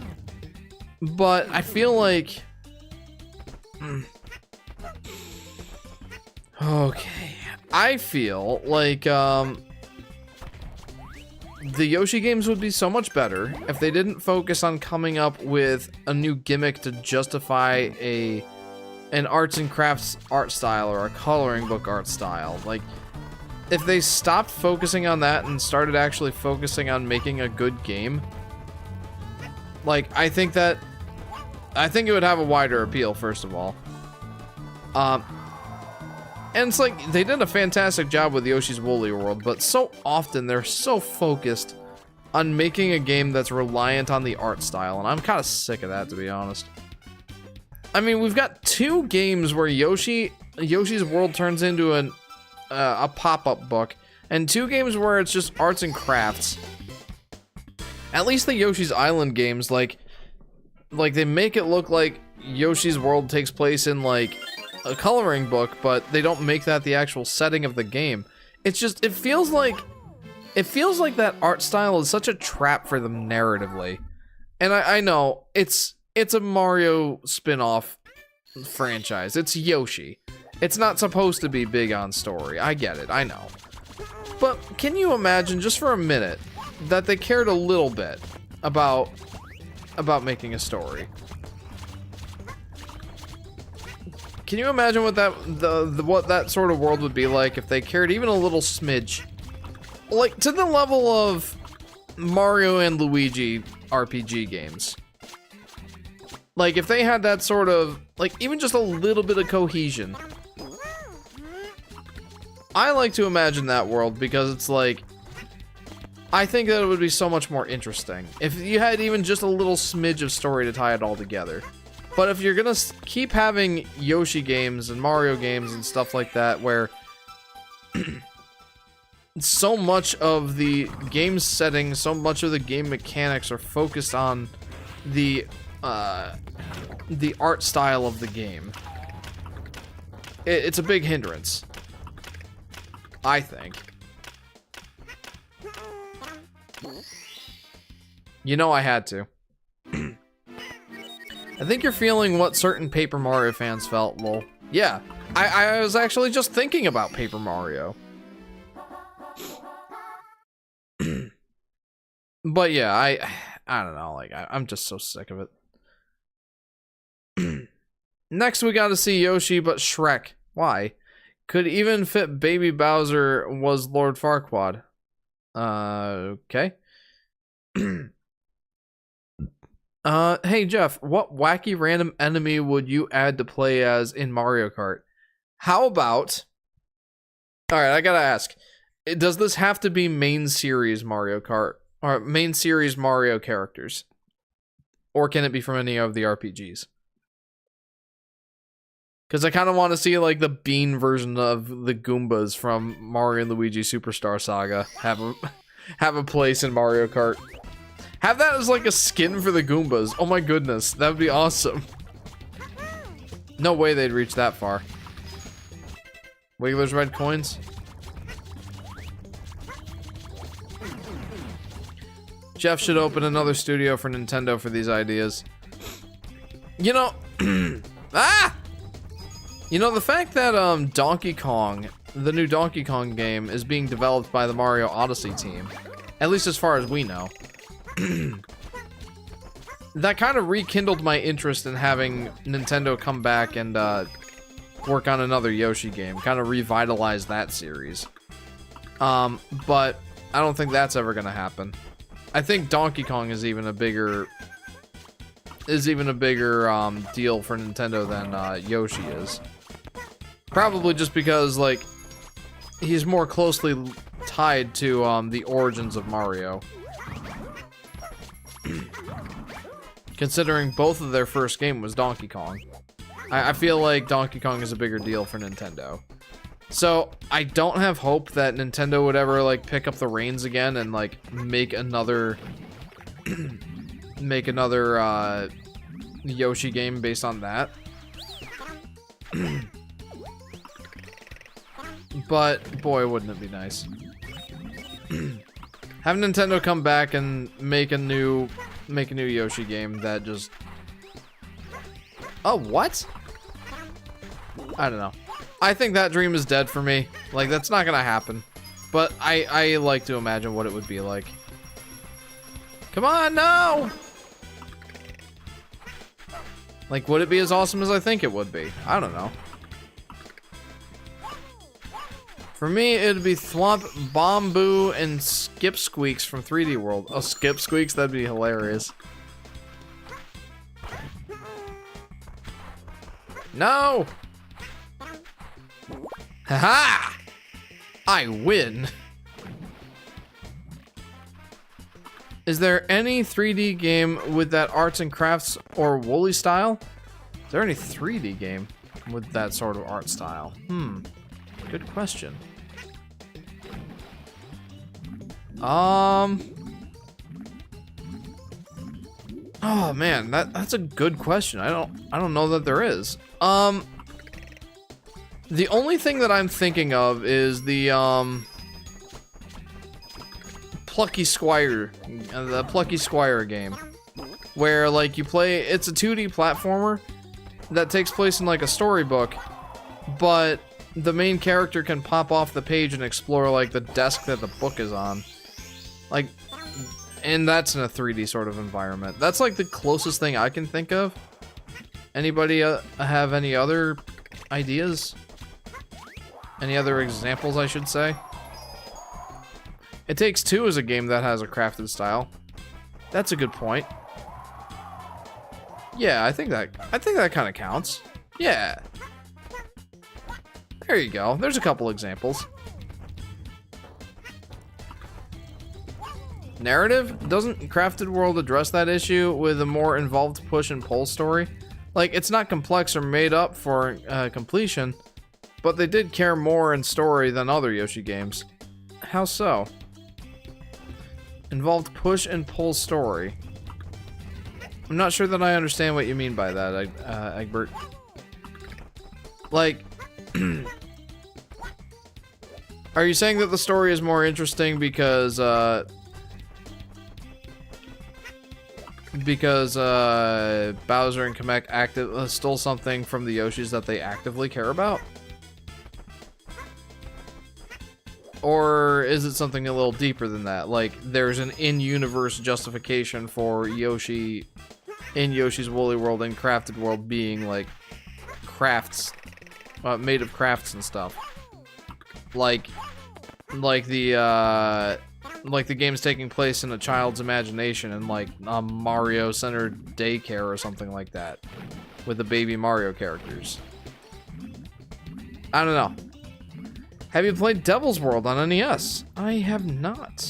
but I feel like... Okay. I feel like, the Yoshi games would be so much better if they didn't focus on coming up with a new gimmick to justify an arts and crafts art style or a coloring book art style. Like, if they stopped focusing on that and started actually focusing on making a good game, like, I think it would have a wider appeal, first of all. And it's like, they did a fantastic job with Yoshi's Woolly World, but so often they're so focused on making a game that's reliant on the art style, and I'm kind of sick of that, to be honest. I mean, we've got 2 games where Yoshi's World turns into a pop-up book, and 2 games where it's just arts and crafts. At least the Yoshi's Island games, like they make it look like Yoshi's World takes place in, like, a coloring book, but they don't make that the actual setting of the game. It's just, it feels like that art style is such a trap for them narratively. And I know, it's a Mario spin-off franchise. It's Yoshi. It's not supposed to be big on story. I get it, I know. But can you imagine, just for a minute, that they cared a little bit about making a story? Can you imagine what that sort of world would be like if they cared even a little smidge? Like, to the level of Mario and Luigi RPG games. Like, if they had that sort of, like, even just a little bit of cohesion. I like to imagine that world because it's like, I think that it would be so much more interesting if you had even just a little smidge of story to tie it all together. But if you're gonna keep having Yoshi games and Mario games and stuff like that, where so much of the game setting, so much of the game mechanics are focused on the art style of the game, it's a big hindrance, I think. You know I had to. I think you're feeling what certain Paper Mario fans felt, lol. Yeah, I was actually just thinking about Paper Mario. But yeah, I don't know, like, I'm just so sick of it. Next we gotta see Yoshi, but Shrek. Why? Could even fit Baby Bowser was Lord Farquaad. Okay. Hey Jeff, what wacky random enemy would you add to play as in Mario Kart? How about... Alright, I gotta ask. Does this have to be main series Mario Kart? Or main series Mario characters? Or can it be from any of the RPGs? Because I kind of want to see, like, the bean version of the Goombas from Mario and Luigi Superstar Saga have a place in Mario Kart. Have that as, like, a skin for the Goombas. Oh my goodness, that would be awesome. No way they'd reach that far. Wiggler's red coins? Jeff should open another studio for Nintendo for these ideas. You know... You know, the fact that, Donkey Kong, the new Donkey Kong game, is being developed by the Mario Odyssey team, at least as far as we know, that kind of rekindled my interest in having Nintendo come back and work on another Yoshi game, kind of revitalize that series. But I don't think that's ever gonna happen. I think Donkey Kong is even a bigger deal for Nintendo than Yoshi is. Probably just because, like, he's more closely tied to the origins of Mario. Considering both of their first game was Donkey Kong. I feel like Donkey Kong is a bigger deal for Nintendo. So I don't have hope that Nintendo would ever like pick up the reins again and like make another Yoshi game based on that. But boy, wouldn't it be nice. Have Nintendo come back and make a new Yoshi game that just... Oh, what? I don't know. I think that dream is dead for me. Like, that's not gonna happen. But I like to imagine what it would be like. Come on, no! Like, would it be as awesome as I think it would be? I don't know. For me, it'd be Thwomp, Bomboo, and Skip Squeaks from 3D World. Oh, Skip Squeaks? That'd be hilarious. No! Haha! I win. Is there any 3D game with that arts and crafts or Wooly style? Is there any 3D game with that sort of art style? Good question. Oh man, that's a good question. I don't know that there is. The only thing that I'm thinking of is the Plucky Squire game, where like you play. It's a 2D platformer that takes place in like a storybook, but the main character can pop off the page and explore like the desk that the book is on, like, and that's in a 3D sort of environment. That's like the closest thing I can think of. Anybody have any other ideas? Any other examples, I should say? It Takes Two is a game that has a crafted style. That's a good point. Yeah, I think that kind of counts. Yeah. There you go. There's a couple examples. Narrative? Doesn't Crafted World address that issue with a more involved push and pull story? Like, it's not complex or made up for completion, but they did care more in story than other Yoshi games. How so? Involved push and pull story. I'm not sure that I understand what you mean by that, Egbert. Like, are you saying that the story is more interesting because Bowser and Kamek stole something from the Yoshis that they actively care about? Or is it something a little deeper than that? Like, there's an in-universe justification for Yoshi in Yoshi's Woolly World and Crafted World being, like, crafts, made of crafts and stuff. Like the game's taking place in a child's imagination and, like, a Mario-centered daycare or something like that. With the baby Mario characters. I don't know. Have you played Devil's World on NES? I have not.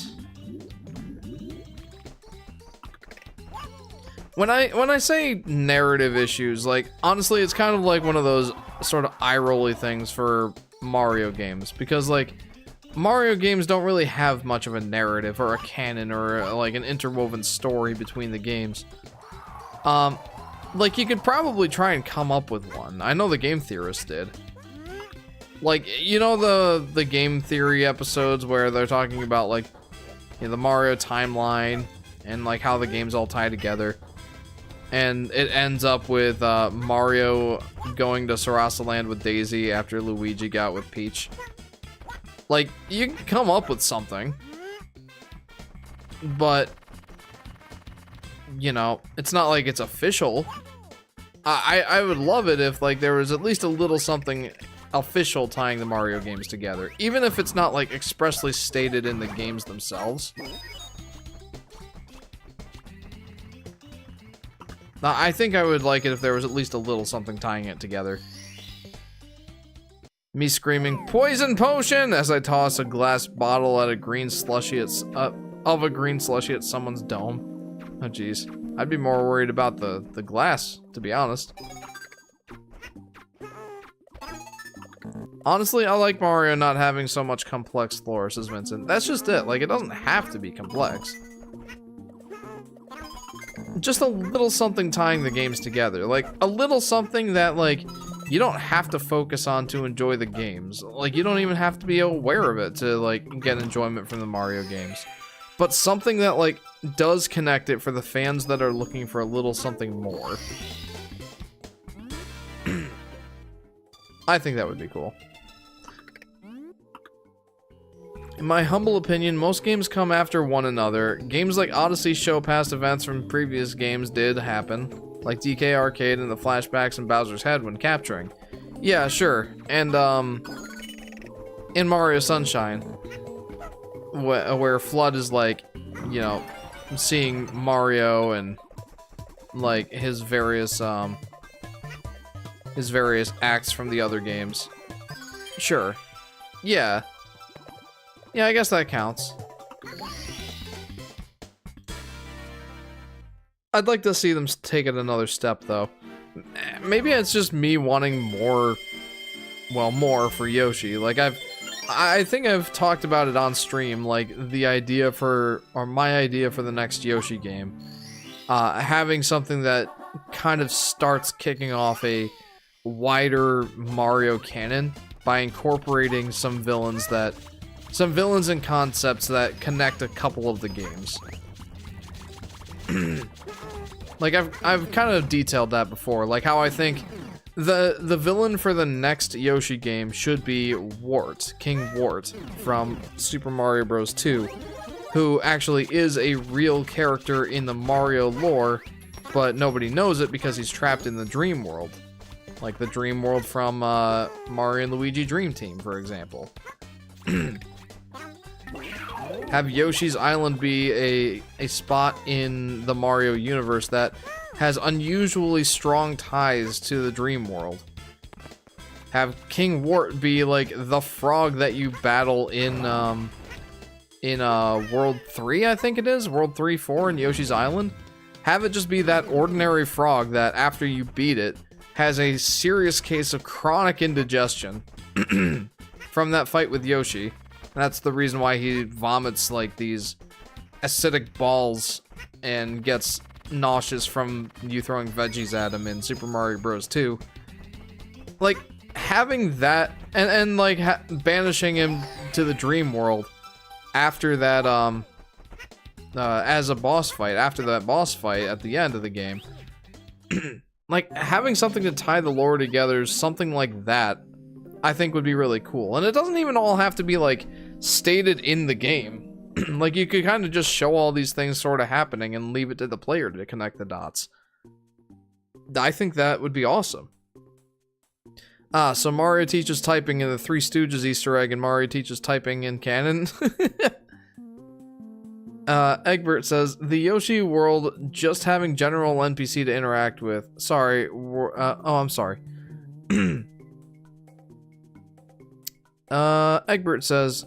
When I say narrative issues, like, honestly, it's kind of like one of those sort of eye-rolly things for Mario games, because, like, Mario games don't really have much of a narrative or a canon or like an interwoven story between the games. Like, you could probably try and come up with one. I know the Game Theorists did. Like, you know the game theory episodes where they're talking about, like, you know, the Mario timeline and, like, how the games all tie together. And it ends up with Mario going to Sarasa Land with Daisy after Luigi got with Peach. Like, you can come up with something. But, you know, it's not like it's official. I would love it if, like, there was at least a little something official tying the Mario games together, even if it's not like expressly stated in the games themselves. I think I would like it if there was at least a little something tying it together. Me screaming poison potion as I toss a glass bottle at a green slushy at someone's dome. Oh jeez, I'd be more worried about the glass, to be honest. Honestly, I like Mario not having so much complex lore, says Vincent. That's just it. Like, it doesn't have to be complex. Just a little something tying the games together. Like, a little something that, like, you don't have to focus on to enjoy the games. Like, you don't even have to be aware of it to, like, get enjoyment from the Mario games. But something that, like, does connect it for the fans that are looking for a little something more. I think that would be cool. In my humble opinion, most games come after one another. Games like Odyssey show past events from previous games did happen, like DK Arcade and the flashbacks in Bowser's head when capturing. Yeah, sure. And, in Mario Sunshine, where Flood is like, you know, seeing Mario and, like, his various acts from the other games. Sure. Yeah. Yeah, I guess that counts. I'd like to see them take it another step, though. Maybe it's just me wanting more, well, more for Yoshi. Like, I think I've talked about it on stream, like, the idea for, or my idea for the next Yoshi game. Having something that kind of starts kicking off a wider Mario canon by incorporating some villains and concepts that connect a couple of the games. Like, I've kind of detailed that before, like how I think the villain for the next Yoshi game should be Wart, King Wart from Super Mario Bros. 2, who actually is a real character in the Mario lore, but nobody knows it because he's trapped in the Dream World. Like the Dream World from Mario and Luigi Dream Team, for example. Have Yoshi's Island be a spot in the Mario universe that has unusually strong ties to the Dream World. Have King Wart be like the frog that you battle in World 3, I think it is? World 3, 4 in Yoshi's Island? Have it just be that ordinary frog that after you beat it has a serious case of chronic indigestion from that fight with Yoshi. That's the reason why he vomits like these acidic balls and gets nauseous from you throwing veggies at him in Super Mario Bros. 2. Like, having that, and like, banishing him to the Dream World after that, as a boss fight, after that boss fight at the end of the game. Like, having something to tie the lore together, something like that, I think would be really cool. And it doesn't even all have to be, like, stated in the game. Like, you could kind of just show all these things sort of happening and leave it to the player to connect the dots. I think that would be awesome. So Mario teaches typing in the Three Stooges Easter egg, and Mario teaches typing in canon. Egbert says, the Yoshi world just having general NPC to interact with. Sorry, I'm sorry. Egbert says,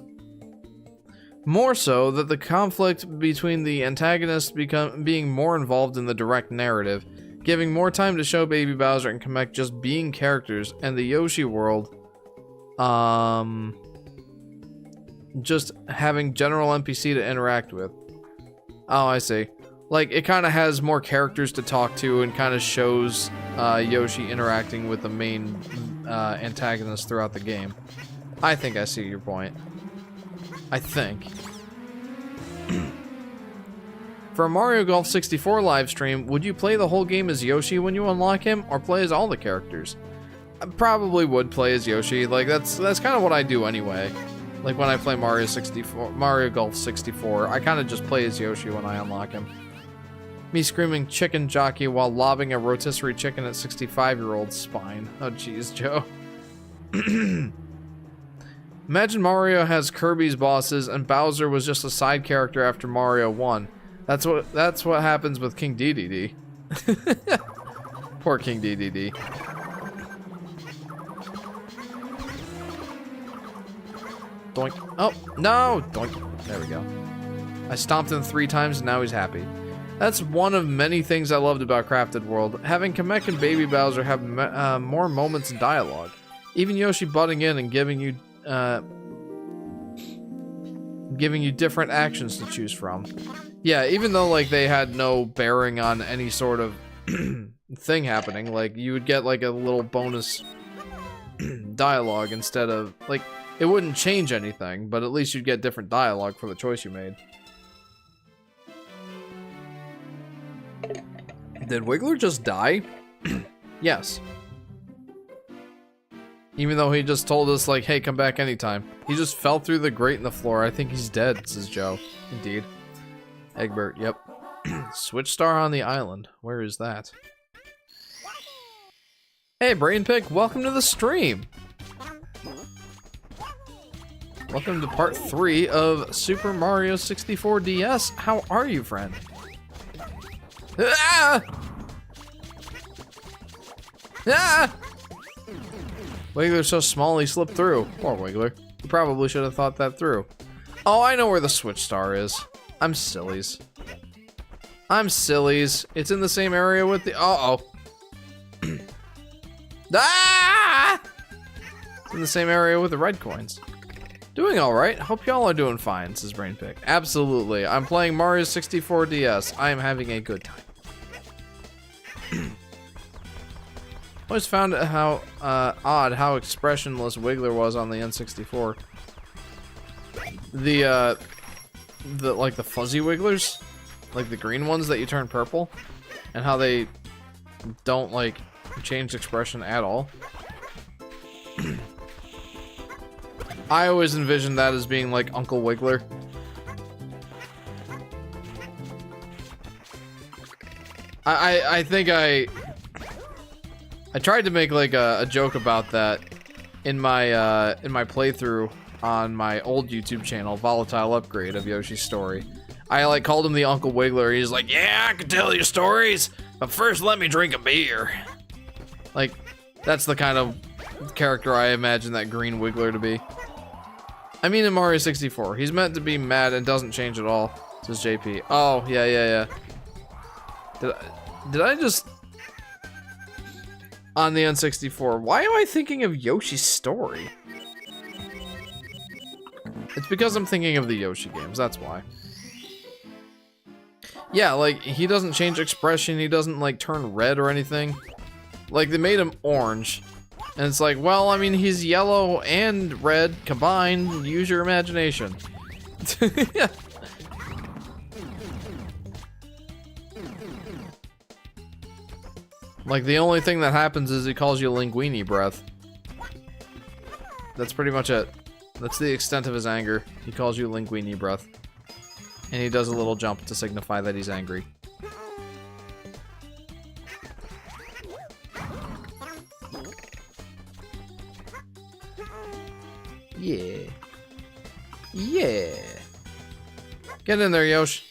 more so that the conflict between the antagonists being more involved in the direct narrative, giving more time to show Baby Bowser and Kamek just being characters, and the Yoshi world, just having general NPC to interact with. Oh, I see. Like, it kind of has more characters to talk to and kind of shows Yoshi interacting with the main antagonist throughout the game. I think I see your point. I think. For a Mario Golf 64 live stream, would you play the whole game as Yoshi when you unlock him, or play as all the characters? I probably would play as Yoshi. Like, that's kind of what I do anyway. Like, when I play Mario Golf 64, I kind of just play as Yoshi when I unlock him. Me screaming chicken jockey while lobbing a rotisserie chicken at 65-year-old's spine. Oh, jeez, Joe. Imagine Mario has Kirby's bosses and Bowser was just a side character after Mario 1. That's what happens with King Dedede. Poor King Dedede. Doink. Oh, no! Doink. There we go. I stomped him 3 times and now he's happy. That's one of many things I loved about Crafted World. Having Kamek and Baby Bowser have more moments in dialogue. Even Yoshi butting in and giving you different actions to choose from. Yeah, even though like they had no bearing on any sort of thing happening, like you would get like a little bonus dialogue instead of like it wouldn't change anything, but at least you'd get different dialogue for the choice you made. Did Wiggler just die? Yes. Even though he just told us, like, hey, come back anytime. He just fell through the grate in the floor. I think he's dead, says Joe. Indeed. Egbert, yep. Switch star on the island. Where is that? Hey, Brainpick, welcome to the stream. Welcome to part 3 of Super Mario 64 DS. How are you, friend? Ah! Ah! Wiggler's so small he slipped through. Poor Wiggler. You probably should have thought that through. Oh, I know where the switch star is. I'm sillies. I'm sillies. It's in the same area with the... Uh-oh. Ah! It's in the same area with the red coins. Doing alright. Hope y'all are doing fine, says Brainpick. Absolutely. I'm playing Mario 64 DS. I am having a good time. Always found it how odd how expressionless Wiggler was on the N64. The like the fuzzy Wigglers, like the green ones that you turn purple, and how they don't like change expression at all. I always envisioned that as being like Uncle Wiggler. I think I tried to make like a joke about that in my playthrough on my old YouTube channel, Volatile Upgrade of Yoshi's Story. I like called him the Uncle Wiggler. He's like, yeah, I can tell you stories, but first let me drink a beer. Like, that's the kind of character I imagine that green Wiggler to be. I mean, in Mario 64, he's meant to be mad and doesn't change at all, says JP. Oh, yeah. Did I just... On the N64, why am I thinking of Yoshi's Story? It's because I'm thinking of the Yoshi games, that's why. Yeah, like, he doesn't change expression, he doesn't, like, turn red or anything. Like, they made him orange. And it's like, well, I mean, he's yellow and red combined. Use your imagination. Yeah. Like, the only thing that happens is he calls you linguini breath. That's pretty much it. That's the extent of his anger. He calls you linguini breath. And he does a little jump to signify that he's angry. Yeah. Yeah. Get in there, Yosh.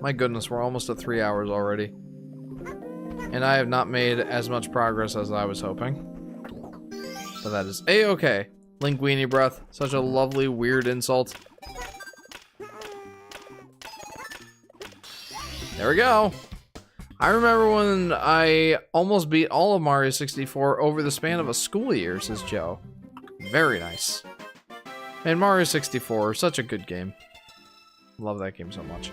My goodness, we're almost at 3 hours already. And I have not made as much progress as I was hoping. But that is A-okay. Linguini breath. Such a lovely, weird insult. There we go. I remember when I almost beat all of Mario 64 over the span of a school year, says Joe. Very nice. And Mario 64, such a good game. Love that game so much.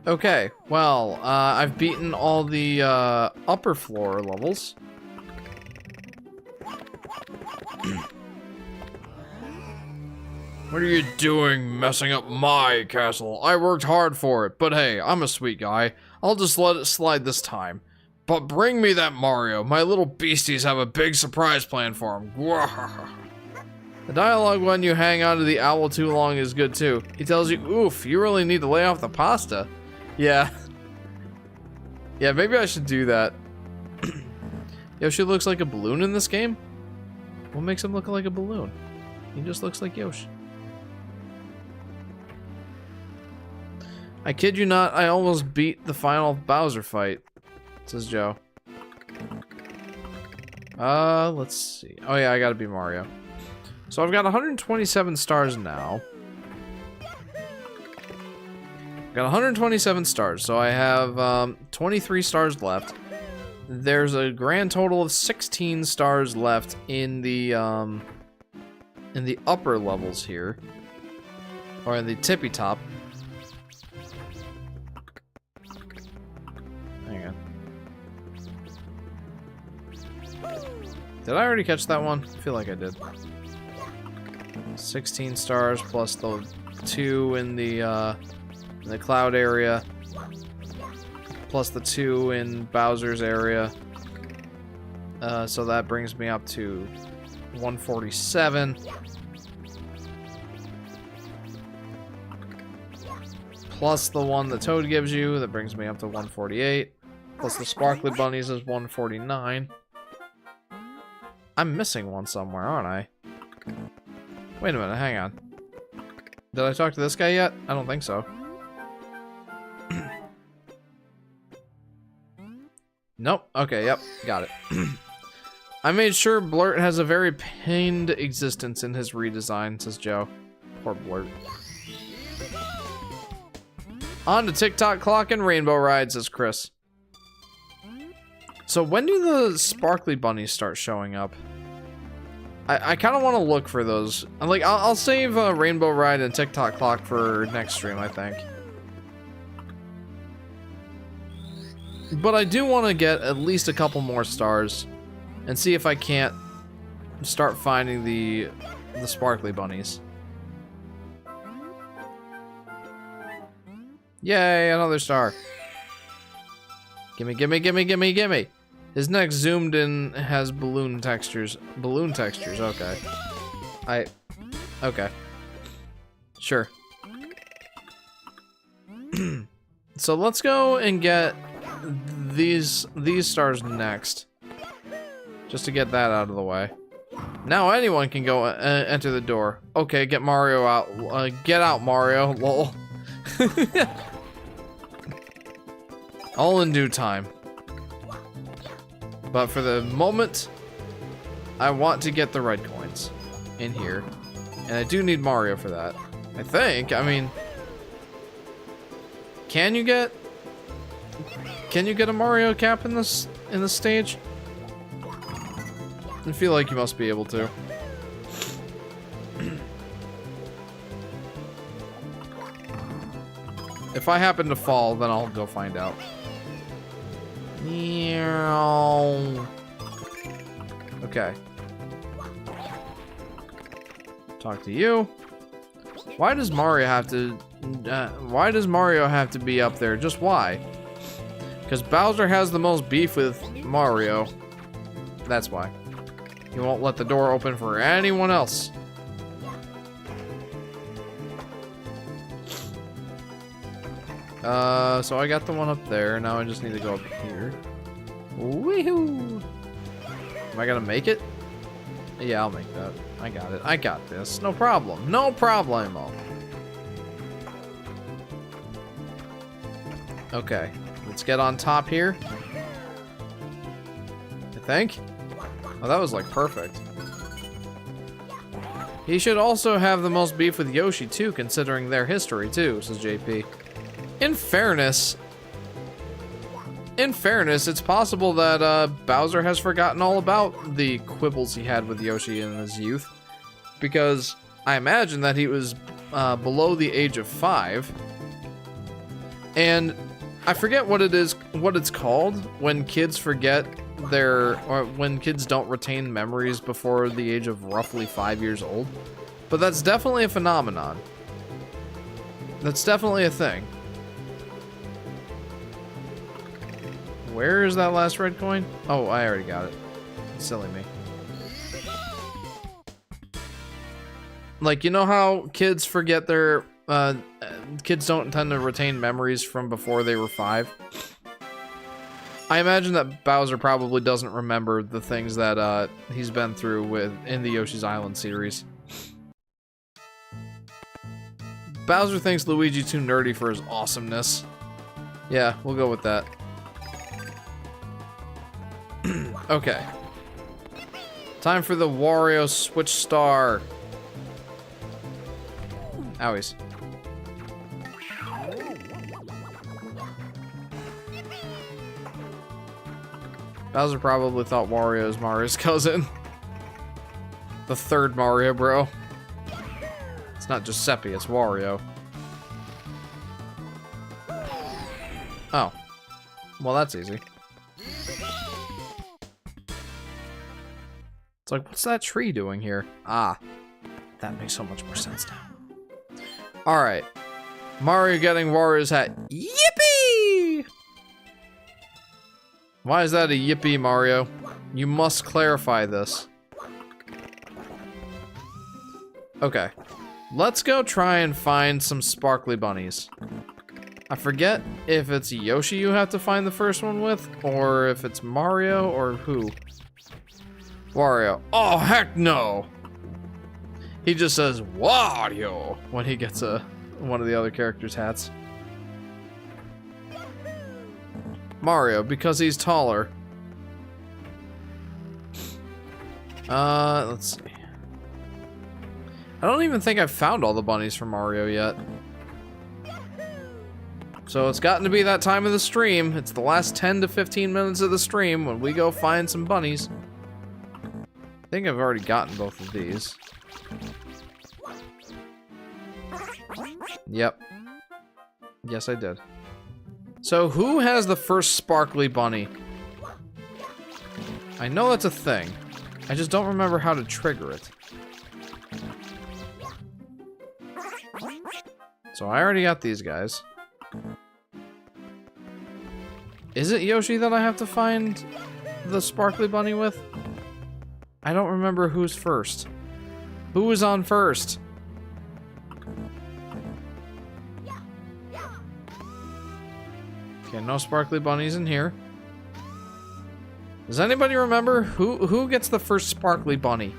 Okay, well, I've beaten all the upper floor levels. What are you doing messing up my castle? I worked hard for it, but hey, I'm a sweet guy. I'll just let it slide this time. But bring me that Mario. My little beasties have a big surprise planned for him. The dialogue when you hang on to the owl too long is good too. He tells you, oof, you really need to lay off the pasta. Yeah. Yeah, maybe I should do that. Yoshi looks like a balloon in this game? What makes him look like a balloon? He just looks like Yoshi. I kid you not, I almost beat the final Bowser fight, says Joe. Let's see. Oh yeah, I gotta be Mario. So I've got 127 stars now. Got 127 stars, so I have 23 stars left. There's a grand total of 16 stars left in the upper levels here, or in the tippy top. Hang on. Did I already catch that one? I feel like I did. 16 stars plus the 2 in the cloud area, plus the 2 in Bowser's area. So that brings me up to 147. Plus the one that Toad gives you, that brings me up to 148. Plus the sparkly bunnies is 149. I'm missing one somewhere, aren't I? Wait a minute, hang on. Did I talk to this guy yet? I don't think so. Nope. Okay, yep. Got it. I made sure Blurt has a very pained existence in his redesign, says Joe. Poor Blurt. On to TikTok clock and rainbow ride, says Chris. So when do the sparkly bunnies start showing up? I kind of want to look for those. Like, I'll save rainbow ride and TikTok clock for next stream, I think. But I do want to get at least a couple more stars and see if I can't start finding the sparkly bunnies. Yay, another star. Gimme, gimme, gimme, gimme, gimme. His neck zoomed in has balloon textures. Balloon textures, okay. Okay. Sure. So let's go and get these stars next. Just to get that out of the way. Now anyone can go enter the door. Okay, get Mario out. Get out, Mario. Lol. All in due time. But for the moment, I want to get the red coins in here. And I do need Mario for that. I think. I mean, can you get a Mario cap in this stage? I feel like you must be able to. If I happen to fall, then I'll go find out. Okay. Talk to you. Why does Mario have to be up there? Just why? Because Bowser has the most beef with Mario. That's why. He won't let the door open for anyone else. So I got the one up there. Now I just need to go up here. Woohoo! Am I gonna make it? Yeah, I'll make that. I got it. I got this. No problem. No problemo. Okay. Let's get on top here. I think. Oh, that was like perfect. He should also have the most beef with Yoshi too, considering their history too, says JP. In fairness, it's possible that Bowser has forgotten all about the quibbles he had with Yoshi in his youth, because I imagine that he was below the age of 5, and I forget what it's called when kids forget or when kids don't retain memories before the age of roughly 5 years old, but that's definitely a phenomenon. That's definitely a thing. Where is that last red coin? Oh, I already got it. Silly me. Like, you know how kids forget their... kids don't tend to retain memories from before they were 5? I imagine that Bowser probably doesn't remember the things that he's been through in the Yoshi's Island series. Bowser thinks Luigi too nerdy for his awesomeness. Yeah, we'll go with that. Okay. Time for the Wario Switch Star. Bowser probably thought Wario is Mario's cousin. The third Mario, bro. It's not Giuseppe, it's Wario. Oh. Well, that's easy. It's like, what's that tree doing here? Ah. That makes so much more sense now. Alright. Mario getting Wario's hat. Yippee! Why is that a yippee, Mario? You must clarify this. Okay. Let's go try and find some sparkly bunnies. I forget if it's Yoshi you have to find the first one with, or if it's Mario, or who. Wario. Oh, heck no! He just says, Wario, when he gets one of the other characters' hats. Mario, because he's taller. Let's see. I don't even think I've found all the bunnies for Mario yet. So it's gotten to be that time of the stream. It's the last 10 to 15 minutes of the stream when we go find some bunnies. I think I've already gotten both of these. Yep. Yes, I did. So who has the first sparkly bunny? I know that's a thing. I just don't remember how to trigger it. So I already got these guys. Is it Yoshi that I have to find the sparkly bunny with? I don't remember who's first. Who was on first? Okay, no sparkly bunnies in here. Does anybody remember who gets the first sparkly bunny?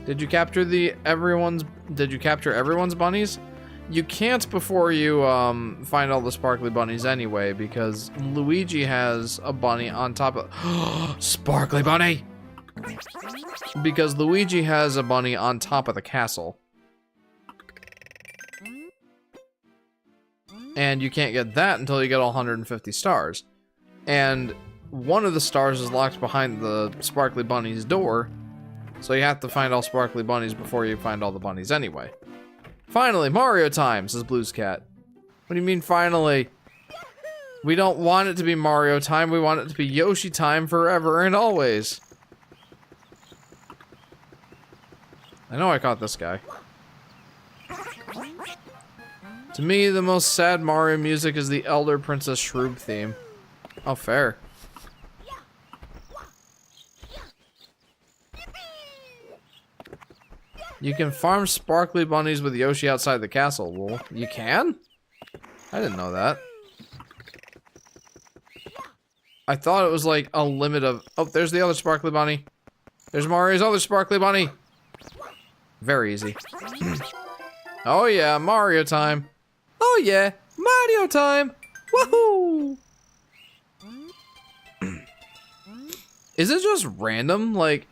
Did you capture everyone's bunnies? You can't before you find all the sparkly bunnies anyway, because Luigi has a bunny on top of sparkly bunny. Because Luigi has a bunny on top of the castle. And you can't get that until you get all 150 stars. And one of the stars is locked behind the sparkly bunny's door. So you have to find all sparkly bunnies before you find all the bunnies anyway. Finally, Mario time, says Blue's Cat. What do you mean finally? We don't want it to be Mario time, we want it to be Yoshi time forever and always. I know I caught this guy. To me, the most sad Mario music is the Elder Princess Shroob theme. Oh, fair. You can farm sparkly bunnies with Yoshi outside the castle. Well, you can? I didn't know that. I thought it was like a limit of... Oh, there's the other sparkly bunny. There's Mario's other sparkly bunny. Very easy. Oh yeah, Mario time. Oh yeah, Mario time. Woohoo! Is it just random? Like,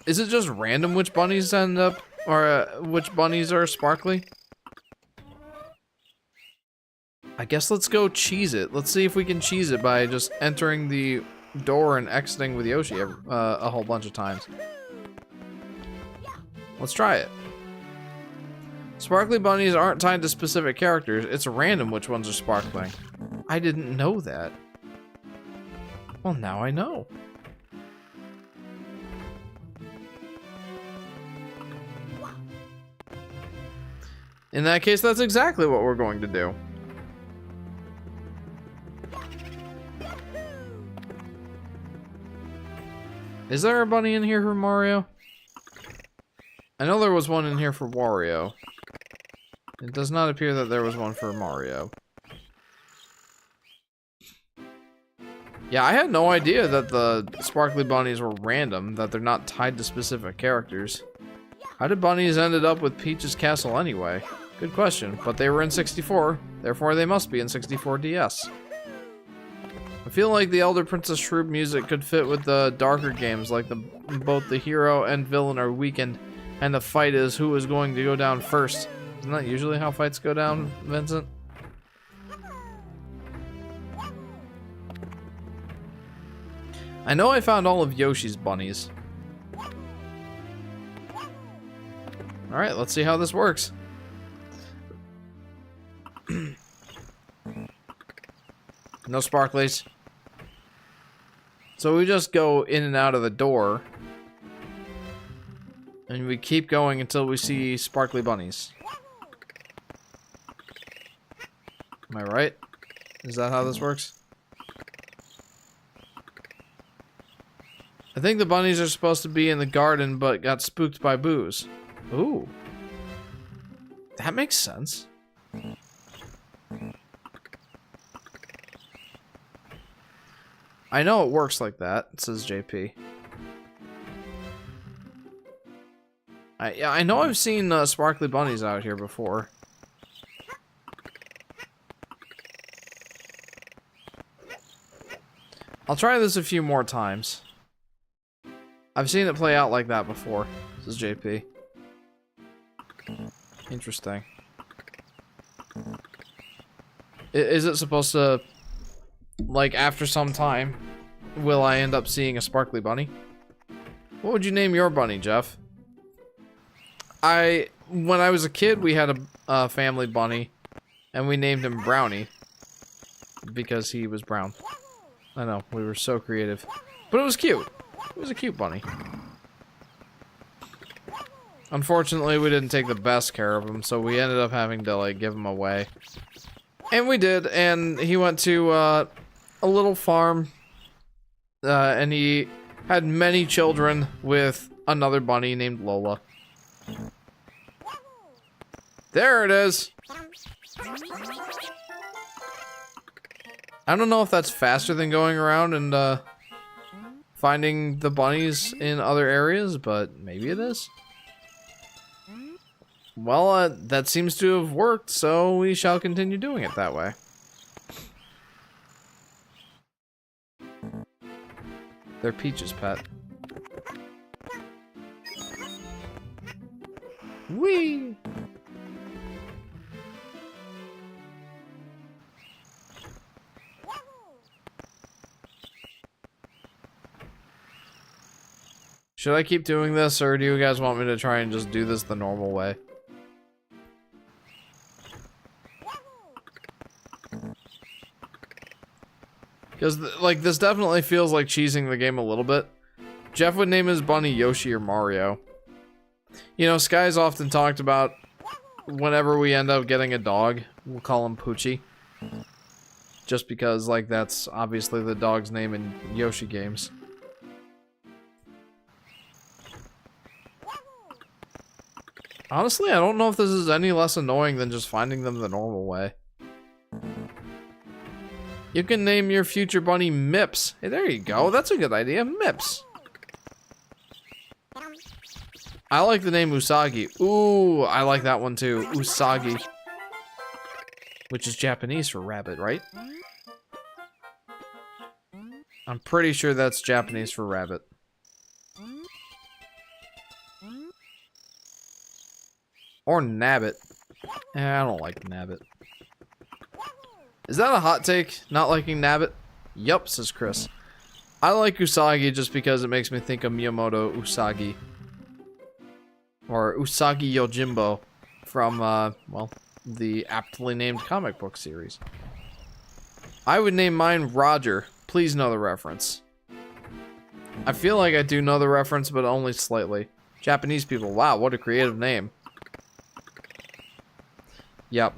is it just random which bunnies end up... Or, which bunnies are sparkly? I guess let's go cheese it. Let's see if we can cheese it by just entering the door and exiting with Yoshi a whole bunch of times. Let's try it. Sparkly bunnies aren't tied to specific characters. It's random which ones are sparkling. I didn't know that. Well, now I know. In that case, that's exactly what we're going to do. Is there a bunny in here for Mario? I know there was one in here for Wario. It does not appear that there was one for Mario. Yeah, I had no idea that the sparkly bunnies were random, that they're not tied to specific characters. How did bunnies ended up with Peach's castle anyway? Good question, but they were in 64, therefore they must be in 64 DS. I feel like the Elder Princess Shroob music could fit with the darker games, like both the hero and villain are weakened, and the fight is who is going to go down first. Isn't that usually how fights go down, Vincent? I know I found all of Yoshi's bunnies. Alright, let's see how this works. No sparklies. So we just go in and out of the door. And we keep going until we see sparkly bunnies. Am I right? Is that how this works? I think the bunnies are supposed to be in the garden, but got spooked by Booze. Ooh. That makes sense. I know it works like that, says JP. I know I've seen sparkly bunnies out here before. I'll try this a few more times. I've seen it play out like that before, says JP. Interesting. Is it supposed to, like, after some time, will I end up seeing a sparkly bunny? What would you name your bunny, Jeff? When I was a kid, we had a family bunny, and we named him Brownie, because he was brown. I know, we were so creative. But it was cute. It was a cute bunny. Unfortunately, we didn't take the best care of him, so we ended up having to, like, give him away. And we did, and he went to, a little farm, and he had many children with another bunny named Lola. There it is! I don't know if that's faster than going around and, finding the bunnies in other areas, but maybe it is. Well, that seems to have worked, so we shall continue doing it that way. They're Peach's pet. Whee! Should I keep doing this, or do you guys want me to try and just do this the normal way? Because, like, this definitely feels like cheesing the game a little bit. Jeff would name his bunny Yoshi or Mario. You know, Sky's often talked about whenever we end up getting a dog, we'll call him Poochie. Just because, like, that's obviously the dog's name in Yoshi games. Honestly, I don't know if this is any less annoying than just finding them the normal way. You can name your future bunny Mips. Hey, there you go. That's a good idea. Mips. I like the name Usagi. Ooh, I like that one too. Usagi. Which is Japanese for rabbit, right? I'm pretty sure that's Japanese for rabbit. Or Nabbit. I don't like Nabbit. Is that a hot take? Not liking Nabbit? Yup, says Chris. I like Usagi just because it makes me think of Miyamoto Usagi. Or Usagi Yojimbo from, well, the aptly named comic book series. I would name mine Roger. Please know the reference. I feel like I do know the reference, but only slightly. Japanese people, wow, what a creative name. Yep.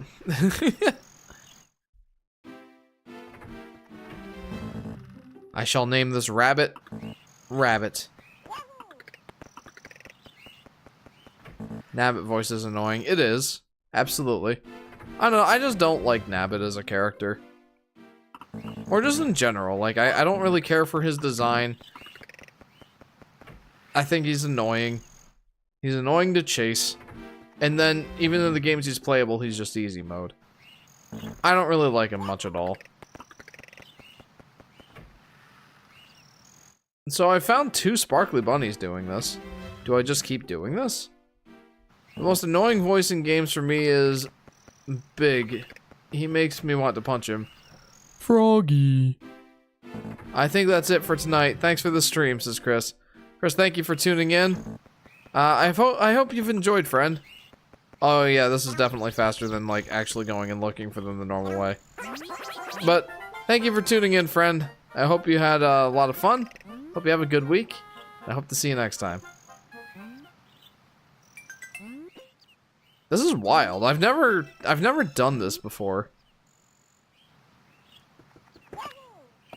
I shall name this rabbit, Rabbit. Nabbit voice is annoying. It is. Absolutely. I don't know, I just don't like Nabbit as a character. Or just in general, like, I don't really care for his design. I think he's annoying. He's annoying to chase. And then, even in the games he's playable, he's just easy mode. I don't really like him much at all. So I found 2 sparkly bunnies doing this. Do I just keep doing this? The most annoying voice in games for me is Big. He makes me want to punch him. Froggy. I think that's it for tonight. Thanks for the stream, says Chris. Chris, thank you for tuning in. I hope you've enjoyed, friend. Oh yeah, this is definitely faster than like actually going and looking for them the normal way. But thank you for tuning in, friend. I hope you had a lot of fun. Hope you have a good week. I hope to see you next time. This is wild. I've never done this before.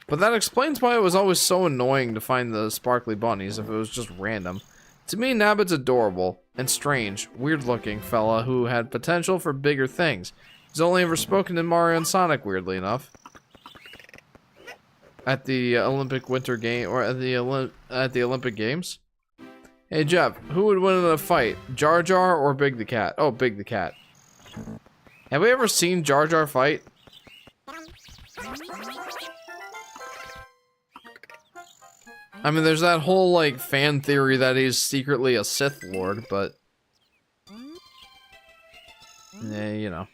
But that explains why it was always so annoying to find the sparkly bunnies if it was just random. To me, Nabbit's adorable and strange, weird-looking fella who had potential for bigger things. He's only ever spoken in Mario and Sonic, weirdly enough. At the Olympic Winter Game, or at the Olympic Games. Hey Jeff, who would win in a fight, Jar Jar or Big the Cat? Oh, Big the Cat. Have we ever seen Jar Jar fight? I mean, there's that whole, like, fan theory that he's secretly a Sith Lord, but... yeah, you know.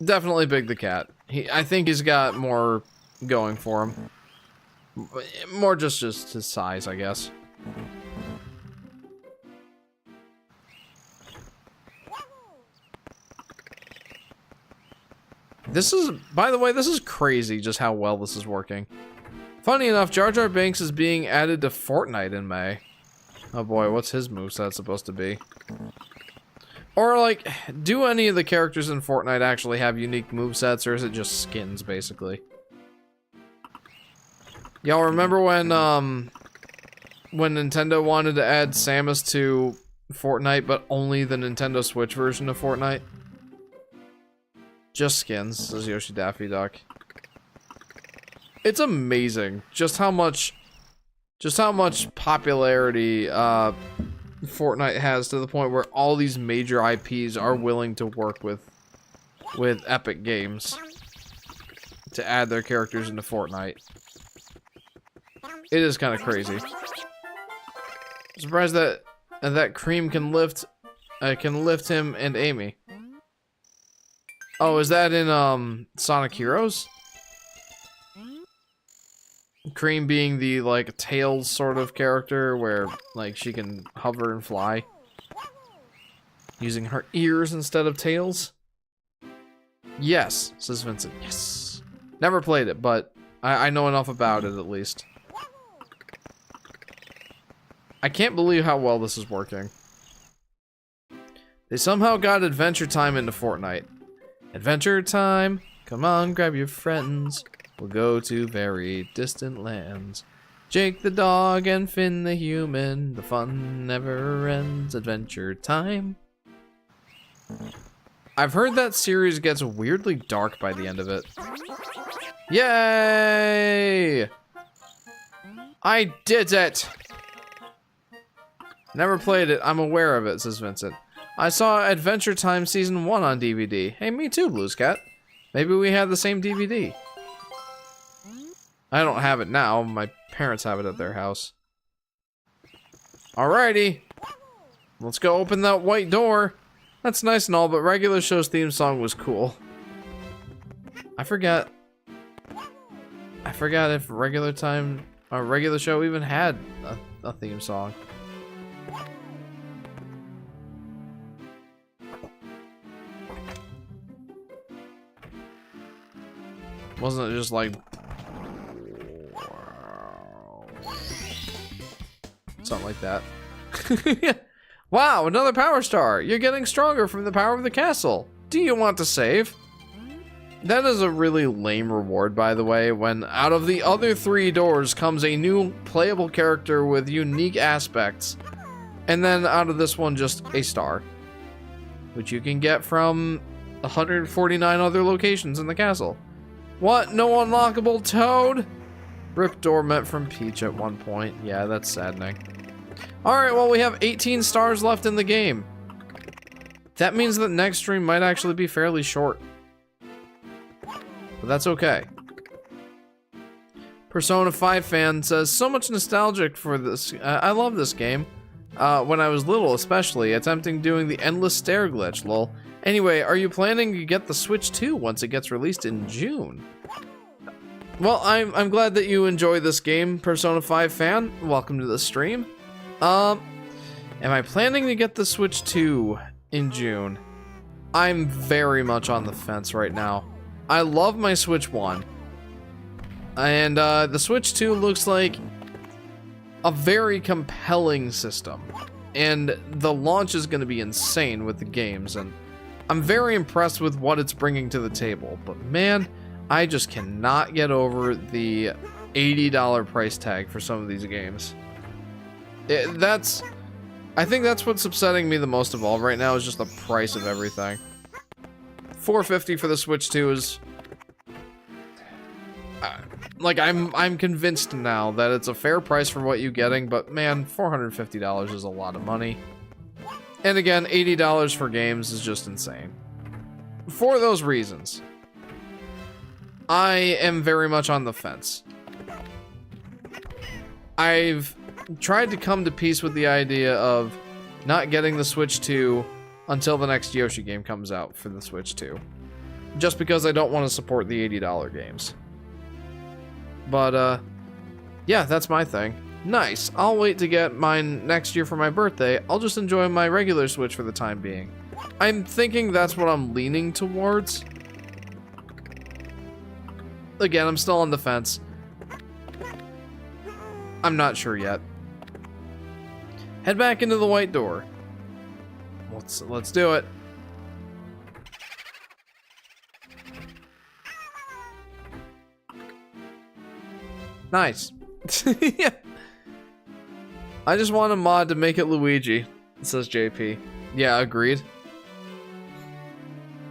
Definitely Big the Cat. I think he's got more going for him. More just his size, I guess. This is, by the way, this is crazy just how well this is working. Funny enough, Jar Jar Binks is being added to Fortnite in May. Oh boy, what's his moveset supposed to be? Or like, do any of the characters in Fortnite actually have unique movesets, or is it just skins, basically? Y'all remember when Nintendo wanted to add Samus to Fortnite, but only the Nintendo Switch version of Fortnite? Just skins, says Yoshi Daffy Duck. It's amazing just how much popularity Fortnite has, to the point where all these major IPs are willing to work with Epic Games to add their characters into Fortnite. It is kind of crazy. I'm surprised that Cream can lift him and Amy. Oh, is that in Sonic Heroes? Cream being the, like, Tails sort of character, where, like, she can hover and fly. Using her ears instead of tails? Yes, says Vincent. Yes. Never played it, but I know enough about it, at least. I can't believe how well this is working. They somehow got Adventure Time into Fortnite. Adventure Time! Come on, grab your friends. We'll go to very distant lands. Jake the dog and Finn the human. The fun never ends. Adventure Time. I've heard that series gets weirdly dark by the end of it. Yay! I did it! Never played it. I'm aware of it, says Vincent. I saw Adventure Time Season 1 on DVD. Hey, me too, Blues Cat. Maybe we have the same DVD. I don't have it now. My parents have it at their house. Alrighty. Let's go open that white door. That's nice and all, but regular show's theme song was cool. I forgot if regular show even had a theme song. Wasn't it just like something like that? Wow, another power star. You're getting stronger from the power of the castle. Do you want to save? That is a really lame reward, by the way, when out of the other 3 doors comes a new playable character with unique aspects, and then out of this one just a star, which you can get from 149 other locations in the castle. What? No unlockable Toad? Rip door meant from Peach at one point. Yeah, that's saddening. Alright, well, we have 18 stars left in the game. That means that next stream might actually be fairly short. But that's okay. Persona 5 fan says, so much nostalgic for this. I love this game. When I was little, especially, attempting doing the endless stair glitch, lol. Anyway, are you planning to get the Switch 2 once it gets released in June? Well, I'm glad that you enjoy this game, Persona 5 fan. Welcome to the stream. Am I planning to get the Switch 2 in June? I'm very much on the fence right now. I love my Switch 1. And the Switch 2 looks like a very compelling system. And the launch is going to be insane with the games. And I'm very impressed with what it's bringing to the table. But man, I just cannot get over the $80 price tag for some of these games. I think that's what's upsetting me the most of all right now is just the price of everything. $450 for the Switch 2 is... like, I'm convinced now that it's a fair price for what you're getting, but man, $450 is a lot of money. And again, $80 for games is just insane. For those reasons, I am very much on the fence. I've tried to come to peace with the idea of not getting the Switch 2 until the next Yoshi game comes out for the Switch 2. Just because I don't want to support the $80 games. But, yeah, that's my thing. Nice. I'll wait to get mine next year for my birthday. I'll just enjoy my regular Switch for the time being. I'm thinking that's what I'm leaning towards. Again, I'm still on the fence. I'm not sure yet. Head back into the white door. Let's do it. Nice. Yeah. I just want a mod to make it Luigi, says JP. Yeah, agreed.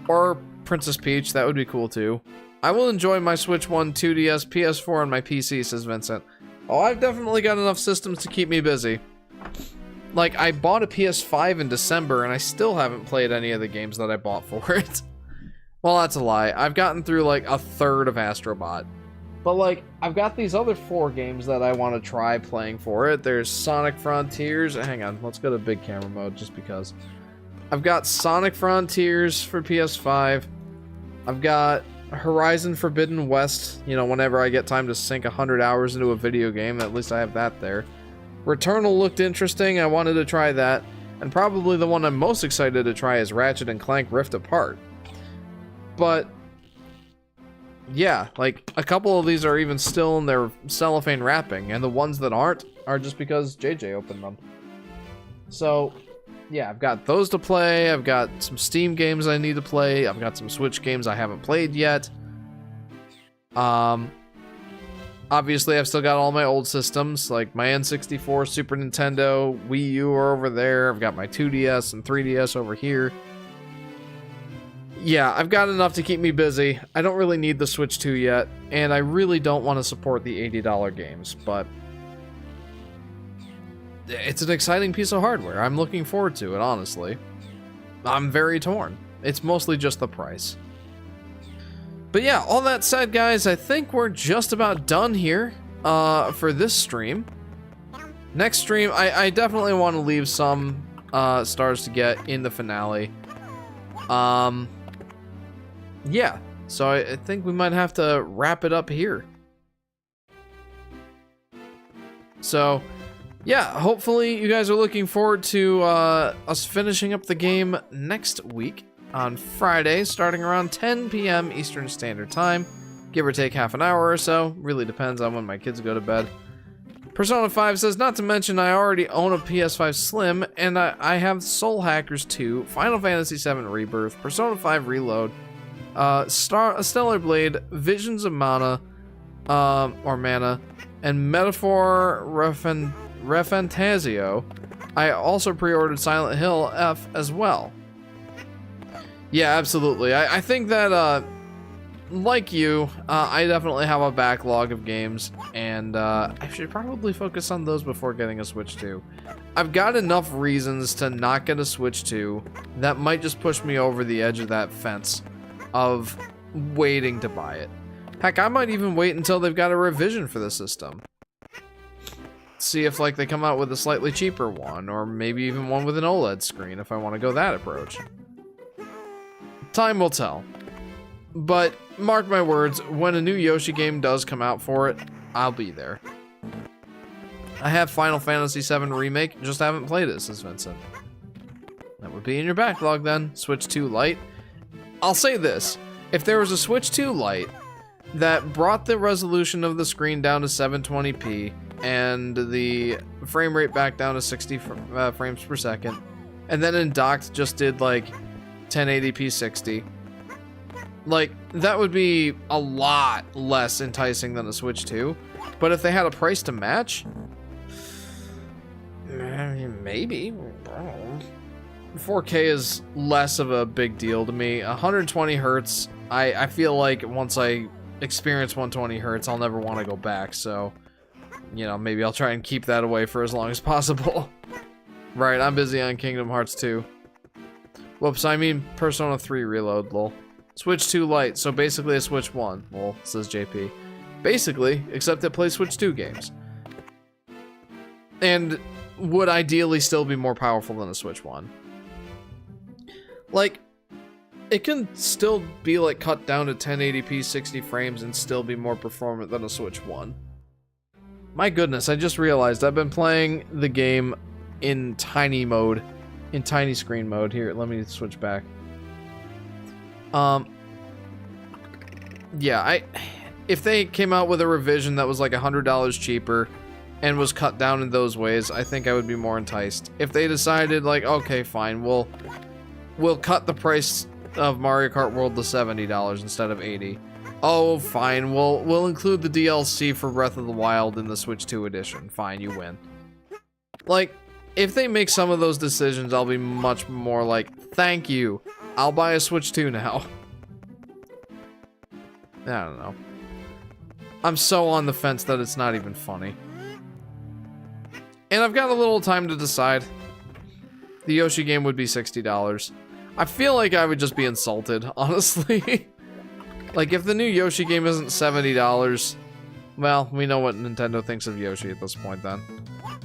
Or Princess Peach, that would be cool too. I will enjoy my Switch 1, 2DS, PS4, and my PC, says Vincent. Oh, I've definitely got enough systems to keep me busy. Like, I bought a PS5 in December, and I still haven't played any of the games that I bought for it. Well, that's a lie. I've gotten through, like, a third of Astro Bot. But, like, I've got these other 4 games that I want to try playing for it. There's Sonic Frontiers. Hang on, let's go to big camera mode, just because. I've got Sonic Frontiers for PS5. I've got Horizon Forbidden West. You know, whenever I get time to sink 100 hours into a video game, at least I have that there. Returnal looked interesting. I wanted to try that. And probably the one I'm most excited to try is Ratchet & Clank Rift Apart. But yeah, like, a couple of these are even still in their cellophane wrapping, and the ones that aren't are just because JJ opened them. So, yeah, I've got those to play, I've got some Steam games I need to play, I've got some Switch games I haven't played yet. Obviously, I've still got all my old systems, like my N64, Super Nintendo, Wii U are over there, I've got my 2DS and 3DS over here. Yeah, I've got enough to keep me busy. I don't really need the Switch 2 yet, and I really don't want to support the $80 games, but it's an exciting piece of hardware. I'm looking forward to it, honestly. I'm very torn. It's mostly just the price. But yeah, all that said, guys, I think we're just about done here for this stream. Next stream, I definitely want to leave some stars to get in the finale. Yeah, so I think we might have to wrap it up here. So, yeah, hopefully you guys are looking forward to us finishing up the game next week on Friday, starting around 10 p.m. Eastern Standard Time, give or take half an hour or so. Really depends on when my kids go to bed. Persona 5 says, not to mention I already own a PS5 Slim, and I have Soul Hackers 2, Final Fantasy VII Rebirth, Persona 5 Reload, Stellar Blade, Visions of Mana, or Mana, and Metaphor Refantasio. I also pre-ordered Silent Hill F as well. Yeah, absolutely. I think that, like you, I definitely have a backlog of games, and I should probably focus on those before getting a Switch 2. I've got enough reasons to not get a Switch 2 that might just push me over the edge of that fence of waiting to buy it. Heck, I might even wait until they've got a revision for the system. See if, like, they come out with a slightly cheaper one, or maybe even one with an OLED screen if I want to go that approach. Time will tell. But mark my words, when a new Yoshi game does come out for it, I'll be there. I have Final Fantasy VII Remake, just haven't played it, says Vincent. That would be in your backlog then. Switch 2 Lite. I'll say this, if there was a Switch 2 Lite that brought the resolution of the screen down to 720p and the frame rate back down to 60 frames per second, and then in docked just did like 1080p 60, like that would be a lot less enticing than a Switch 2. But if they had a price to match, maybe. 4K is less of a big deal to me. 120 hertz, I feel like once I experience 120 hertz, I'll never want to go back. So, you know, maybe I'll try and keep that away for as long as possible. Right, I'm busy on Kingdom Hearts 2. Whoops, I mean Persona 3 Reload, lol. Switch 2 Lite, so basically a Switch 1, lol, says JP. Basically, except it plays Switch 2 games. And would ideally still be more powerful than a Switch 1. Like, it can still be like cut down to 1080p 60 frames and still be more performant than a Switch 1. My goodness, I just realized I've been playing the game in tiny mode, in tiny screen mode. Here, let me switch back. Yeah, if they came out with a revision that was like $100 cheaper and was cut down in those ways, I think I would be more enticed. If they decided like, okay, fine, we'll cut the price of Mario Kart World to $70 instead of $80. Oh, fine, we'll include the DLC for Breath of the Wild in the Switch 2 edition. Fine, you win. Like, if they make some of those decisions, I'll be much more like, thank you, I'll buy a Switch 2 now. I don't know. I'm so on the fence that it's not even funny. And I've got a little time to decide. The Yoshi game would be $60. I feel like I would just be insulted, honestly. Like, if the new Yoshi game isn't $70, well, we know what Nintendo thinks of Yoshi at this point then.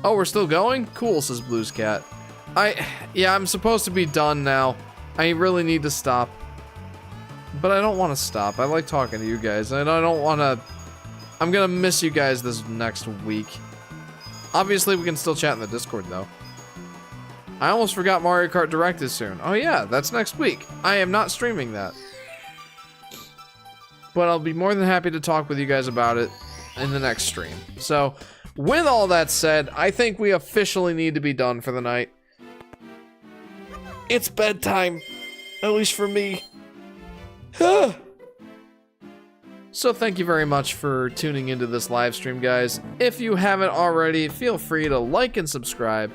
Oh, we're still going? Cool, says Blues Cat. Yeah, I'm supposed to be done now. I really need to stop. But I don't want to stop. I like talking to you guys, and I don't want to... I'm gonna miss you guys this next week. Obviously, we can still chat in the Discord, though. I almost forgot Mario Kart Direct is soon. Oh yeah, that's next week. I am not streaming that. But I'll be more than happy to talk with you guys about it in the next stream. So, with all that said, I think we officially need to be done for the night. It's bedtime. At least for me. So thank you very much for tuning into this live stream, guys. If you haven't already, feel free to like and subscribe.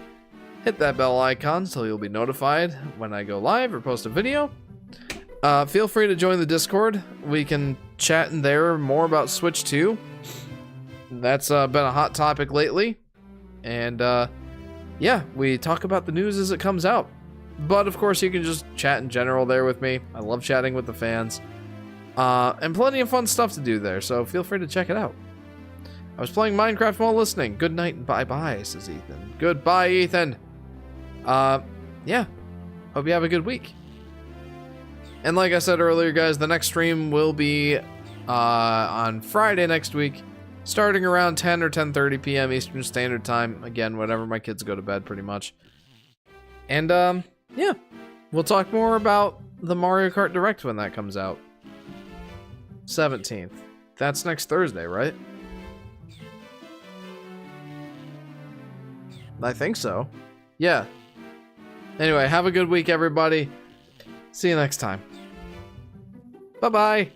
Hit that bell icon so you'll be notified when I go live or post a video. Feel free to join the Discord. We can chat in there more about Switch 2. That's been a hot topic lately. And yeah, we talk about the news as it comes out. But of course, you can just chat in general there with me. I love chatting with the fans. And plenty of fun stuff to do there, so feel free to check it out. I was playing Minecraft while listening. Good night and bye-bye, says Ethan. Goodbye, Ethan. Yeah. Hope you have a good week. And like I said earlier, guys, the next stream will be on Friday next week, starting around 10 or 10:30 p.m. Eastern Standard Time. Again, whenever my kids go to bed, pretty much. And, yeah. We'll talk more about the Mario Kart Direct when that comes out. 17th. That's next Thursday, right? I think so. Yeah. Anyway, have a good week, everybody. See you next time. Bye-bye.